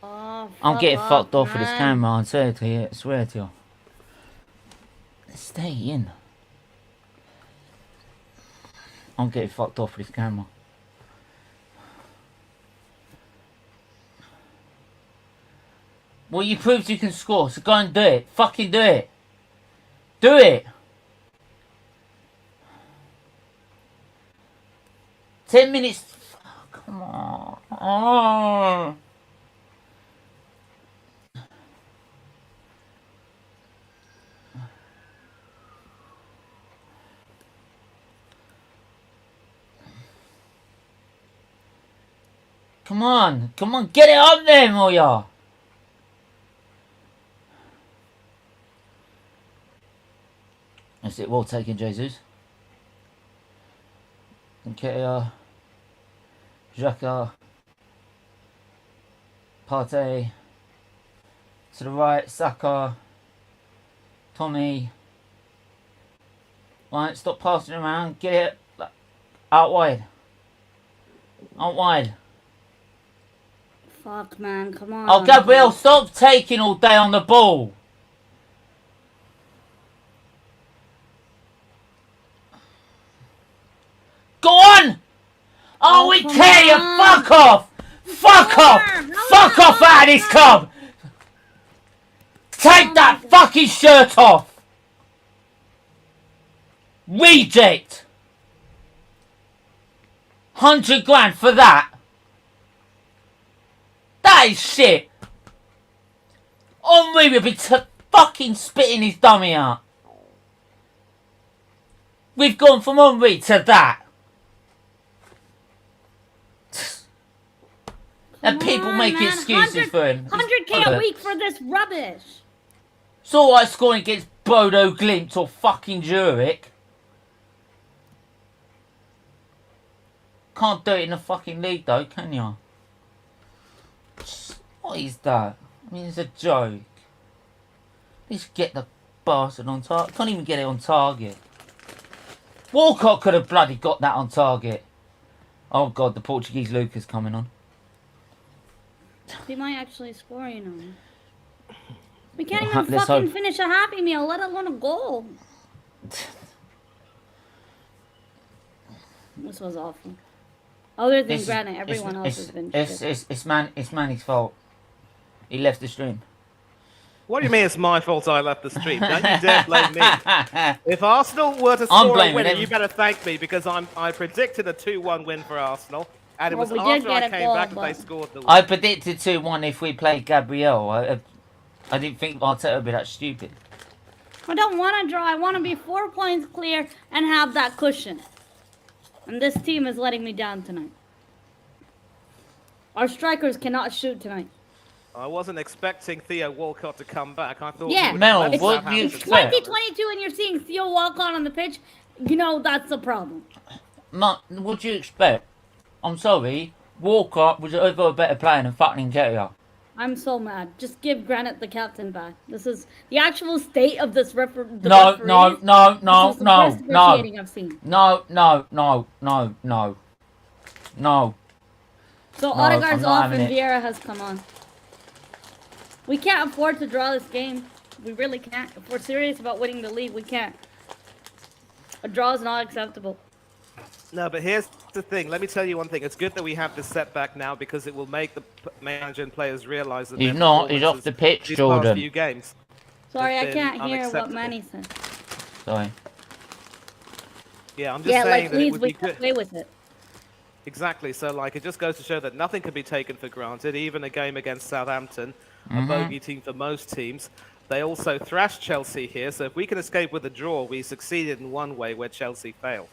Oh, I'm fuck getting off, fucked off with this man. camera, I swear to you. I swear to you. Stay in. I'm getting fucked off with this camera. Well, you proved you can score, so go and do it. Fucking do it. Do it. 10 minutes. Come on. Oh. Come on, get it up there, Moya. That's it, well taken, Jesus. Okay, Xhaka. Partey. To the right, Saka. Tommy. Right, stop passing around, get it out wide. Out wide. Fuck, man, come on. Oh, Gabriel, stop taking all day on the ball. Go on! Oh, we come care you! on. Fuck off! Fuck off! Fuck off out of this club! Take that fucking shirt off! Reject! 100 grand for that! That is shit! Henri would be fucking spitting his dummy out. We've gone from Henri to that. And people make excuses for him. 100k a week for this rubbish. It's alright scoring against Bodo Glimt or fucking Zurich. Can't do it in the fucking league though, can you? What is that? I mean, it's a joke. Let's get the bastard on target. Can't even get it on target. Walcott could have bloody got that on target. Oh god, the Portuguese Luca's coming on. He might actually score, you know. We can't even Let's fucking hope. finish a Happy Meal, let alone a goal. This was awful. Other than Granite, everyone else has been shit. It's Manny's fault. He left the stream. What do you mean it's my fault I left the stream? Don't you dare blame me. If Arsenal were to I'm score a blaming winner, him. you better thank me because I predicted a 2-1 win for Arsenal. And it Well, was we did after I get a came goal, back that they but- scored the win. I predicted 2-1 if we played Gabriel. I didn't think Arteta would be that stupid. I don't want to draw. I want to be 4 points clear and have that cushion. And this team is letting me down tonight. Our strikers cannot shoot tonight. I wasn't expecting Theo Walcott to come back. I thought Yeah, he would Mel, have left what do you Southampton. expect? 2022 and you're seeing Theo Walcott on the pitch, you know that's a problem. What do you expect? I'm sorry. Walcott was over a better player than fucking Ketia. I'm so mad. Just give Granite the captain back. This is the actual state of this No, referees. no. This is the worst officiating I've seen. No. So No, I'm Odegaard's not off having and it. Vieira has come on. We can't afford to draw this game. We really can't. If we're serious about winning the league, we can't. A draw is not acceptable. No, but here's the thing. Let me tell you one thing. It's good that we have this setback now because it will make the manager and players realise that He's their not. He's off performances the pitch, these Jordan. past few games. Sorry, I been can't hear what unacceptable. Manny said. Sorry. Yeah, I'm just Yeah, saying like that it please, would we be can good. play with it. Exactly. So, like, it just goes to show that nothing can be taken for granted. Even a game against Southampton, a bogey team for most teams. They also thrashed Chelsea here. So, if we can escape with a draw, we succeeded in one way where Chelsea failed.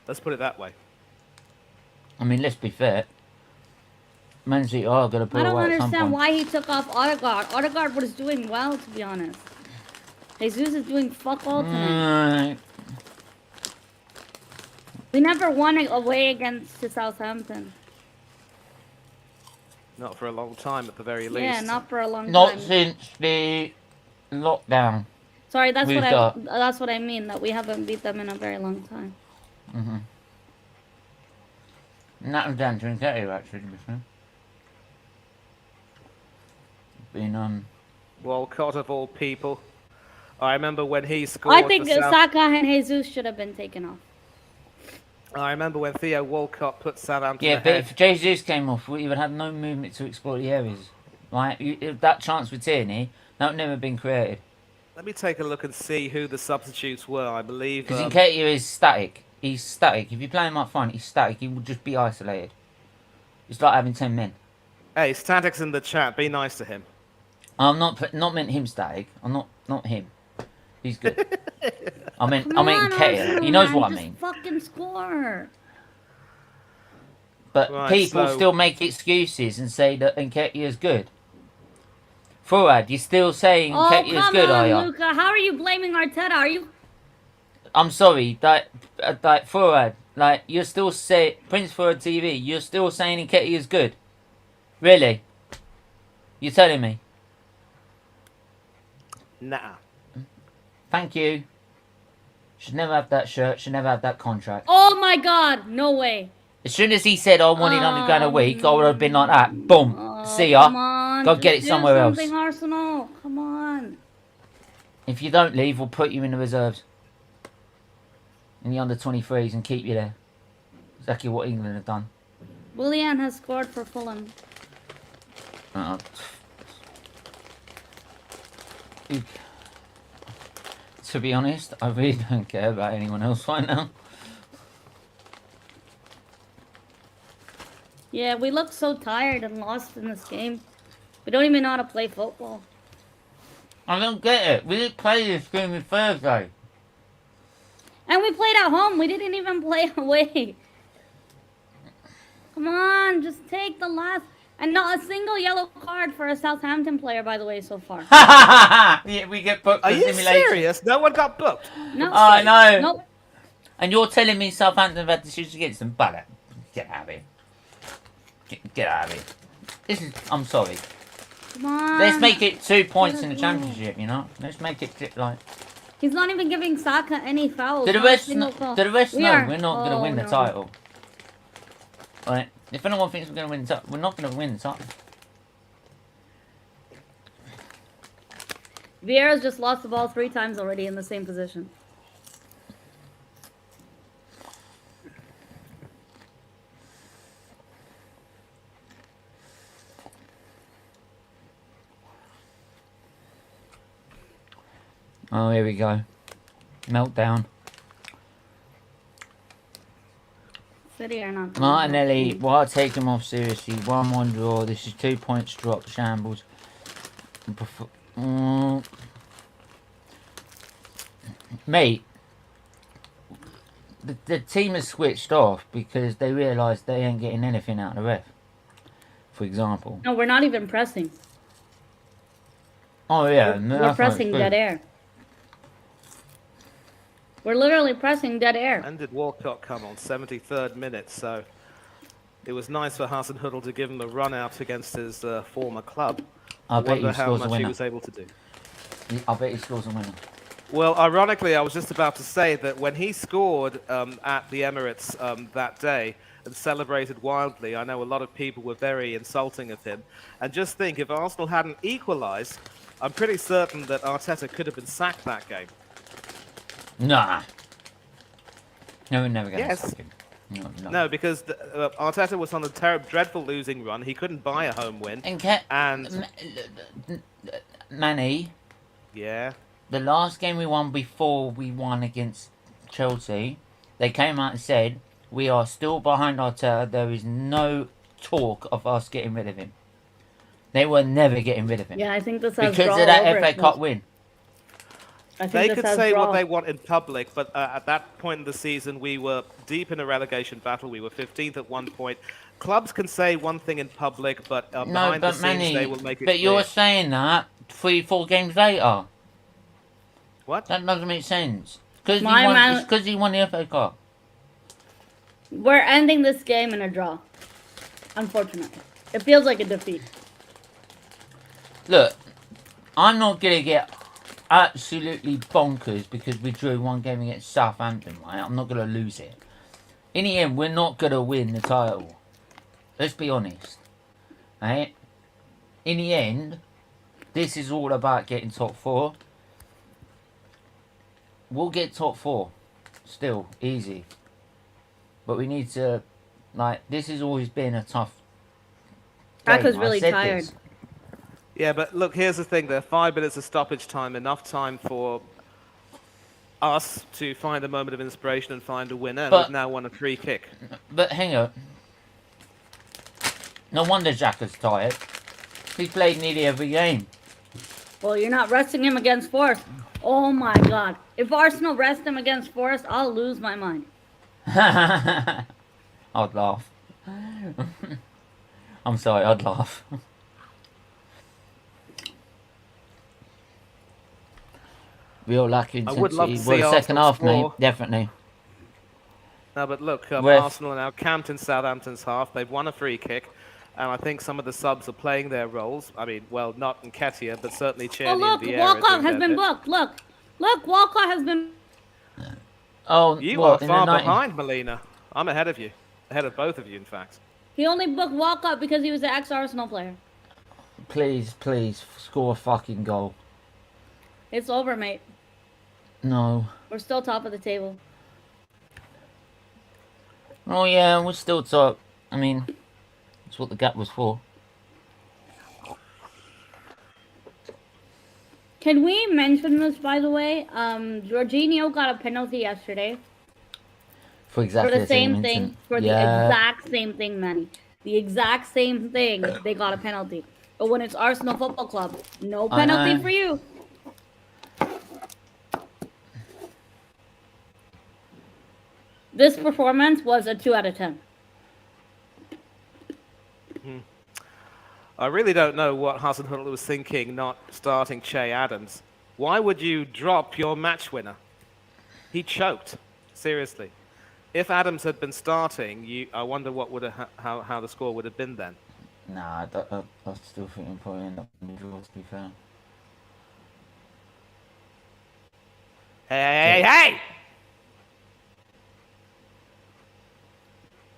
Let's put it that way. I mean, let's be fair. Man City are going to pull I don't away at some understand point. why he took off Odegaard. Odegaard was doing well, to be honest. Jesus is doing fuck all tonight. We never won away against Southampton. Not for a long time, at the very least. Yeah, not for a long Not time. since the lockdown. Sorry, that's We've what got- that's what I mean. That we haven't beat them in a very long time. And that was down to Nketiah, actually, to be fair. Been Walcott of all people. I remember when he scored. I think for South- Saka and Jesus should have been taken off. I remember when Theo Walcott put Southampton Yeah, but ahead. if Jesus came off, we would have no movement to explore the areas. Right? If that chance with Tierney, that would never have been created. Let me take a look and see who the substitutes were. I believe. Because Nketiah is static. He's static. If you play him up front, he's static. He will just be isolated. It's like having 10 men. Hey, Static's in the chat. Be nice to him. I'm not meant him static. I'm not him. He's good. I meant Come on, Nketiah. Arsenal, He knows man, what I just mean. Fucking score. But Right, people so- still make excuses and say that Nketiah's good. Fuad, you're still saying Oh, Nketiah's come good, are on, you? Luca. How are you blaming Arteta? Are you? I'm sorry, that Fuad, like you're still saying Prince Fuad TV. You're still saying Nketiah's good. Really? You're telling me? Nah. Thank you. Should never have that shirt. Should never have that contract. Oh my God! No way. As soon as he said I wanted only grand a week, I would have been like that. Boom. See Come ya. on, Go just get it do somewhere else. something, Arsenal. Come on. If you don't leave, we'll put you in the reserves. In the under 23s and keep you there. Exactly what England have done. Willian has scored for Fulham. Uh, to be honest, I really don't care about anyone else right now. Yeah, we look so tired and lost in this game. We don't even know how to play football. I don't get it. We didn't play this game on Thursday. And we played at home. We didn't even play away. Come on, just take the last. And not a single yellow card for a Southampton player, by the way, so far. Yeah, we get booked Are for you simulation. serious? No one got booked. No. Oh, I know. Nope. And you're telling me Southampton have had decisions against them? But get out of here. Get out of here. This is. I'm sorry. Come on. Let's make it 2 points in the championship. You know. Let's make it like. He's not even giving Saka any fouls. Do the not a rest? single foul. Do the rest We know are. we're not going to Oh, win the no. title? Right. If anyone thinks we're going to win the title, we're not going to win the title. Vieira's just lost the ball 3 times already in the same position. Oh, here we go. Meltdown. City are not. Martinelli, why take him off seriously? 1-1 draw. This is 2 points drop. Shambles. Mate, the team has switched off because they realise they ain't getting anything out of the ref. For example. No, we're not even pressing. Oh yeah, We're pressing dead air. We're literally pressing dead air. And did Walcott come on 73rd minute? So it was nice for Hasenhüttl to give him a run out against his former club. I bet he Wonder how scores a much he winner. was able to do. I bet he scores a winner. Well, ironically, I was just about to say that when he scored at the Emirates that day and celebrated wildly, I know a lot of people were very insulting of him. And just think, if Arsenal hadn't equalised, I'm pretty certain that Arteta could have been sacked that game. Nah. No, we're never going to Yes. sack him. No, because Arteta was on a dreadful losing run. He couldn't buy a home win. And Manny, yeah, the last game we won before we won against Chelsea, they came out and said, we are still behind Arteta. There is no talk of us getting rid of him. They were never getting rid of him. Yeah, I think this has because draw of that over FA it. Cup win. I think They this could has say draw. what they want in public, but at that point in the season, we were deep in a relegation battle. We were 15th at one point. Clubs can say one thing in public, but No, behind the but scenes, Manny, they will make it but clear. you're saying that 3-4 games later. What? That doesn't make sense. Because My man- it's because he won the FA Cup. We're ending this game in a draw. Unfortunately. It feels like a defeat. Look, I'm not going to get absolutely bonkers because we drew one game against Southampton, right? I'm not going to lose it. In the end, we're not going to win the title. Let's be honest. Right? In the end, this is all about getting top 4. We'll get top 4. Still, easy. But we need to, like, this has always been a tough game. Aka's I really said tired. this. Yeah, but look, here's the thing. There are 5 minutes of stoppage time, enough time for us to find a moment of inspiration and find a winner. And But- we've now won a free kick. But hang on. No wonder Xhaka's tired. He's played nearly every game. Well, you're not resting him against Forest. Oh my god. If Arsenal rest him against Forest, I'll lose my mind. I'd laugh. I'm sorry, I'd laugh. Real lucky I would love to intensity. see Well, the second Arsenal half, mate. score. Definitely. No, but look, Ref. Arsenal are now camped in Southampton's half. They've won a free kick. And I think some of the subs are playing their roles. I mean, well, not Nketiah, but certainly Oh Tierney look, and Vieira. Walcott doing has their been bit. booked. Look, Walcott has been. Oh, You what, are in the far 90 behind, Melina. I'm ahead of you. Ahead of both of you, in fact. He only booked Walcott because he was an ex-Arsenal player. Please, please, score a fucking goal. It's over, mate. No. We're still top of the table. Oh yeah, we're still top. I mean, that's what the gap was for. Can we mention this, by the way? Jorginho got a penalty yesterday For exactly for the same incident. thing. For Yeah. the exact same thing, Manny. The exact same thing. They got a penalty. But when it's Arsenal Football Club, no I penalty know. for you. This performance was a 2 out of 10. I really don't know what Hasenhüttl was thinking not starting Che Adams. Why would you drop your match winner? He choked. Seriously. If Adams had been starting, I wonder what would have, how the score would have been then. Nah, I still think we'll probably end up in the draw, to be fair. Hey!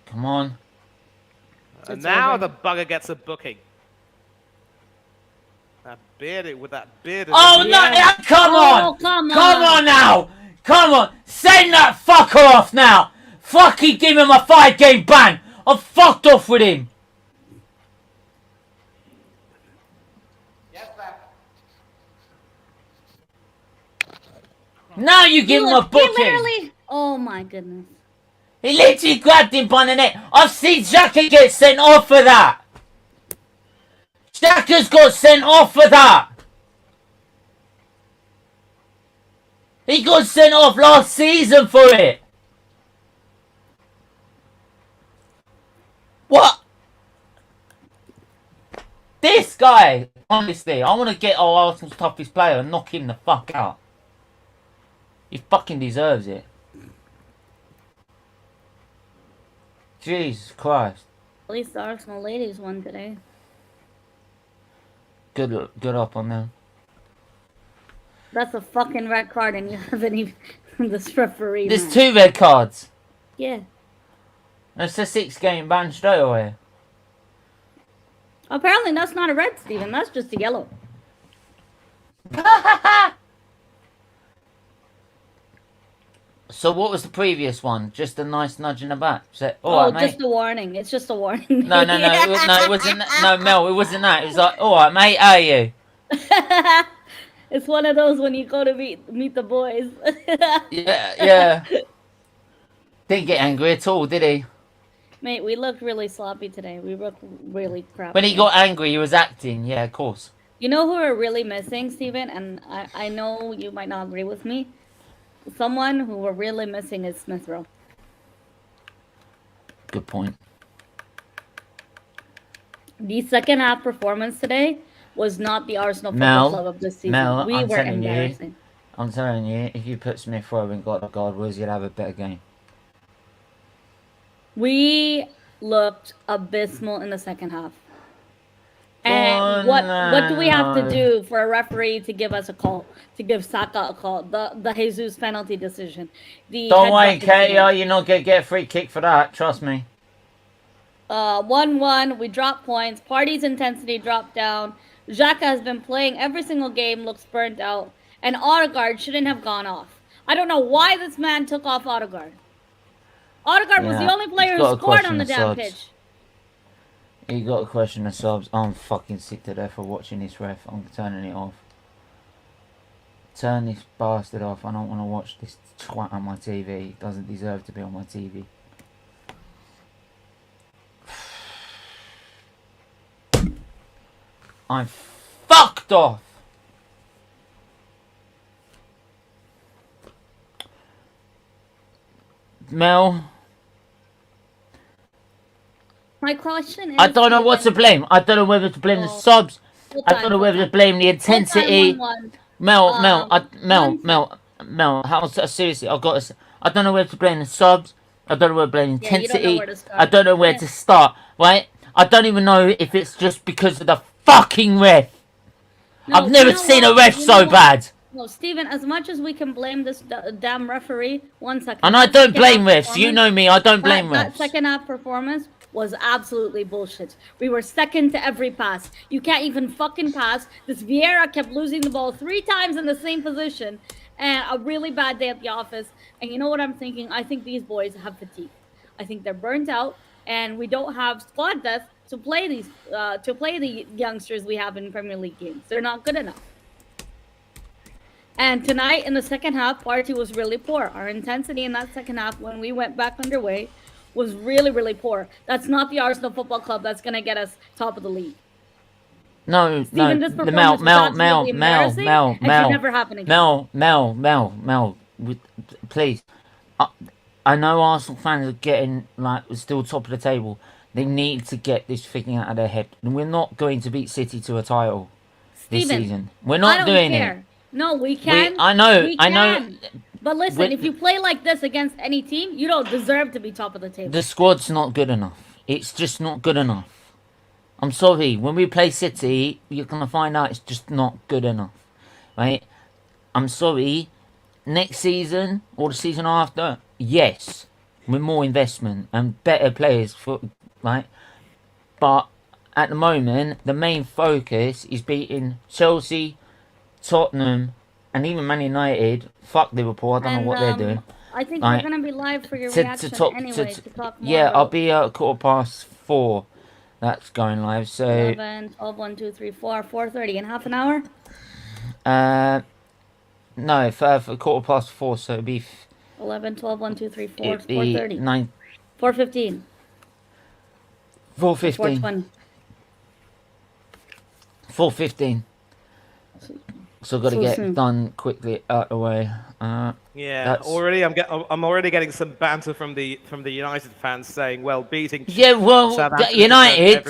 Come on. And It's now over. the bugger gets a booking. That bearded with that bearded. Oh, no! Yeah, come on! Oh, come Come on. on now! Come on! Send that fucker off now! Fucking give him a 5-game ban! I fucked off with him! Now you give him a He booking! literally. Oh my goodness. He literally grabbed him by the neck. I've seen Xhaka get sent off for that. Xhaka's got sent off for that. He got sent off last season for it. What? This guy, honestly, I want to get our Arsenal's toughest player and knock him the fuck out. He fucking deserves it. Jesus Christ. At least the Arsenal ladies won today. Good up on them. That's a fucking red card, and you haven't even. This referee. There's man. 2 red cards. Yeah. That's a 6-game ban straight away. Apparently, that's not a red, Steven. That's just a yellow. So what was the previous one? Just a nice nudge in the back. So, Oh, alright, mate. just a warning. It's just a warning. No, it wasn't. No, Mel, it wasn't that. It was like, alright, mate, how are you? It's one of those when you go to meet the boys. Yeah. Didn't get angry at all, did he? Mate, we looked really sloppy today. We looked really crap. When he got angry, he was acting. Yeah, of course. You know who we're really missing, Steven? And I know you might not agree with me. Someone who we're really missing is Smith Rowe. Good point. The second half performance today was not the Arsenal Football Club of this season. Mel, We I'm were telling embarrassing. I'm telling you, if you put Smith Rowe and got guard, you'd have a better game. We looked abysmal in the second half. And what do we have to do for a referee to give us a call, to give Saka a call? The Jesus penalty decision. Don't worry, Katie, you're not going to get a free kick for that. Trust me. 1-1, we dropped points. Party's intensity dropped down. Xhaka has been playing every single game, looks burnt out. And Odegaard shouldn't have gone off. I don't know why this man took off Odegaard. Odegaard was the only player who scored on the damn pitch. You got a question of subs. I'm fucking sick to death of watching this ref. I'm turning it off. Turn this bastard off. I don't want to watch this twat on my TV. It doesn't deserve to be on my TV. I'm fucked off. Mel. My question is... I don't know what to blame. I don't know whether to blame the subs. I don't know whether to blame the intensity. Mel, seriously, I don't know whether to blame the subs. I don't know whether to blame the intensity. I don't know where to start, right? I don't even know if it's just because of the fucking ref. No, I've never seen a ref so bad. No, Steven, as much as we can blame this damn referee, 1 second. And I don't blame refs. You know me, I don't blame refs. That second half performance was absolutely bullshit. We were second to every pass. You can't even fucking pass. This Vieira kept losing the ball 3 times in the same position. And a really bad day at the office. And you know what I'm thinking? I think these boys have fatigue. I think they're burnt out. And we don't have squad depth to play the youngsters we have in Premier League games. They're not good enough. And tonight in the second half, Partey was really poor. Our intensity in that second half when we went back underway was really, really poor. That's not the Arsenal Football Club that's going to get us top of the league. No, Steven, no, this performance was absolutely embarrassing, and should never happen again. Mel, please. I know Arsenal fans are getting, like, still top of the table. They need to get this thing out of their head. And we're not going to beat City to a title this season. We're not doing it. No, we can. I know. But listen, if you play like this against any team, you don't deserve to be top of the table. The squad's not good enough. It's just not good enough. I'm sorry. When we play City, you're going to find out it's just not good enough. Right? I'm sorry. Next season or the season after, yes, with more investment and better players, right? But at the moment, the main focus is beating Chelsea, Tottenham, and even Man United. Fuck Liverpool. I don't know what they're doing. I think we're going to be live for your reaction to talk more about. I'll be at 4:15. That's going live. So 11, 12, 1, 2, 3, 4, 4:30 in half an hour. No, for 4:15. So it'd be 11, 12, 1, 2, 3, 4, 4:30. 4:15. 4:15. 4:15. So got to get done quickly out the way. Yeah, already I'm already getting some banter from the United fans saying, well, beating United,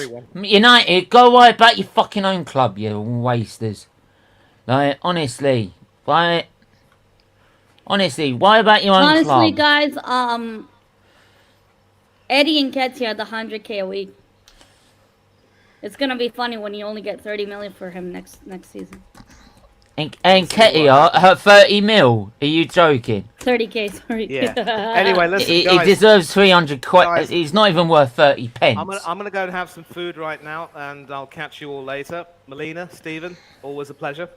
go right about your fucking own club, you wasters. Like, honestly, why about your own club? Honestly, guys, Eddie Nketiah had the 100K a week. It's gonna be funny when you only get 30 million for him next season. And Nketiah, her 30 mil? Are you joking? 30K, sorry. Yeah. Anyway, listen, guys. He deserves 300 quid. He's not even worth 30 pence. I'm gonna go and have some food right now, and I'll catch you all later. Melina, Stephen, always a pleasure.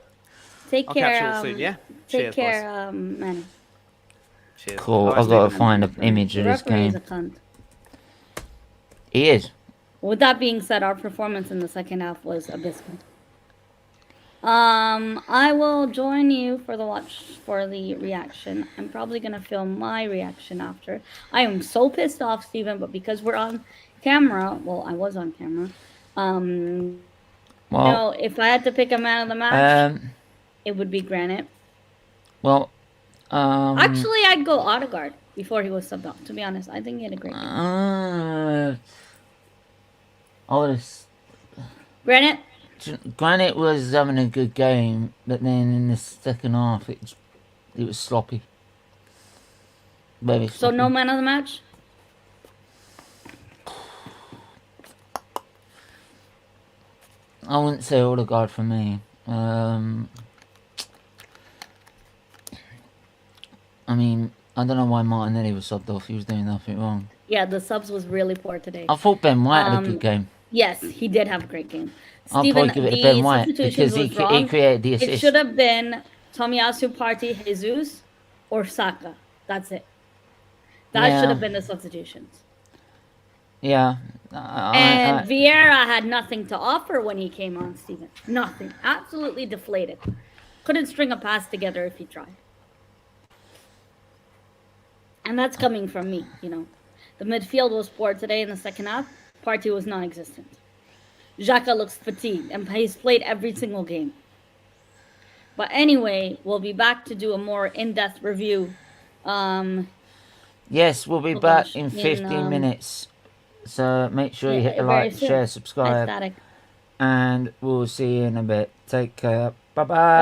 Take care. I'll catch you all soon, yeah? Take care, Manny. Cheers. Cool, I've got to find an image of this game. The referee's a cunt. He is. With that being said, our performance in the second half was abysmal. I will join you for the reaction. I'm probably gonna film my reaction after. I am so pissed off, Steven, but because we're on camera, well, I was on camera. Well, No, if I had to pick a man of the match, it would be Granite. well, Actually, I'd go Odegaard before he was subbed off. To be honest, I think he had a great game. I would have. Granite. Was having a good game, but then in the second half, it was sloppy. Very sloppy. So no man of the match. I wouldn't say Odegaard for me. I mean, I don't know why Martinelli was subbed off. He was doing nothing wrong. Yeah, the subs was really poor today. I thought Ben White had a good game. Yes, he did have a great game. I'll Steven, probably give it to Ben White because he created the assist. It should have been Tomiyasu, Partey, Jesus, or Saka. That's it. That should have been the substitutions. Yeah. And Vieira had nothing to offer when he came on, Steven. Nothing. Absolutely deflated. Couldn't string a pass together if he tried. And that's coming from me, you know. The midfield was poor today in the second half. Partey was non-existent. Xhaka looks fatigued, and he's played every single game. But anyway, we'll be back to do a more in-depth review. Yes, we'll be back in 15 minutes. So make sure you hit the like, share, subscribe. And we'll see you in a bit. Take care. Bye-bye.